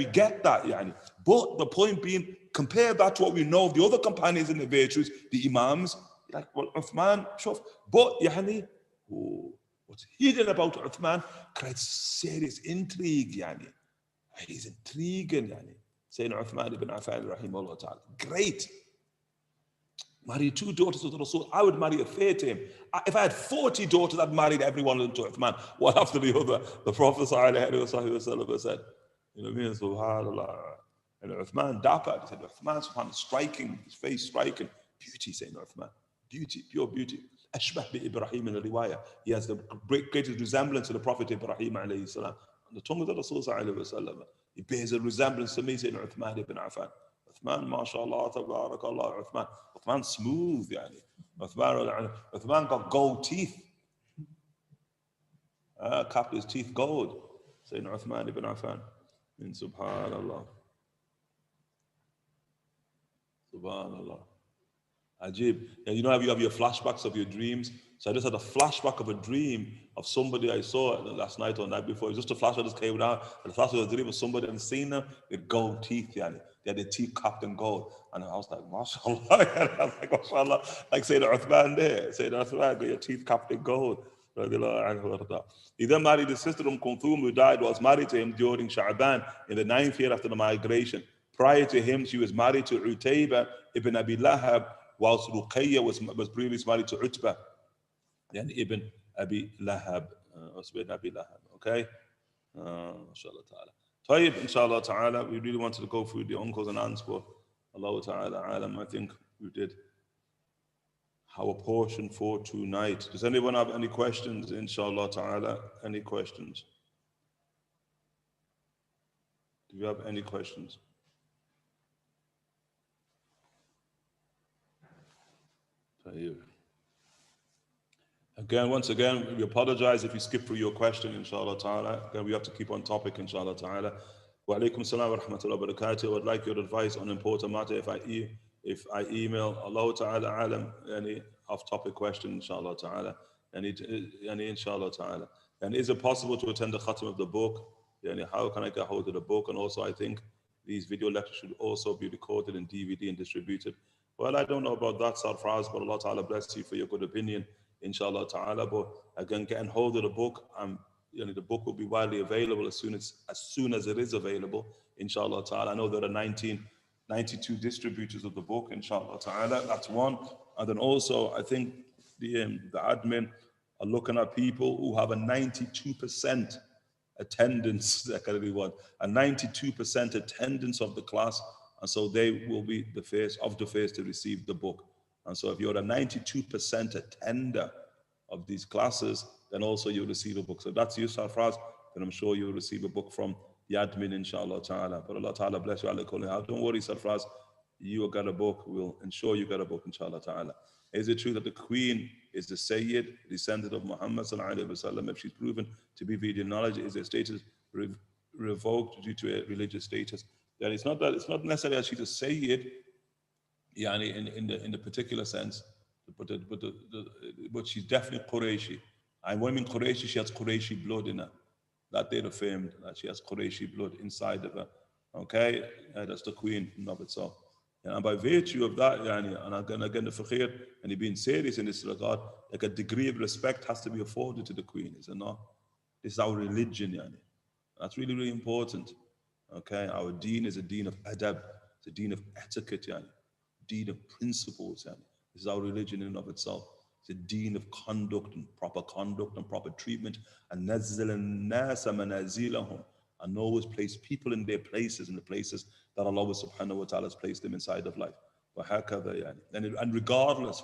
get that, yani. But the point being, compare that to what we know of the other companions and the virtues, the Imams, like, well, Uthman, shuf. But, yani, what's hidden about Uthman creates serious intrigue, yani. He's intriguing, yani. Sayyidina Uthman ibn Affan, rahimahullah ta'ala. Great. Married 2 daughters of the Rasul. I would marry a third to him. If I had 40 daughters, I'd marry every one of them to Uthman, one after the other. The Prophet ﷺ said, you know what I mean? Subhanallah. And Uthman dapper. He said, Uthman, subhanallah, striking, his face striking. Beauty, Sayyidina Uthman. Beauty, pure beauty. Ashbah bi Ibrahim in the riwayah. He has the greatest resemblance to the Prophet Ibrahim alayhi salam. On the tongue of the Rasul sallallahu alayhi wa sallam. He bears a resemblance to me, Sayyidina Uthman ibn Affan. Uthman, mashallah, tabarakallah, Uthman. Uthman smooth, yani. Uthman got gold teeth. Capped his teeth gold. Sayyidina Uthman ibn Affan. And subhanallah. Subhanallah. Ajib. And you know how you have your flashbacks of your dreams? So I just had a flashback of a dream of somebody I saw last night or the night before. It was just a flashback just came down. And the flashback of a dream of somebody and seen them with gold teeth. Yani. They had their teeth capped in gold. And I was like, mashallah. I was like, mashallah. Like Sayyidina Uthman there. Sayyidina Uthman got your teeth capped in gold. He then married his sister Kulthum, who died, was married to him during Sha'ban in the 9th year after the migration. Prior to him, she was married to Utayba ibn Abi Lahab, whilst Ruqayya was previously married to Utbah, yani ibn Abi Lahab, ibn Abi Lahab. Okay, inshallah ta'ala. Tayyib, inshallah ta'ala. We really wanted to go through the uncles and aunts, but Allah ta'ala alam, I think we did our portion for tonight. Does anyone have any questions, inshallah ta'ala? Any questions? Do you have any questions? Again, once again, we apologize if we skip through your question, inshallah ta'ala. Again, we have to keep on topic, inshallah ta'ala. Wa alaikum salam wa rahmatullahi wa barakatuh. I would like your advice on important matter if I email Allah ta'ala alam, any off-topic question, inshallah ta'ala. And inshallah ta'ala. And is it possible to attend the khatam of the book? Yani, how can I get hold of the book? And also, I think these video lectures should also be recorded in DVD and distributed. Well, I don't know about that, Sarfraz, but Allah Ta'ala bless you for your good opinion, inshallah Ta'ala. But again, getting hold of the book, the book will be widely available as soon as it is available, inshallah Ta'ala. I know there are 92 distributors of the book, inshallah Ta'ala. That's one. And then also, I think the admin are looking at people who have a 92% attendance, that can be one, a 92% attendance of the class. And so they will be the first to receive the book. And so if you're a 92% attender of these classes, then also you'll receive a book. So that's you, Sarfraz, then I'm sure you'll receive a book from the admin, inshallah ta'ala. But Allah ta'ala bless you. Don't worry, Sarfraz, you will get a book. We'll ensure you get a book, inshallah ta'ala. Is it true that the queen is the Sayyid, descendant of Muhammad sallallahu alayhi wa sallam? If she's proven to be video knowledge, is her status revoked due to a religious status? That it's not necessarily that she's a Sayyid, Yani in the particular sense, but she's definitely Qurayshi. And when I mean Qurayshi, she has Qurayshi blood in her. That they'd affirmed that she has Qurayshi blood inside of her. Okay, that's the queen in of itself. And by virtue of that, yani, and again the fakir, and he being serious in this regard, like a degree of respect has to be afforded to the queen, is it not? This is our religion, yani. That's really, really important. Okay, our deen is a deen of adab, it's a deen of etiquette, yani. Deen of principles, yani. This is our religion in and of itself. It's a deen of conduct and proper treatment. And nazzil an-nasa manazilahum, and always place people in their places, in the places that Allah subhanahu wa ta'ala has placed them inside of life. And regardless,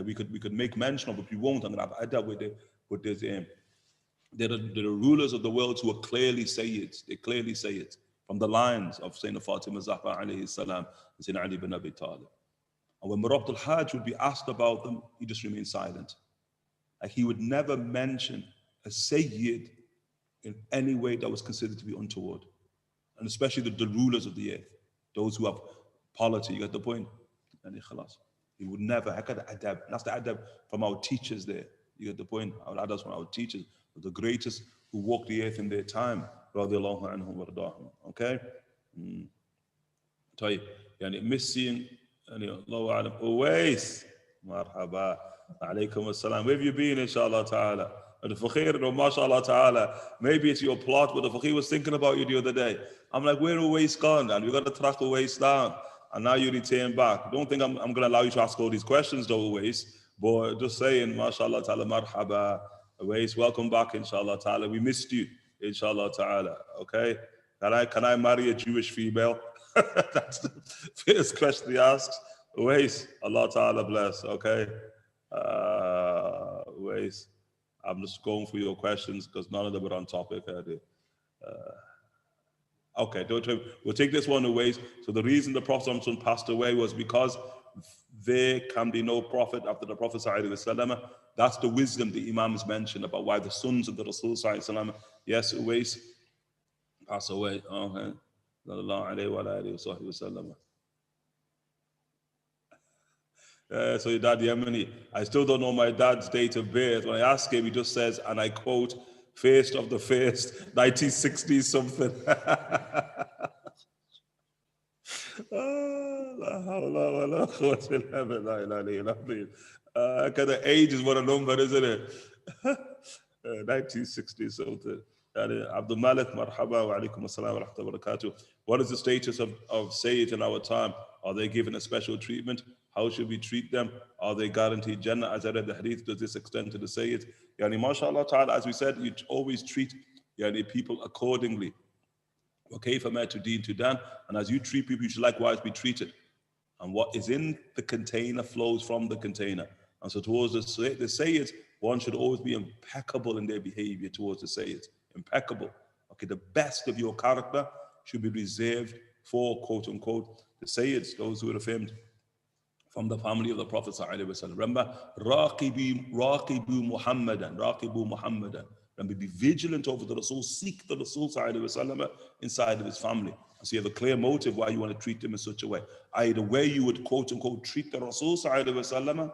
we could make mention of it, but we won't. I'm going to have adab with this there are rulers of the world who are clearly sayyids. They clearly say it from the lines of Sayyidina Fatimah Zahra alayhi salam and Sayyidina Ali bin Abi Talib. And when Murabit al-Hajj would be asked about them, he just remained silent. Like he would never mention a sayyid in any way that was considered to be untoward. And especially the rulers of the earth, those who have polity, you get the point? And he would never, adab. That's the adab from our teachers there. You get the point? Our adabs from our teachers, the greatest who walked the earth in their time. Radiallahu anhum wa radahum. Okay? طيب يعني missing يعني الله أعلم Uwais مرحبا عليكم السلام. Where have you been inshallah ta'ala? And the Fakir, no, mashallah ta'ala, maybe it's your plot, but the Fakir was thinking about you the other day. I'm like, where Uwais gone? And we got to track Uwais down. And now you return back. Don't think I'm going to allow you to ask all these questions though, Uwais. But just saying, mashallah ta'ala, marhaba. Uwais, welcome back, inshallah ta'ala. We missed you, inshallah ta'ala. Okay? Can I marry a Jewish female? That's the first question he asks. Uwais, Allah ta'ala bless. Okay? Uwais, I'm just going for your questions because none of them are on topic. Okay, we'll take this one away. So the reason the Prophet passed away was because there can be no prophet after the Prophet ﷺ. That's the wisdom the Imams mentioned about why the sons of the Rasul ﷺ, yes, Uwais, pass away. Okay. So your dad Yemeni. I still don't know my dad's date of birth. When I ask him, he just says, and I quote, 1st of the 1st, 1960 something. Kind of age is what a number, isn't it? 1960 something. Abdul Malik, marhaba wa alaikum assalam wa rahmatullahi wa barakatuh. What is the status of Sayyid in our time? Are they given a special treatment? How should we treat them? Are they guaranteed Jannah? As I read the hadith, does this extend to the Sayyid? Yani, mashallah ta'ala, as we said, you always treat people accordingly. Okay, for to deen to dan, and as you treat people, you should likewise be treated. And what is in the container flows from the container. And so towards the Sayyids, one should always be impeccable in their behavior towards the Sayyids. Impeccable. Okay, the best of your character should be reserved for, quote unquote, the Sayyids, those who are affirmed from the family of the Prophet ﷺ. Remember, raqibu Muhammadan. And be vigilant over the Rasul, seek the Rasul ﷺ inside of his family. So you have a clear motive why you want to treat them in such a way. Either way you would, quote unquote, treat the Rasul ﷺ,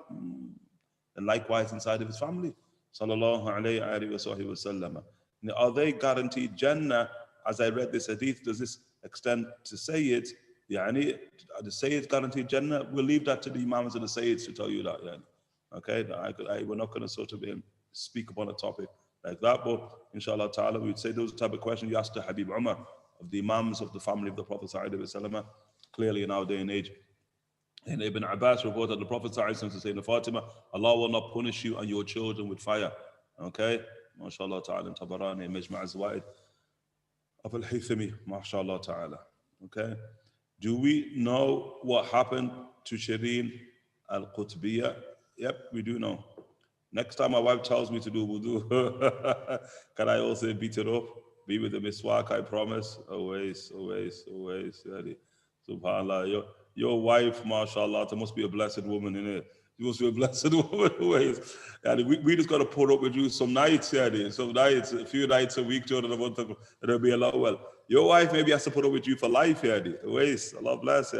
and likewise inside of his family. Sallallahu alayhi wa sallam. Are they guaranteed Jannah? As I read this hadith, does this extend to Sayyids? Yani, the Sayyids guaranteed Jannah? We'll leave that to the Imams and the Sayyids to tell you that. Yani. Okay, we're not going to sort of speak upon a topic like that, but inshallah ta'ala, we would say those type of questions you asked to Habib Umar, of the Imams of the family of the Prophet ﷺ, clearly in our day and age. And Ibn Abbas reported the Prophet ﷺ to say to Fatimah, Allah will not punish you and your children with fire. Okay? MashaAllah ta'ala, Tabarani, Majma' Zawaid of Al-Haythami, MashaAllah ta'ala. Okay? Do we know what happened to Shireen Al-Qutbiyah? Yep, we do know. Next time my wife tells me to do wudu, can I also beat it up? Be with the miswak, I promise. Always. SubhanAllah. Your wife, mashallah, there must be a blessed woman in it. You must be a blessed woman always. And we just got to put up with you some nights, some nights, a few nights a week during the month. It'll be a lot well. Your wife maybe has to put up with you for life, always. Allah bless,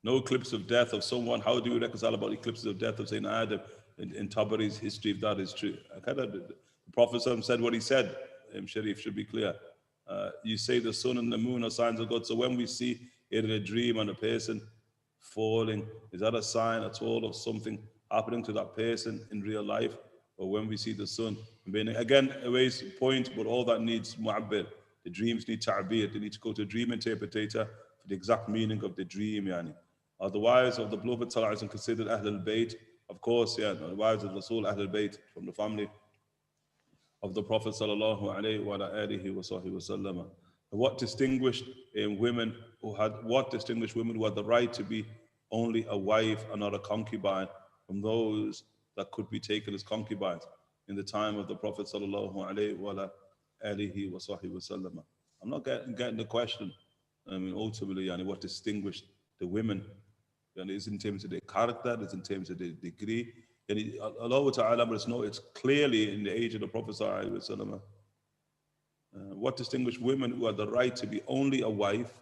No eclipse of death of someone. How do you reconcile about eclipses of death of Sayyidina Adam in Tabari's history, if that is true? The Prophet said what he said. Sharif should be clear. You say the sun and the moon are signs of God. So when we see it in a dream and a person falling, is that a sign at all of something happening to that person in real life? Or when we see the sun? Again, a ways point, but all that needs mu'abbir. The dreams need ta'bir. They need to go to a dream interpretator for the exact meaning of the dream. Yani. Are the wives of the Prophet ﷺ considered Ahlul Bayt? Of course, yeah. The wives of Rasul, Ahlul Bayt, from the family of the Prophet ﷺ. What distinguished women who had the right to be only a wife and not a concubine from those that could be taken as concubines in the time of the Prophet ﷺ? I'm not getting the question. I mean, ultimately, what distinguished the women? Is in terms of their character, it's in terms of their degree. Allah Ta'ala, but it's clearly in the age of the Prophet ﷺ. What distinguished women who had the right to be only a wife?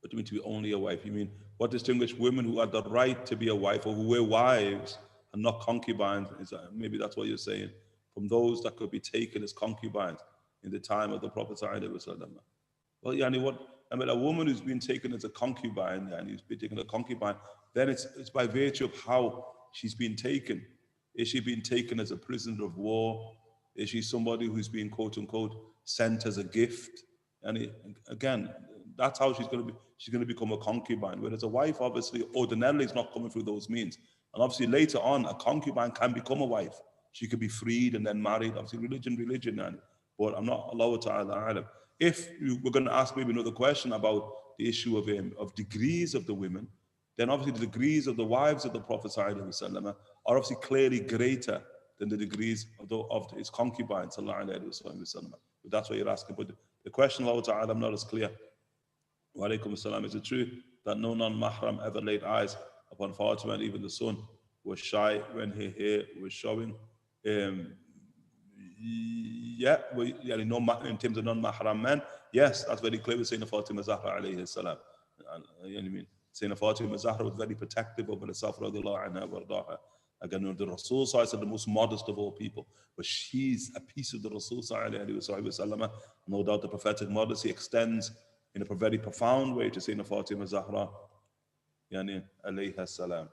What do you mean to be only a wife? You mean what distinguished women who had the right to be a wife or who were wives and not concubines? Maybe that's what you're saying. From those that could be taken as concubines in the time of the Prophet ﷺ. Well, a woman who's been taken as a concubine, and who's been taken as a concubine, then it's by virtue of how she's been taken. Is she being taken as a prisoner of war? Is she somebody who's been, quote unquote, sent as a gift? And again, that's how she's going to become a concubine. Whereas a wife, obviously, ordinarily is not coming through those means. And obviously, later on, a concubine can become a wife. She could be freed and then married. Obviously, religion. But I'm not Allah Ta'ala alam. If you were going to ask maybe another question about the issue of degrees of the women, then obviously the degrees of the wives of the Prophet ﷺ are obviously clearly greater than the degrees of his concubines. But that's what you're asking. But the question, Allah Ta'ala, I'm not as clear. Wa alaikum assalam. Is it true that no non-mahram ever laid eyes upon Fatimah and even the son was shy when her hair was showing? Yeah, in terms of non-mahram men, yes, that's very clear with Sayyidina Fatimah Zahra alayhi salam. Sayyidina Fatimah Zahra was very protective over herself, radiallahu anha wardaha. Again, the Rasul is the most modest of all people, but she's a piece of the Rasul sallallahu. No doubt the prophetic modesty extends in a very profound way to Sayyidina Fatimah Zahra, alayha salam,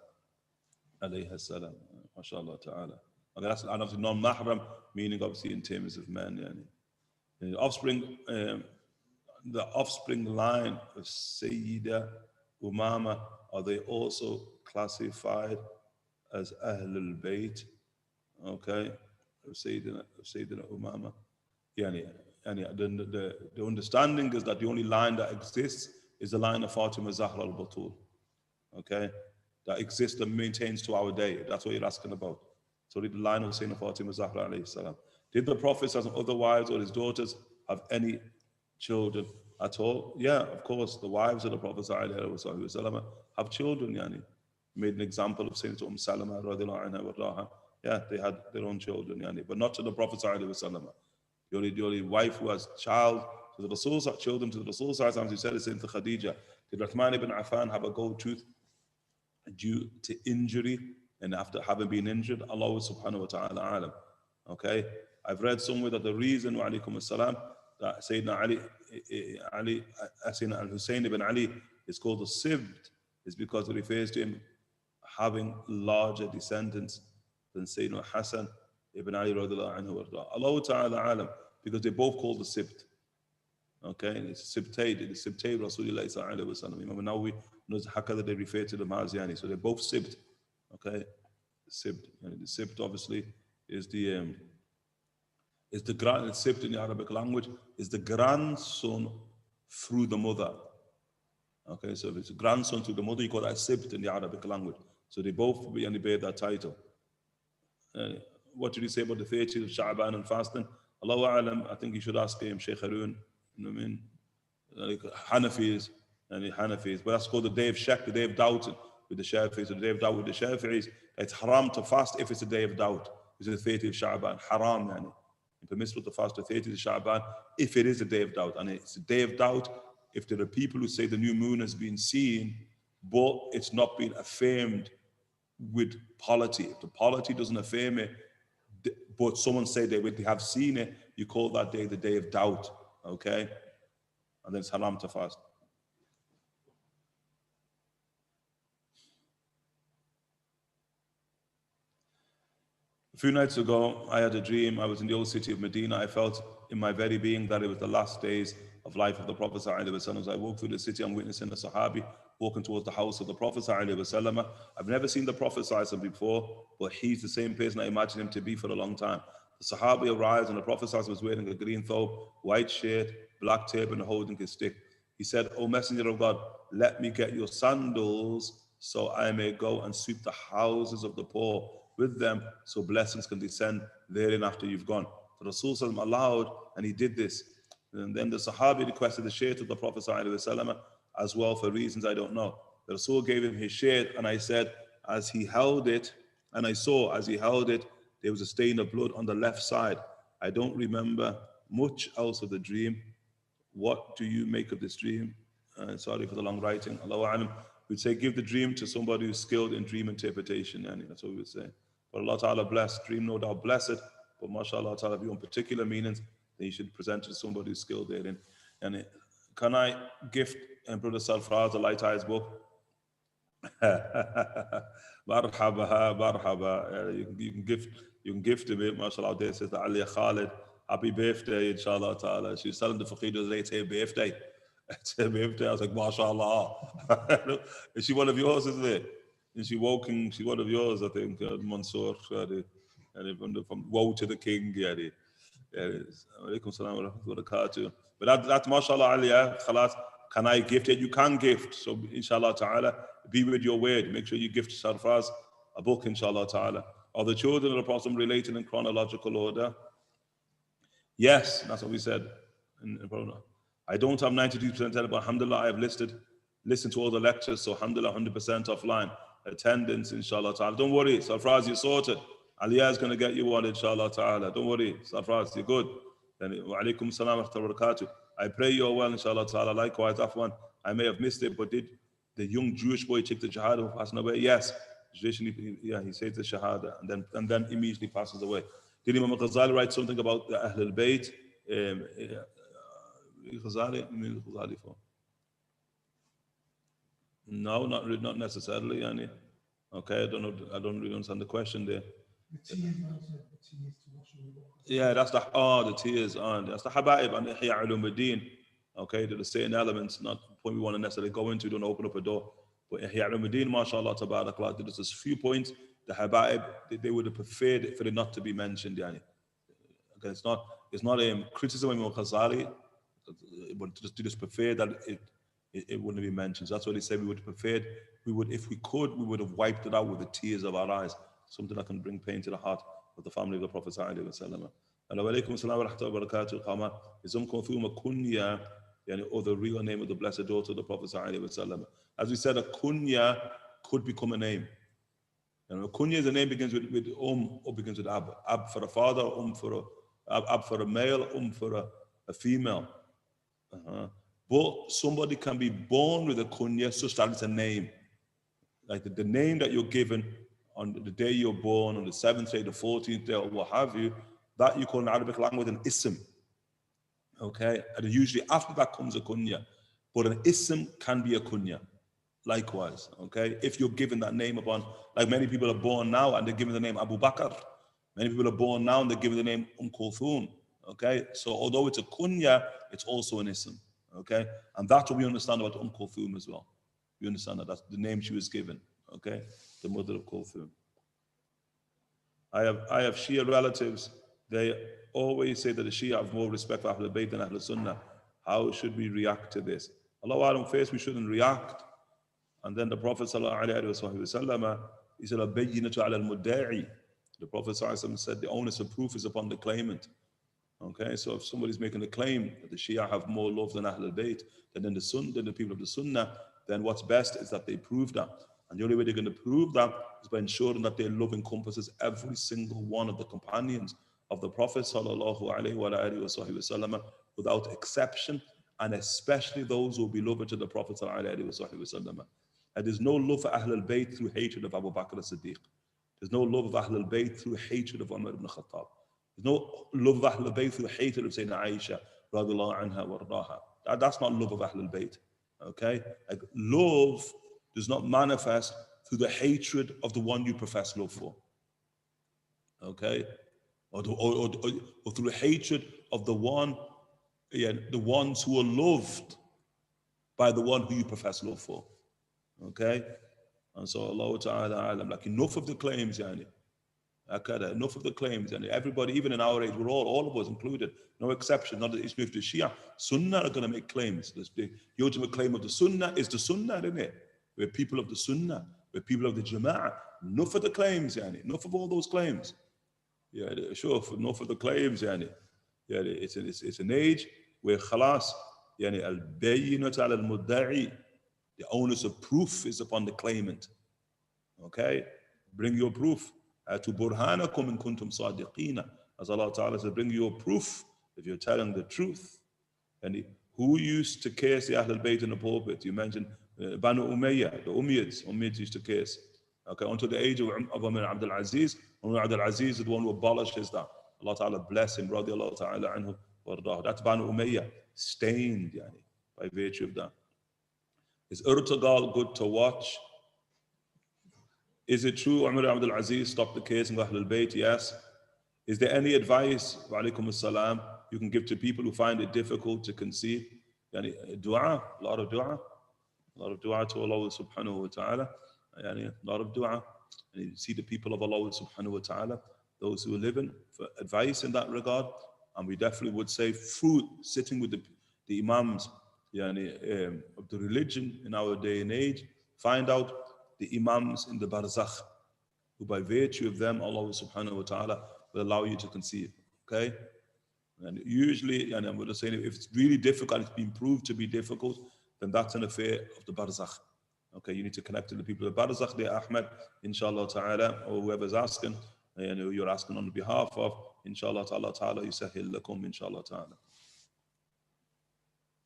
mashallah ta'ala. And that's obviously non-mahram, meaning obviously in terms of men. The offspring line of Sayyida Umama, are they also classified as Ahlul Bayt? Okay, Sayyidina Umama. The understanding is that the only line that exists is the line of Fatima Zahra al-Batul. Okay, that exists and maintains to our day. That's what you're asking about. So the line of Sayyidina Fatima Zahra alayhi salam. Did the Prophet as other wives or his daughters have any children at all? Yeah, of course. The wives of the Prophet ﷺ have children. Made an example of Sayyidina Salama radiallahu anha wardaha. Yeah, they had their own children, but not to the Prophet ﷺ. The only wife who has child to the Rasul, children to the Rasul ﷺ, who said it's into Khadijah. Did Uthman ibn Affan have a gold tooth due to injury? And after having been injured, Allah subhanahu wa ta'ala alam. Okay, I've read somewhere that the reason, wa alaikum assalam, that Sayyidina al-Hussein ibn Ali is called a Sibt is because it refers to him having larger descendants than Sayyidina Hassan ibn Ali radiallahu anhu. Allah ta'ala alam, because they're both called the Sibt. Okay, and it's Sibtayd, it's Sibtayd Rasulullah sallallahu alayhi wa sallam. Imam Nawawi knows Hakka they refer to them as Yani. So they're both Sibt. Okay, Sibt. The Sibt obviously is the Sibt in the Arabic language is the grandson through the mother. Okay, so if it's a grandson through the mother, you call that Sibt in the Arabic language. So they both bear that title. What did he say about the 30th of Sha'ban and fasting? Allahu A'lam, I think you should ask him, Shaykh Harun. You know what I mean? Hanafis, but that's called the day of Shak, the day of doubting with the Shafi'is. So the day of doubt with the Shafi'is, it's haram to fast if it's a day of doubt. It's the 30th of Sha'ban, haram. It's permissible to fast the 30th of Sha'ban if it is a day of doubt. And it's a day of doubt if there are people who say the new moon has been seen, but it's not been affirmed with polity. If the polity doesn't affirm it, but someone say they have seen it, you call that day the day of doubt, okay? And then it's haram to fast. A few nights ago, I had a dream. I was in the old city of Medina. I felt in my very being that it was the last days of life of the Prophet ﷺ. As I walked through the city, I'm witnessing a Sahabi walking towards the house of the Prophet ﷺ. I've never seen the Prophet ﷺ before, but he's the same person I imagine him to be for a long time. The Sahabi arrives and the Prophet ﷺ was wearing a green thobe, white shirt, black turban, and holding his stick. He said, "O Messenger of God, let me get your sandals so I may go and sweep the houses of the poor with them, so blessings can descend therein after you've gone." The Rasul allowed, and he did this. And then the Sahabi requested the shirt of the Prophet ﷺ as well for reasons I don't know. The Rasul gave him his shirt, and I said, as he held it, and I saw as he held it, there was a stain of blood on the left side. I don't remember much else of the dream. What do you make of this dream? Sorry for the long writing. Allahu A'lam. We'd say give the dream to somebody who's skilled in dream interpretation. Yani, that's what we would say. But Allah Ta'ala bless, dream no doubt blessed. But mashallah Ta'ala, if you want particular meanings, then you should present to somebody who's skilled therein. And can I gift Brother Salfraz a Light Eyes book? Marhaba, marhaba. You can gift him it, mashallah. There says that Aliyah Khalid, happy birthday, inshallah Ta'ala. She was telling the Faqih today, it's her birthday. It's her birthday. I was like, mashallah. Is she one of yours, isn't it? Is she walking? She's one of yours, I think. Mansoor, from woe to the king. Yeah, Alaikum salam wa rahmatullahi wa barakatuh. But that's mashallah aliyah. Khalas. Can I gift it? You can gift. So inshallah ta'ala, be with your word. Make sure you gift Sarfraz a book, inshallah ta'ala. Are the children of the Prophet related in chronological order? Yes, that's what we said. I don't have 92%, but alhamdulillah, I have listened to all the lectures, so alhamdulillah, 100% offline. Attendance, inshallah ta'ala. Don't worry, Sarfraz, you're sorted. Aliyah is going to get you one, inshallah ta'ala. Don't worry, Sarfraz, you're good. Wa alaikum salam wa rahmatullahi wa barakatuh. I pray you're well, inshallah ta'ala. Likewise, Afwan, I may have missed it, but did the young Jewish boy take the Shahada who passed away? Yes. Traditionally, yeah, he says the Shahada and then immediately passes away. Did Imam Ghazali write something about the Ahl al-Bayt? Ghazali for? No, not necessarily. Yani. Okay, I don't really understand the question there. Yeah, that's the tears on. That's the Habaib and Ihya Ulumuddin. Okay, there are certain elements, not the point we want to necessarily go into, don't open up a door. But Ihya Ulumuddin, mashallah, tabarakallah, there's just a few points, the Habaib, they would have preferred for it not to be mentioned. Yani. Okay, it's not criticism of Imam Ghazali, but just prefer that it wouldn't be mentioned. So that's what he said. We would have preferred, if we could, we would have wiped it out with the tears of our eyes. Something that can bring pain to the heart of the family of the Prophet sallallahu alaihi wasallam. Alaikum salam wa rahmatullahi wa barakatuh. Qama is kunya, or the real name of the blessed daughter of the Prophet sallallahu alaihi wasallam. As we said, a kunya could become a name. A kunya is a name begins with or begins with ab. Ab for a father, for a male, for a female. But somebody can be born with a kunya such that it's a name. Like the name that you're given on the day you're born, on the 7th day, the 14th day, or what have you, that you call in Arabic language an ism. Okay? And usually after that comes a kunya. But an ism can be a kunya. Likewise. Okay? If you're given that name upon, like many people are born now and they're given the name Abu Bakr. Many people are born now and they're given the name Kulthum. Okay? So although it's a kunya, it's also an ism. Okay? And that's what we understand about Kulthum as well. We understand that that's the name she was given. Okay? The mother of Kulthum. I have Shia relatives. They always say that the Shia have more respect for Ahlul Bayt than Ahlul Sunnah. How should we react to this? Allahu A'lam, first we shouldn't react. And then the Prophet ﷺ, he said, "Al-bayyinatu 'ala al-mudda'i." The Prophet ﷺ said, the onus of proof is upon the claimant. Okay, so if somebody's making a claim that the Shia have more love than Ahlul Bayt, than the people of the Sunnah, then what's best is that they prove that. And the only way they're going to prove that is by ensuring that their love encompasses every single one of the companions of the Prophet sallallahu alaihi wasallam without exception and especially those who are beloved to the Prophet ﷺ. And there's no love for Ahlul Bayt through hatred of Abu Bakr as-Siddiq. There's no love of Ahlul Bayt through hatred of Umar ibn Khattab. There's no love of Ahlul Bayt through hatred of Sayyidina Aisha radiallahu anha wa radaha. That's not love of Ahlul Bayt. Okay? Like, love does not manifest through the hatred of the one you profess love for. Okay? Or through the hatred of the one, the ones who are loved by the one who you profess love for. Okay? And so Allah Ta'ala alam, like, enough of the claims, yani. Enough of the claims, and everybody, even in our age, we're all of us included, no exception, not the issue of the Shia. Sunnah are going to make claims. The ultimate claim of the Sunnah is the Sunnah, isn't it? We're people of the Sunnah, we're people of the Jama'ah. Enough of the claims, yani. Enough of all those claims. Yeah, sure, enough of the claims, yani. Yeah, it's an age where khalas, yani al-bayyinatu ala al-mudda'i, the onus of proof is upon the claimant. Okay, bring your proof. To burhanakum in kuntum sadiqina, as Allah Ta'ala says, bring your proof if you're telling the truth. And who used to curse the Ahlul Bayt in the pulpit? You mentioned Banu Umayyah, the Umayyads used to curse. Okay, until the age of Umar Abdul Aziz. Umar Abdul Aziz is the one who abolishes that. Allah Ta'ala bless him, radiallahu ta'ala anhu wardah. That's Banu Umayyah, stained, yani, by virtue of that. Is Urtagal good to watch? Is it true Umar Abdul Aziz stopped the case in Ahlul Bayt? Yes. Is there any advice, wa alaikum as-salam, you can give to people who find it difficult to conceive? Yani, dua, a lot of dua to Allah subhanahu wa ta'ala. Yani, a lot of dua. And you see the people of Allah subhanahu wa ta'ala, those who are living, for advice in that regard. And we definitely would say fruit, sitting with the imams yani, of the religion in our day and age, find out the imams in the barzakh, who by virtue of them, Allah subhanahu wa ta'ala will allow you to conceive. Okay? And usually, and I'm going to say, if it's really difficult, it's been proved to be difficult, then that's an affair of the barzakh. Okay, you need to connect to the people of the barzakh, the Ahmed, inshallah ta'ala, or whoever's asking, and who you're asking on behalf of, inshallah ta'ala, yusahil lakum, inshallah ta'ala.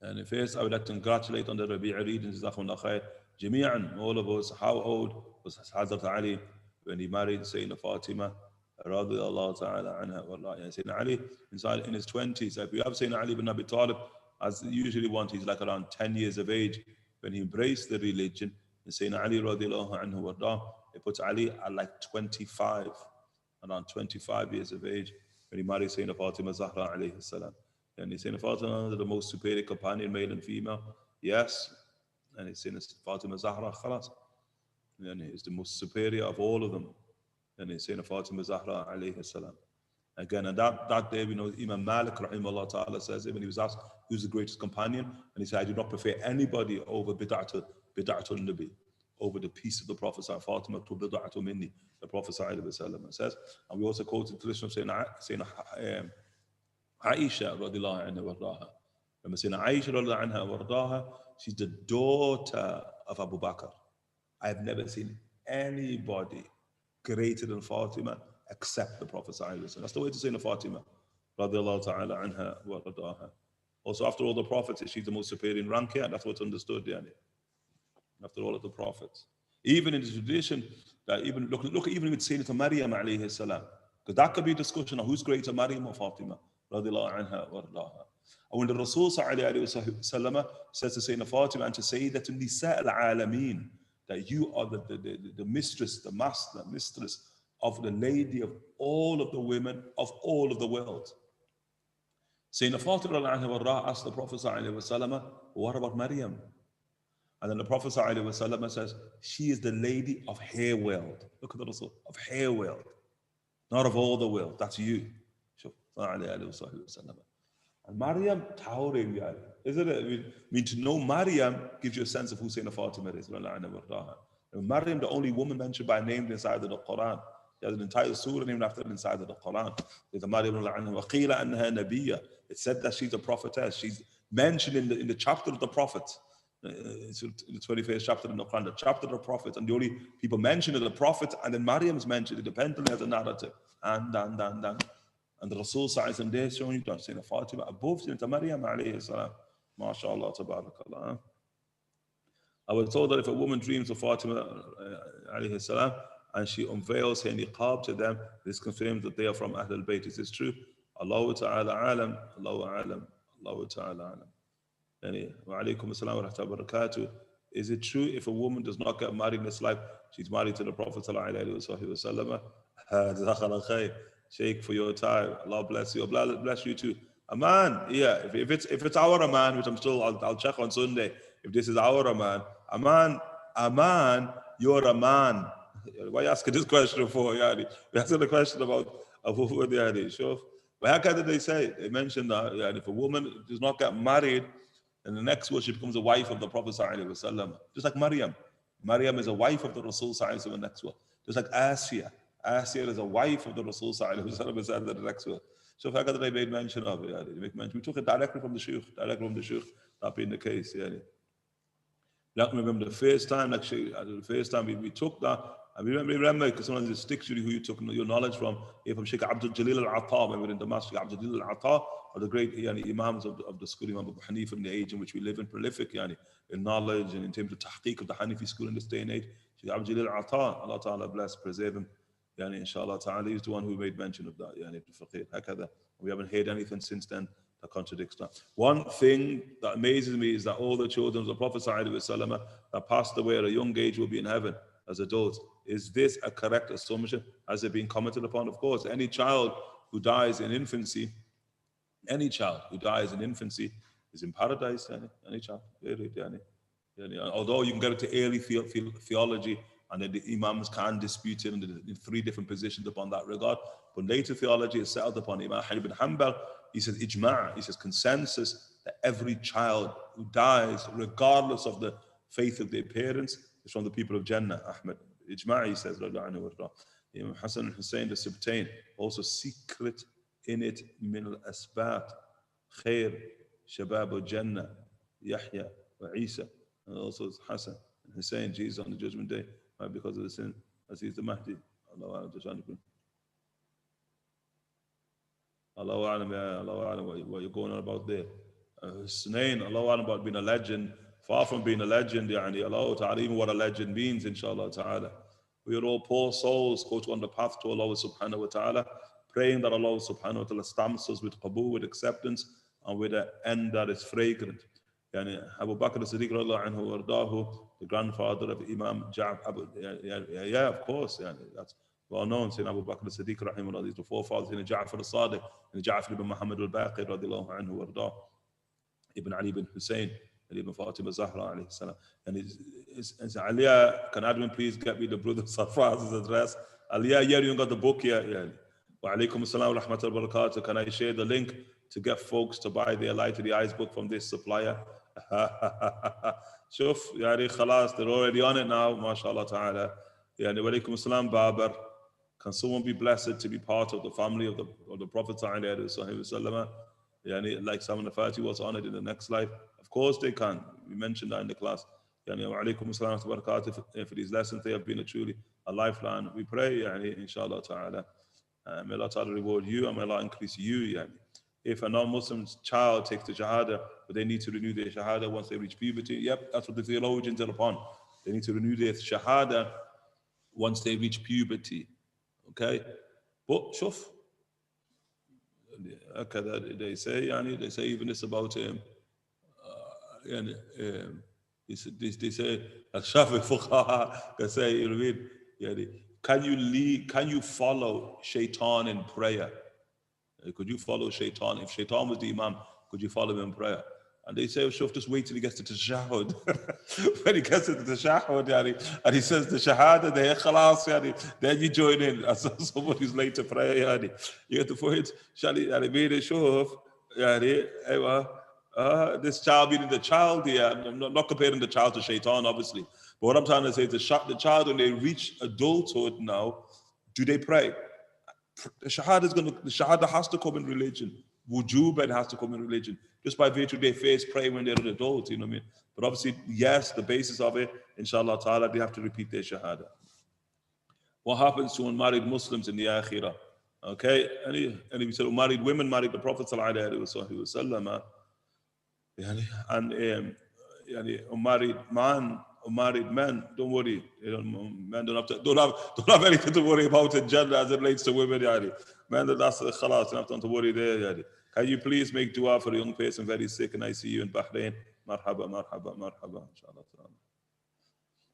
And first, I would like to congratulate on the Rabī reading, jazakumullah khair. Jami'an, all of us, how old was Hazrat Ali when he married Sayyidina Fatimah, radiyallahu ta'ala anha, wallahi. Sayyidina Ali in his 20s. If you have Sayyidina Ali ibn Abi Talib, as they usually want, he's like around 10 years of age when he embraced the religion. And Sayyidina Ali radiyallahu anhu, wallahi, it puts Ali at like 25, around 25 years of age when he married Sayyidina Fatimah Zahra alayhi salam. And Sayyidina Fatimah, the most superior companion, male and female. Yes. And he's saying Fatimah Zahra, khalas. And he's the most superior of all of them. And he's saying Fatimah Zahra alayhi salam. Again, and that day, we know Imam Malik rahimahullah ta'ala says, when he was asked who's the greatest companion, and he said, I do not prefer anybody over bid'atul Nabi, over the peace of the Prophet, Fatima to bid'atul minni, the Prophet says. And we also quote the tradition of saying Aisha radiallahu anha wardaha. Remember saying Aisha radiallahu anha wardaha, she's the daughter of Abu Bakr. I've never seen anybody greater than Fatima except the Prophet. That's the way to say Fatima radiallahu ta'ala anha wardaha. Also, after all the prophets, she's the most superior in rank here. That's what's understood, yani. After all of the prophets. Even in the tradition, that even look even with Sayyidina Maryam alayhi salam. Because that could be a discussion on who's greater, Maryam or Fatima radiallahu anha wardaha. And when the Rasul sallallahu says to Sayyidina Fatima and to Sayyidatun Nisa al-Alameen, that you are the mistress, the master, mistress of the lady of all of the women of all of the world. Sayyidina Fatima asked the Prophet sallallahu, what about Maryam? And then the Prophet sallallahu says, she is the lady of her world. Look at the Rasul, of her world, not of all the world. That's you. And Maryam, towering, isn't it? I mean, to know Maryam gives you a sense of who Sayyidina Fatima is. And Maryam, the only woman mentioned by name inside of the Quran. She has an entire surah named after her inside of the Quran. It said that she's a prophetess. She's mentioned in the chapter of the prophets. It's in the 21st chapter in the Quran, the chapter of the prophets. And the only people mentioned are the prophets, and then Maryam's mentioned independently as a narrative. And the Rasul says, and they're showing you Sayyidina Fatima above Sayyidina Maryam alayhi salam. MashaAllah, tabarakallah. I was told that if a woman dreams of Fatima alayhi salam and she unveils her niqab to them, this confirms that they are from Ahlul Bayt. Is this true? Allahu ta'ala alam, Allahu alam, Allahu ta'ala alam. Wa alaykum assalam wa rahmatullahi wa barakatuh. Is it true if a woman does not get married in this life, she's married to the Prophet sallallahu alayhi wa sallam? Jazakallah khair. Shaykh, for your time. Allah bless you. Allah bless you too. Aman, yeah. If it's our Aman, which I'll check on Sunday. If this is our Aman, Aman, you're a man. Why are you asking this question for? Yani? We're asking the question about Abu Yani. Sure. But how can they say? They mentioned that yani, if a woman does not get married, in the next world she becomes a wife of the Prophet sallallahu alaihi wasallam. Just like Maryam. Maryam is a wife of the Rasul sallallahu alaihi wasallam in the next world. Just like Asiya. Asiya is a wife of the Rasul sallallahu alaihi wasallam in the next world. So if I got they made mention of it, they make mention. We took it directly from the Shaykh, that being the case. Yani. I can remember the first time, we took that, and we remember because sometimes it sticks with you who you took your knowledge from. From Shaykh Abdul Jalil al-Ata, when we were in Damascus, Abdul Jalil al-Ata, or the great Imams of the school, Imam Abu Hanifa in the age in which we live in, prolific in knowledge and in terms of tahqiq of the Hanifi school in this day and age. Shaykh Abdul Jalil al-Ata, Allah Ta'ala bless, preserve him. Inshallah Ta'ala, he's the one who made mention of that. We haven't heard anything since then that contradicts that. One thing that amazes me is that all the children of the Prophet ﷺ that passed away at a young age will be in heaven as adults. Is this a correct assumption? Has it been commented upon? Of course, any child who dies in infancy is in paradise. Any child. Although you can get into early theology, and the Imams can dispute it in three different positions upon that regard. But later theology is settled upon Imam ibn Hanbal. He says ijma', he says consensus, that every child who dies, regardless of the faith of their parents, is from the people of Jannah. Ahmed, ijma', he says, Imam Hassan and Hussein, the Subtain, also secret in it min al-asbat, khair, shabab al-Jannah, Yahya, wa Isa, and also Hassan and Hussein, Jesus on the judgment day, because of the sin, as he's the Mahdi. Allahu A'lam, what you're going on about there. Hussein, Allahu A'lam, about being a legend, far from being a legend, Allah Ta'ala, even what a legend means, inshallah Ta'ala. We are all poor souls, caught on the path to Allah Subhanahu wa Ta'ala, praying that Allah Subhanahu wa Ta'ala stamps us with qabul, with acceptance, and with an end that is fragrant. Abu Bakr as-Siddiq anhu wardahu, the grandfather of Imam Ja'far. Yeah, of course. That's well known. Sayyidina Abu Bakr as-Siddiq rahimahullah, the forefathers in Ja'far as-Sadiq, and Ja'far ibn Muhammad al-Baqir radiallahu anhu wardahu, Ibn Ali ibn Hussein, and Ibn Fatimah Zahra alayhi salam. And it's Aliyah, can admin please get me the brother Safraz's address? Aliyah, yeah, you got the book here. Yeah. Wa alaykum assalam wa rahmatullahi wa barakatuh. Can I share the link to get folks to buy their Light to the Eyes book from this supplier? Shuf, yari khalas, they're already on it now, mashallah ta'ala. Yani, wa alaykum assalam, Babar. Can someone be blessed to be part of the family of the Prophet sallallahu alaihi wasallam? Yani, like Salman al-Fati was honored in the next life. Of course they can. We mentioned that in the class. Yani, wa alaykum assalam wa barakatuh. For these lessons, they have been truly a lifeline. We pray, yani, inshallah ta'ala. May Allah ta'ala reward you and may Allah increase you. Yani. If a non-Muslim child takes the Shahada, but they need to renew their Shahada once they reach puberty. Yep, that's what the theologians are upon. They need to renew their Shahada once they reach puberty. Okay? But, shuf. Okay, they say even this about him. They say, Shafi Fuqaha, they say, you know what I mean? Can you follow Shaitan in prayer? Could you follow Shaitan? If Shaitan was the Imam, could you follow him in prayer? And they say, oh, Shuf, just wait till he gets to the Tashahud. When he gets to the Tashahud, and he says the Shahada, then you join in. As someone who's late to prayer, you get the point. Shuf, this child being the child here, I'm not comparing the child to Shaitan, obviously. But what I'm trying to say is the child, when they reach adulthood now, do they pray? The Shahada has to come in religion. Wujub, it has to come in religion. Just by virtue of their face pray when they're an adult, you know what I mean? But obviously, yes, the basis of it, inshallah ta'ala, they have to repeat their Shahada. What happens to unmarried Muslims in the Akhirah? Okay, and we said married women married the Prophet sallallahu alaihi wasallam. Yani, and yani, unmarried men, don't worry. Men don't have anything to worry about in gender as it relates to women. Yani. Men, that's the khalas, don't have to worry there. Yani. Can you please make dua for a young person very sick in ICU in Bahrain? Marhaba, marhaba, marhaba, inshallah.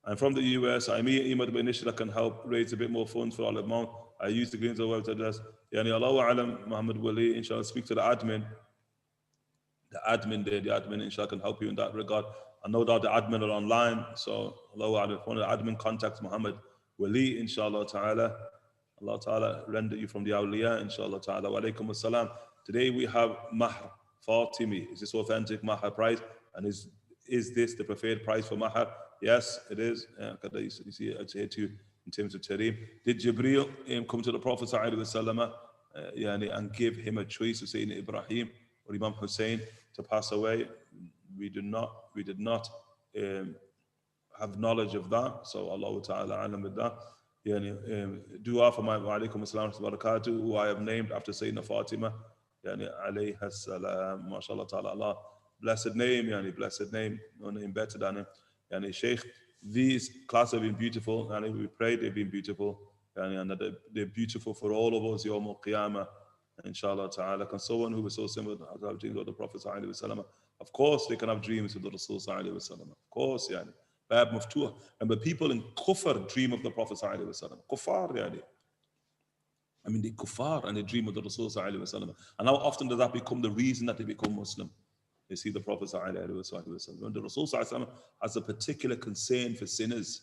I'm from the US. I'm Imad bin Ishra can help raise a bit more funds for all amount. I use the Greens of Wealth address. Yani Allah Alam, Muhammad Wali, inshallah, speak to the admin. The admin, inshallah, can help you in that regard. And no doubt the admin are online. So Allah Alam, if one of the admin contacts Muhammad Wali, inshallah ta'ala, Allah ta'ala render you from the awliya, inshallah ta'ala. Wa alaikum assalam. Today we have Mahr Fatimi. Is this authentic Mahr price? And is this the preferred price for Mahr? Yes, it is. You see, it's here too in terms of Tareem. Did Jibreel come to the Prophet ﷺ, and give him a choice of saying Ibrahim or Imam Hussein to pass away? We did not have knowledge of that. So Allah Ta'ala alam with that. Dua for my wa alaikum assalam wa barakatuh, who I have named after Sayyidina Fatimah, alayha salam, mashallah ta'ala, Allah. Blessed name, blessed name, no name better than him. Shaykh, these classes have been beautiful, and we pray they've been beautiful, and that they're beautiful for all of us, Yawm al-Qiyamah, inshallah ta'ala. Can someone who was so similar to have dreams of the Prophet sallallahu alaihi wasallam? Of course they can have dreams of the Rasul sallallahu alaihi wasallam. Of course, Bab maftuh. And the people in Kufr dream of the Prophet sallallahu alaihi wasallam. Kuffar, I mean, they kuffar and they dream of the Rasul sallallahu alaihi wasallam. And how often does that become the reason that they become Muslim? They see the Prophet sallallahu alaihi wasallam. When the Rasul sallallahu alaihi wasallam has a particular concern for sinners,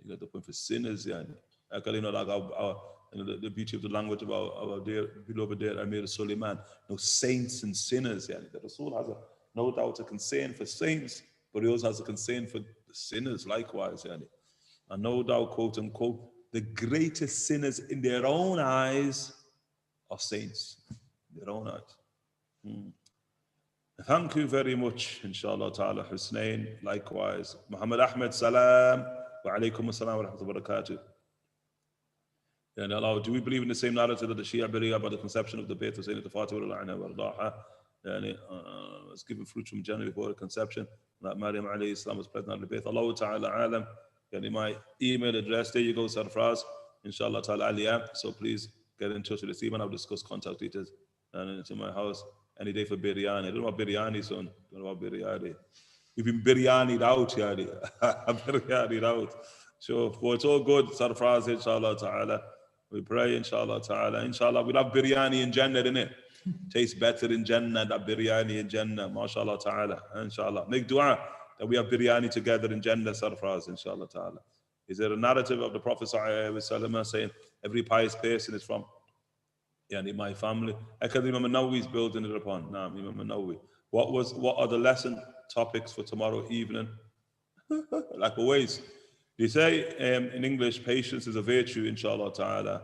you get the point, for sinners, like the beauty of the language of our dear beloved dear Amir Suleiman, saints and sinners. The Rasul has no doubt a concern for saints, but he also has a concern for the sinners likewise. And no doubt, quote unquote, the greatest sinners in their own eyes are saints. In their own eyes. Thank you very much, inshallah ta'ala, Husnain. Likewise, Muhammad Ahmed, salam. Wa alaikum assalam wa rahmatullahi wa barakatuh. Allah, do we believe in the same narrative that the Shia believe about the conception of the Bayt of Zaynab Fatimah was given fruit from Jannah before the conception, that Maryam alayhi salam was present at the Bayt? Allah ta'ala alam. My email address, there you go, Sarfraz, inshallah ta'ala aliyah. So please get in touch with us. Even I'll discuss contact details and into my house any day for biryani. I don't know about biryani, son. I don't know about biryani. We've been biryani'd out, biryani'd out. So, well, it's all good, Sarfraz, inshallah ta'ala. We pray, inshallah ta'ala. Inshallah, we'll have biryani in Jannah, innit? Tastes better in Jannah, that biryani in Jannah, mashallah ta'ala. Inshallah. Make dua that we have biryani together in Jannah, Sarfraz, inshallah ta'ala. Is there a narrative of the Prophet sallallahu alaihi wasallam saying every pious person is from my family? Imam Nawawi is building it upon. Imam Nawawi. What are the lesson topics for tomorrow evening? Like always, they say in English, patience is a virtue, inshallah ta'ala.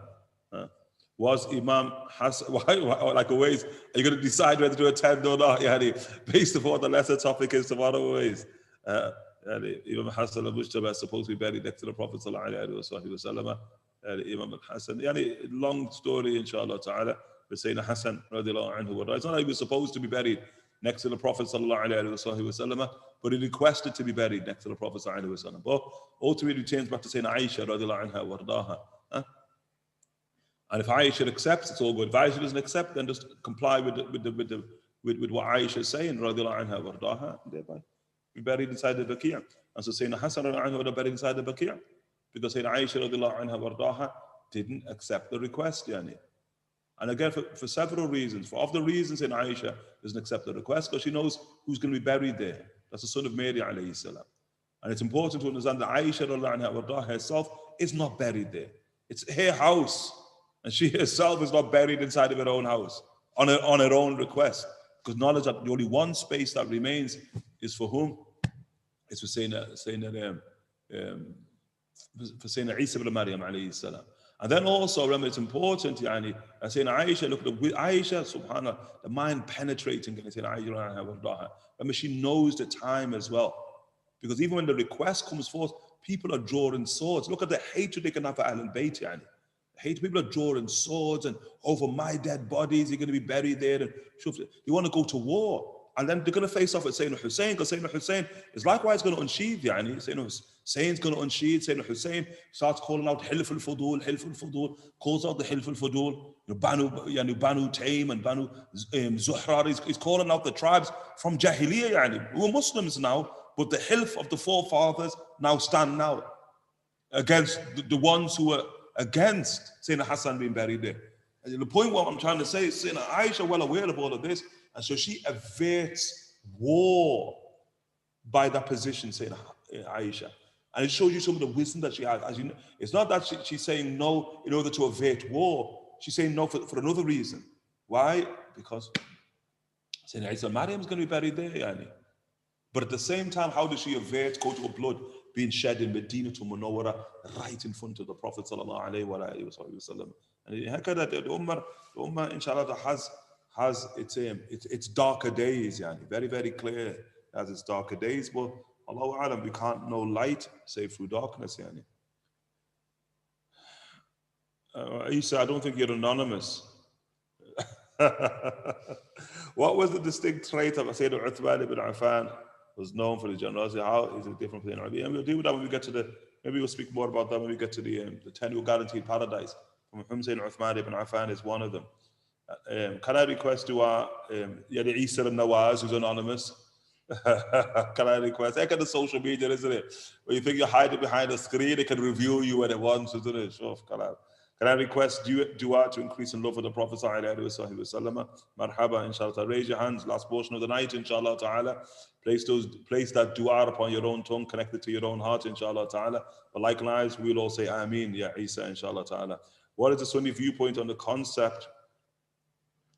Was Imam Hassan, like always, are you going to decide whether to attend or not? Based upon what the lesson topic is tomorrow, always. Imam Hassan al-Mujtaba is supposed to be buried next to the Prophet sallallahu alaihi wasallam. Imam al-Hassan, long story, inshallah ta'ala. We're saying Hassan, radiallahu anhu. It's not like he was supposed to be buried next to the Prophet sallallahu alaihi wasallam, but he requested to be buried next to the Prophet sallallahu alaihi wasallam. But ultimately, we change back to saying Aisha, radiallahu anha, wardaha. And if Aisha accepts, it's all good. If Aisha doesn't accept, then just comply with what Aisha is saying, radiallahu anha, wardaha, and thereby be buried inside the Baqi'. And so Sayyidina Hassan radiallahu anhu was buried inside the Baqi', because Sayyidina Aisha radiallahu anha, wardaha, didn't accept the request, And again, for several reasons. Of the reasons in Aisha doesn't accept the request, because she knows who's going to be buried there. That's the son of Mary alayhi salam. And it's important to understand that Aisha radiallahu anha, wardaha, herself is not buried there. It's her house. And she herself is not buried inside of her own house on her own request. Because knowledge that the only one space that remains is for whom? It's for Sayyidina Isa ibn Maryam alayhi salam. And then also, remember, it's important, Sayyidina Aisha, look at Aisha, subhanAllah, the mind penetrating, Sayyidina Aisha, remember, she knows the time as well. Because even when the request comes forth, people are drawing swords. Look at the hatred they can have for Ahlul Bayt, People are drawing swords and over my dead bodies, you're going to be buried there. And you want to go to war. And then they're going to face off with Sayyidina Hussein, because Sayyidina Hussein is likewise going to unsheathe, yani. Sayyidina Hussein's going to unsheathe. Sayyidina Hussein starts calling out Hilf al-Fudul, calls out the Hilf al-Fudul, Banu Taym and Banu Zuhrar. He's calling out the tribes from Jahiliyyah, yani, who are Muslims now, but the Hilf of the forefathers now stand now against the ones who are against Sayyidina Hassan being buried there. And the point what I'm trying to say is Sayyidina Aisha well aware of all of this, and so she averts war by that position, Sayyidina Aisha. And it shows you some of the wisdom that she has. As you know, it's not that she's saying no in order to avert war. She's saying no for another reason. Why? Because Sayyidina Aisha, Maryam's going to be buried there, yani. But at the same time, how does she avert go to a blood being shed in Medina to Munawwara right in front of the Prophet sallallahu alaihi wasallam? And the Ummah, inshallah, has its darker days, yani. Very, very clear. It has its darker days, but Allahu Alam, we can't know light save through darkness, yani. Isa, I don't think you're anonymous. What was the distinct trait of Sayyidina Uthman ibn Affan? Was known for his generosity. How is it different from the Rabī? And we'll deal with that when we get to maybe we'll speak more about that when we get to the 10 who guaranteed paradise. From Sayyidina Uthman ibn Affan is one of them. Can I request dua? Yadi Isa al-Nawaz, who's anonymous. Can I request? Look at the social media, isn't it? When you think you're hiding behind a screen, it can review you when it wants, isn't it? Sure, can I request dua to increase in love for the Prophet sallallahu alaihi wasallam? Marhaba, inshallah. Raise your hands. Last portion of the night, inshallah ta'ala. Place that dua upon your own tongue, connect it to your own heart, inshallah ta'ala. But likewise, we'll all say Ameen, Ya Isa, inshallah ta'ala. What is the Sunni viewpoint on the concept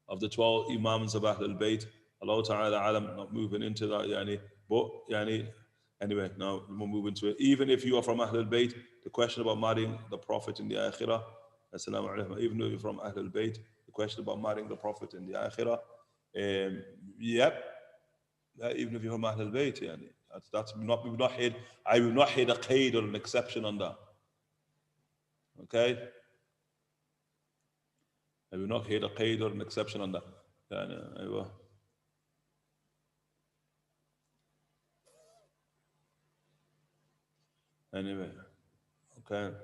of the 12 Imams of Ahlul Bayt? Allah ta'ala alam, not moving into that, yani. But, yani, anyway, now we'll move into it. Even if you are from Ahlul Bayt, the question about marrying the Prophet in the Akhirah, Assalamu alaikum. Even though you're from Ahlul Bayt, the question about marrying the Prophet in the Akhirah, yep. Even if you're from Ahlul Bayt, yani, I will not hate a qaid or an exception on that. Okay? I will not hate a qaid or an exception on that. Yani, anyway, okay.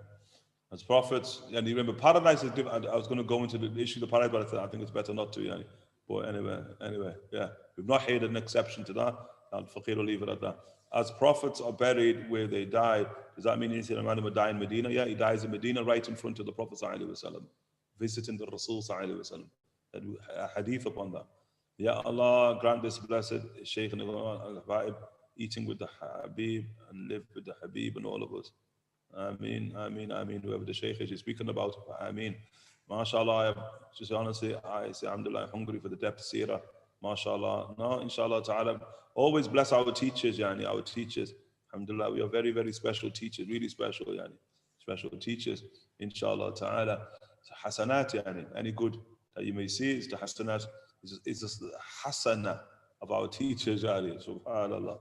As prophets, and you remember, paradise is different. I was going to go into the issue of the paradise, but I think it's better not to. Yani. But anyway, yeah. We've not hated an exception to that. Al-Faqir will leave it at that. As prophets are buried where they died, does that mean Sayyidina Muhammad would die in Medina? Yeah, he dies in Medina right in front of the Prophet sallallahu alaihi wasallam, visiting the Rasul sallallahu alaihi wasallam. A hadith upon that. Ya Allah, grant this blessed Shaykh and al-Habib eating with the Habib and live with the Habib and all of us. Ameen, ameen, ameen. Whoever the Shaykh is speaking about, ameen. MashaAllah, just honestly, I say, alhamdulillah, I'm hungry for the depth seerah. MashaAllah. No, inshallah ta'ala. Always bless our teachers, yani, our teachers. Alhamdulillah, we are very, very special teachers, really special, yani. Special teachers, inshallah ta'ala. Hasanat, yani, any good that you may see is the hasanat, is just the hasana of our teachers, yani. Subhanallah.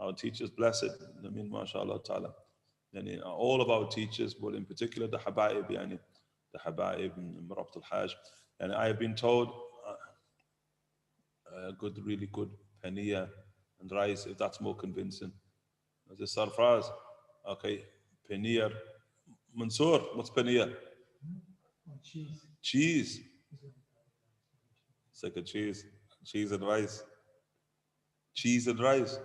Our teachers, blessed. I mean, MashaAllah ta'ala. Yani, all of our teachers, but in particular the Habaib, yani, the Habaib and Marabt al-Hajj. And I have been told good, really good paniya and rice, if that's more convincing. As a sarfraz, okay, paniya. Mansoor, what's paniya? Cheese. Cheese. It's like a cheese. Cheese and rice. Cheese and rice.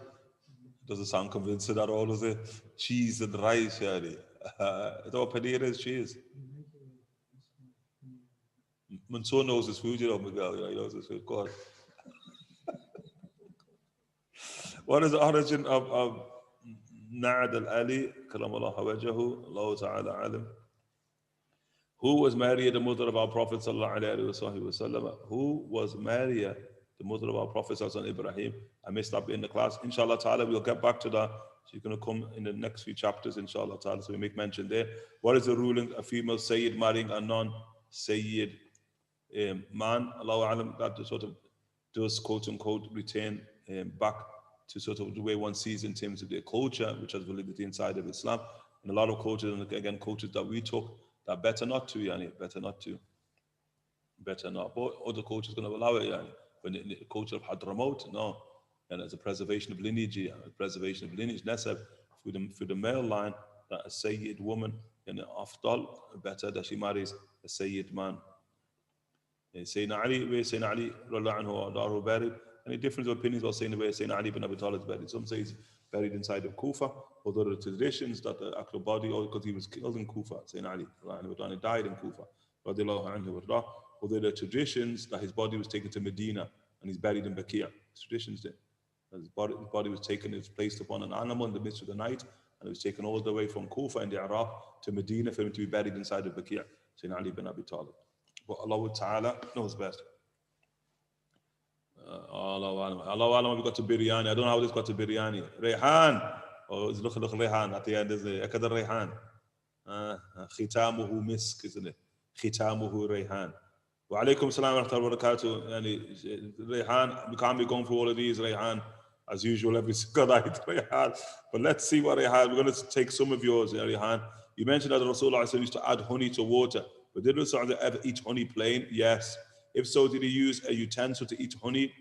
Doesn't sound convincing at all, does it? Cheese and rice, yani. It's all paneer is cheese. Mansoor knows his food, you know, Miguel. You know, he knows his food. Go on. What is the origin of Na'ad al-Ali, karamallahu wajhahu, Allah ta'ala alim? Who was Maria, the mother of our Prophet sallallahu alayhi wa sallam? Who was Maria, the mother of our Prophet sallallahu alayhi wa sallam? Ibrahim. I missed that in the class. Inshallah ta'ala, we'll get back to that. She's going to come in the next few chapters, inshallah ta'ala. So we make mention there. What is the ruling a female Sayyid marrying a non-Sayyid man? Allahu alam, that sort of does, quote unquote, return back to sort of the way one sees in terms of their culture, which has validity inside of Islam. And a lot of cultures, and again, cultures that we took, that better not to, yani, better not. But other cultures going to allow it, yani. when the culture of Hadramaut, no. And as a preservation of lineage, nasab, for the male line, that a Sayyid woman, and afdal, better that she marries a Sayyid man. Sayyidina Ali, radiallahu anhu, are buried. Any difference of opinions about Sayyidina Ali ibn Abi Talib is buried. Some say he's buried inside of Kufa, although there are traditions that the actual body, because he was killed in Kufa, Sayyidina Ali, he died in Kufa, radiallahu anhu, although there are traditions that his body was taken to Medina and he's buried in Baqiyah. Traditions there. His body was taken, it was placed upon an animal in the midst of the night, and it was taken all the way from Kufa in the Iraq to Medina for him to be buried inside of Baqiyah, Sayyidina Ali ibn Abi Talib. But Allah Ta'ala knows best. Allah, we got to biryani. I don't know how this got to biryani. Rayhan. Oh, look Rayhan at the end, isn't it? Akad Rayhan. Khitamuhu misk, isn't it? Khitamuhu Rayhan. Wa alaikum salam wa rahmatullahi wa barakatuh. Rayhan, we can't be going through all of these, Rayhan, as usual, every single night, Rayhan. But let's see what Rayhan, we're going to take some of yours, Rayhan. You mentioned that Rasulullah used to add honey to water. But did Rasulullah ever eat honey plain? Yes. If so, did he use a utensil to eat honey?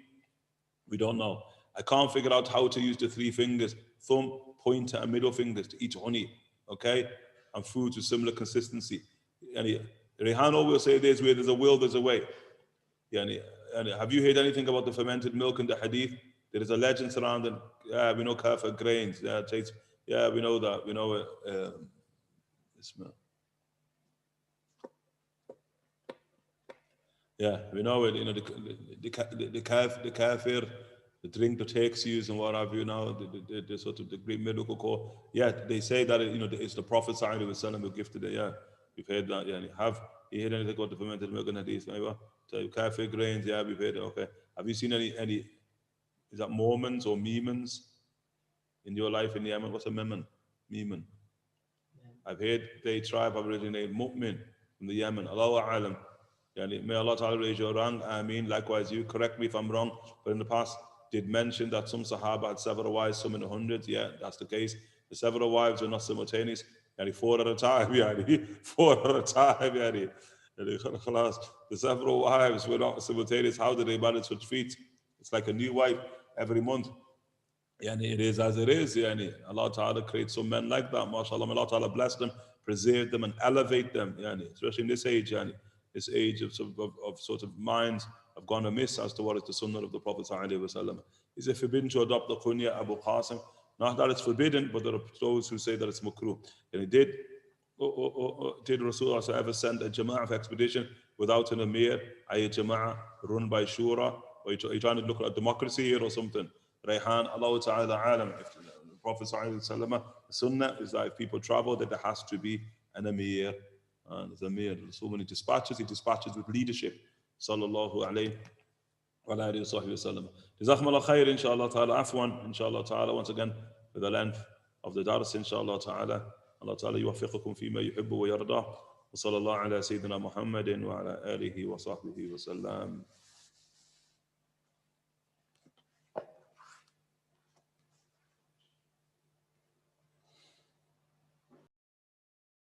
We don't know. I can't figure out how to use the three fingers, thumb, pointer, and middle fingers to eat honey. Okay? And foods with similar consistency. And Rehan always say this, where there's a will, there's a way. And have you heard anything about the fermented milk in the hadith? There is a legend surrounding, we know kafir grains. We know that. We know Ismail. Yeah, we know it. The kafir, the drink the Turks use and what have you now, the sort of the great medical core. Yeah, they say that it's the Prophet ﷺ who gifted it. Yeah, we've heard that. Yeah, have you heard anything about the fermented milk and hadith? So kafir grains. Yeah, we've heard it. Okay, have you seen any? Is that Mormons or Memons in your life in Yemen? What's a Memon? Memon. I've heard they tribe originated Mu'min from the Yemen. Allahu A'lam. May Allah Ta'ala raise your rank. Ameen. Likewise, you correct me if I'm wrong, but in the past did mention that some Sahaba had several wives, some in the hundreds. Yeah, that's the case. The several wives are not simultaneous. 4 at a time. 4 at a time. The several wives were not simultaneous. How did they manage such feats? It's like a new wife every month. It is as it is. Allah Ta'ala creates some men like that. MashaAllah, Allah Ta'ala bless them, preserve them, and elevate them. Especially in this age. This age of sort of minds have gone amiss as to what is the sunnah of the Prophet ﷺ. Is it forbidden to adopt the kunya Abu Qasim? Not that it's forbidden, but there are those who say that it's makruh. And did Rasulullah ever send a jama'ah expedition without an emir, a jama'ah run by shura? Or are you trying to look at democracy here or something? Rayhan, Allah Ta'ala alam. If the Prophet ﷺ, the sunnah is that if people travel, that there has to be an emir. And there's Amir, so many dispatches, he dispatches with leadership. Sallallahu alayhi wa alayhi wa sallam. Jazakumullah khair, inshallah ta'ala. Afwan, inshallah ta'ala. Once again, for the length of the dars, inshallah ta'ala. Allah ta'ala yuwaffiqukum fima yuhibbu wa yarda. Wa sallallahu ala Sayyidina Muhammadin wa ala alihi wa sahbihi wa sallam.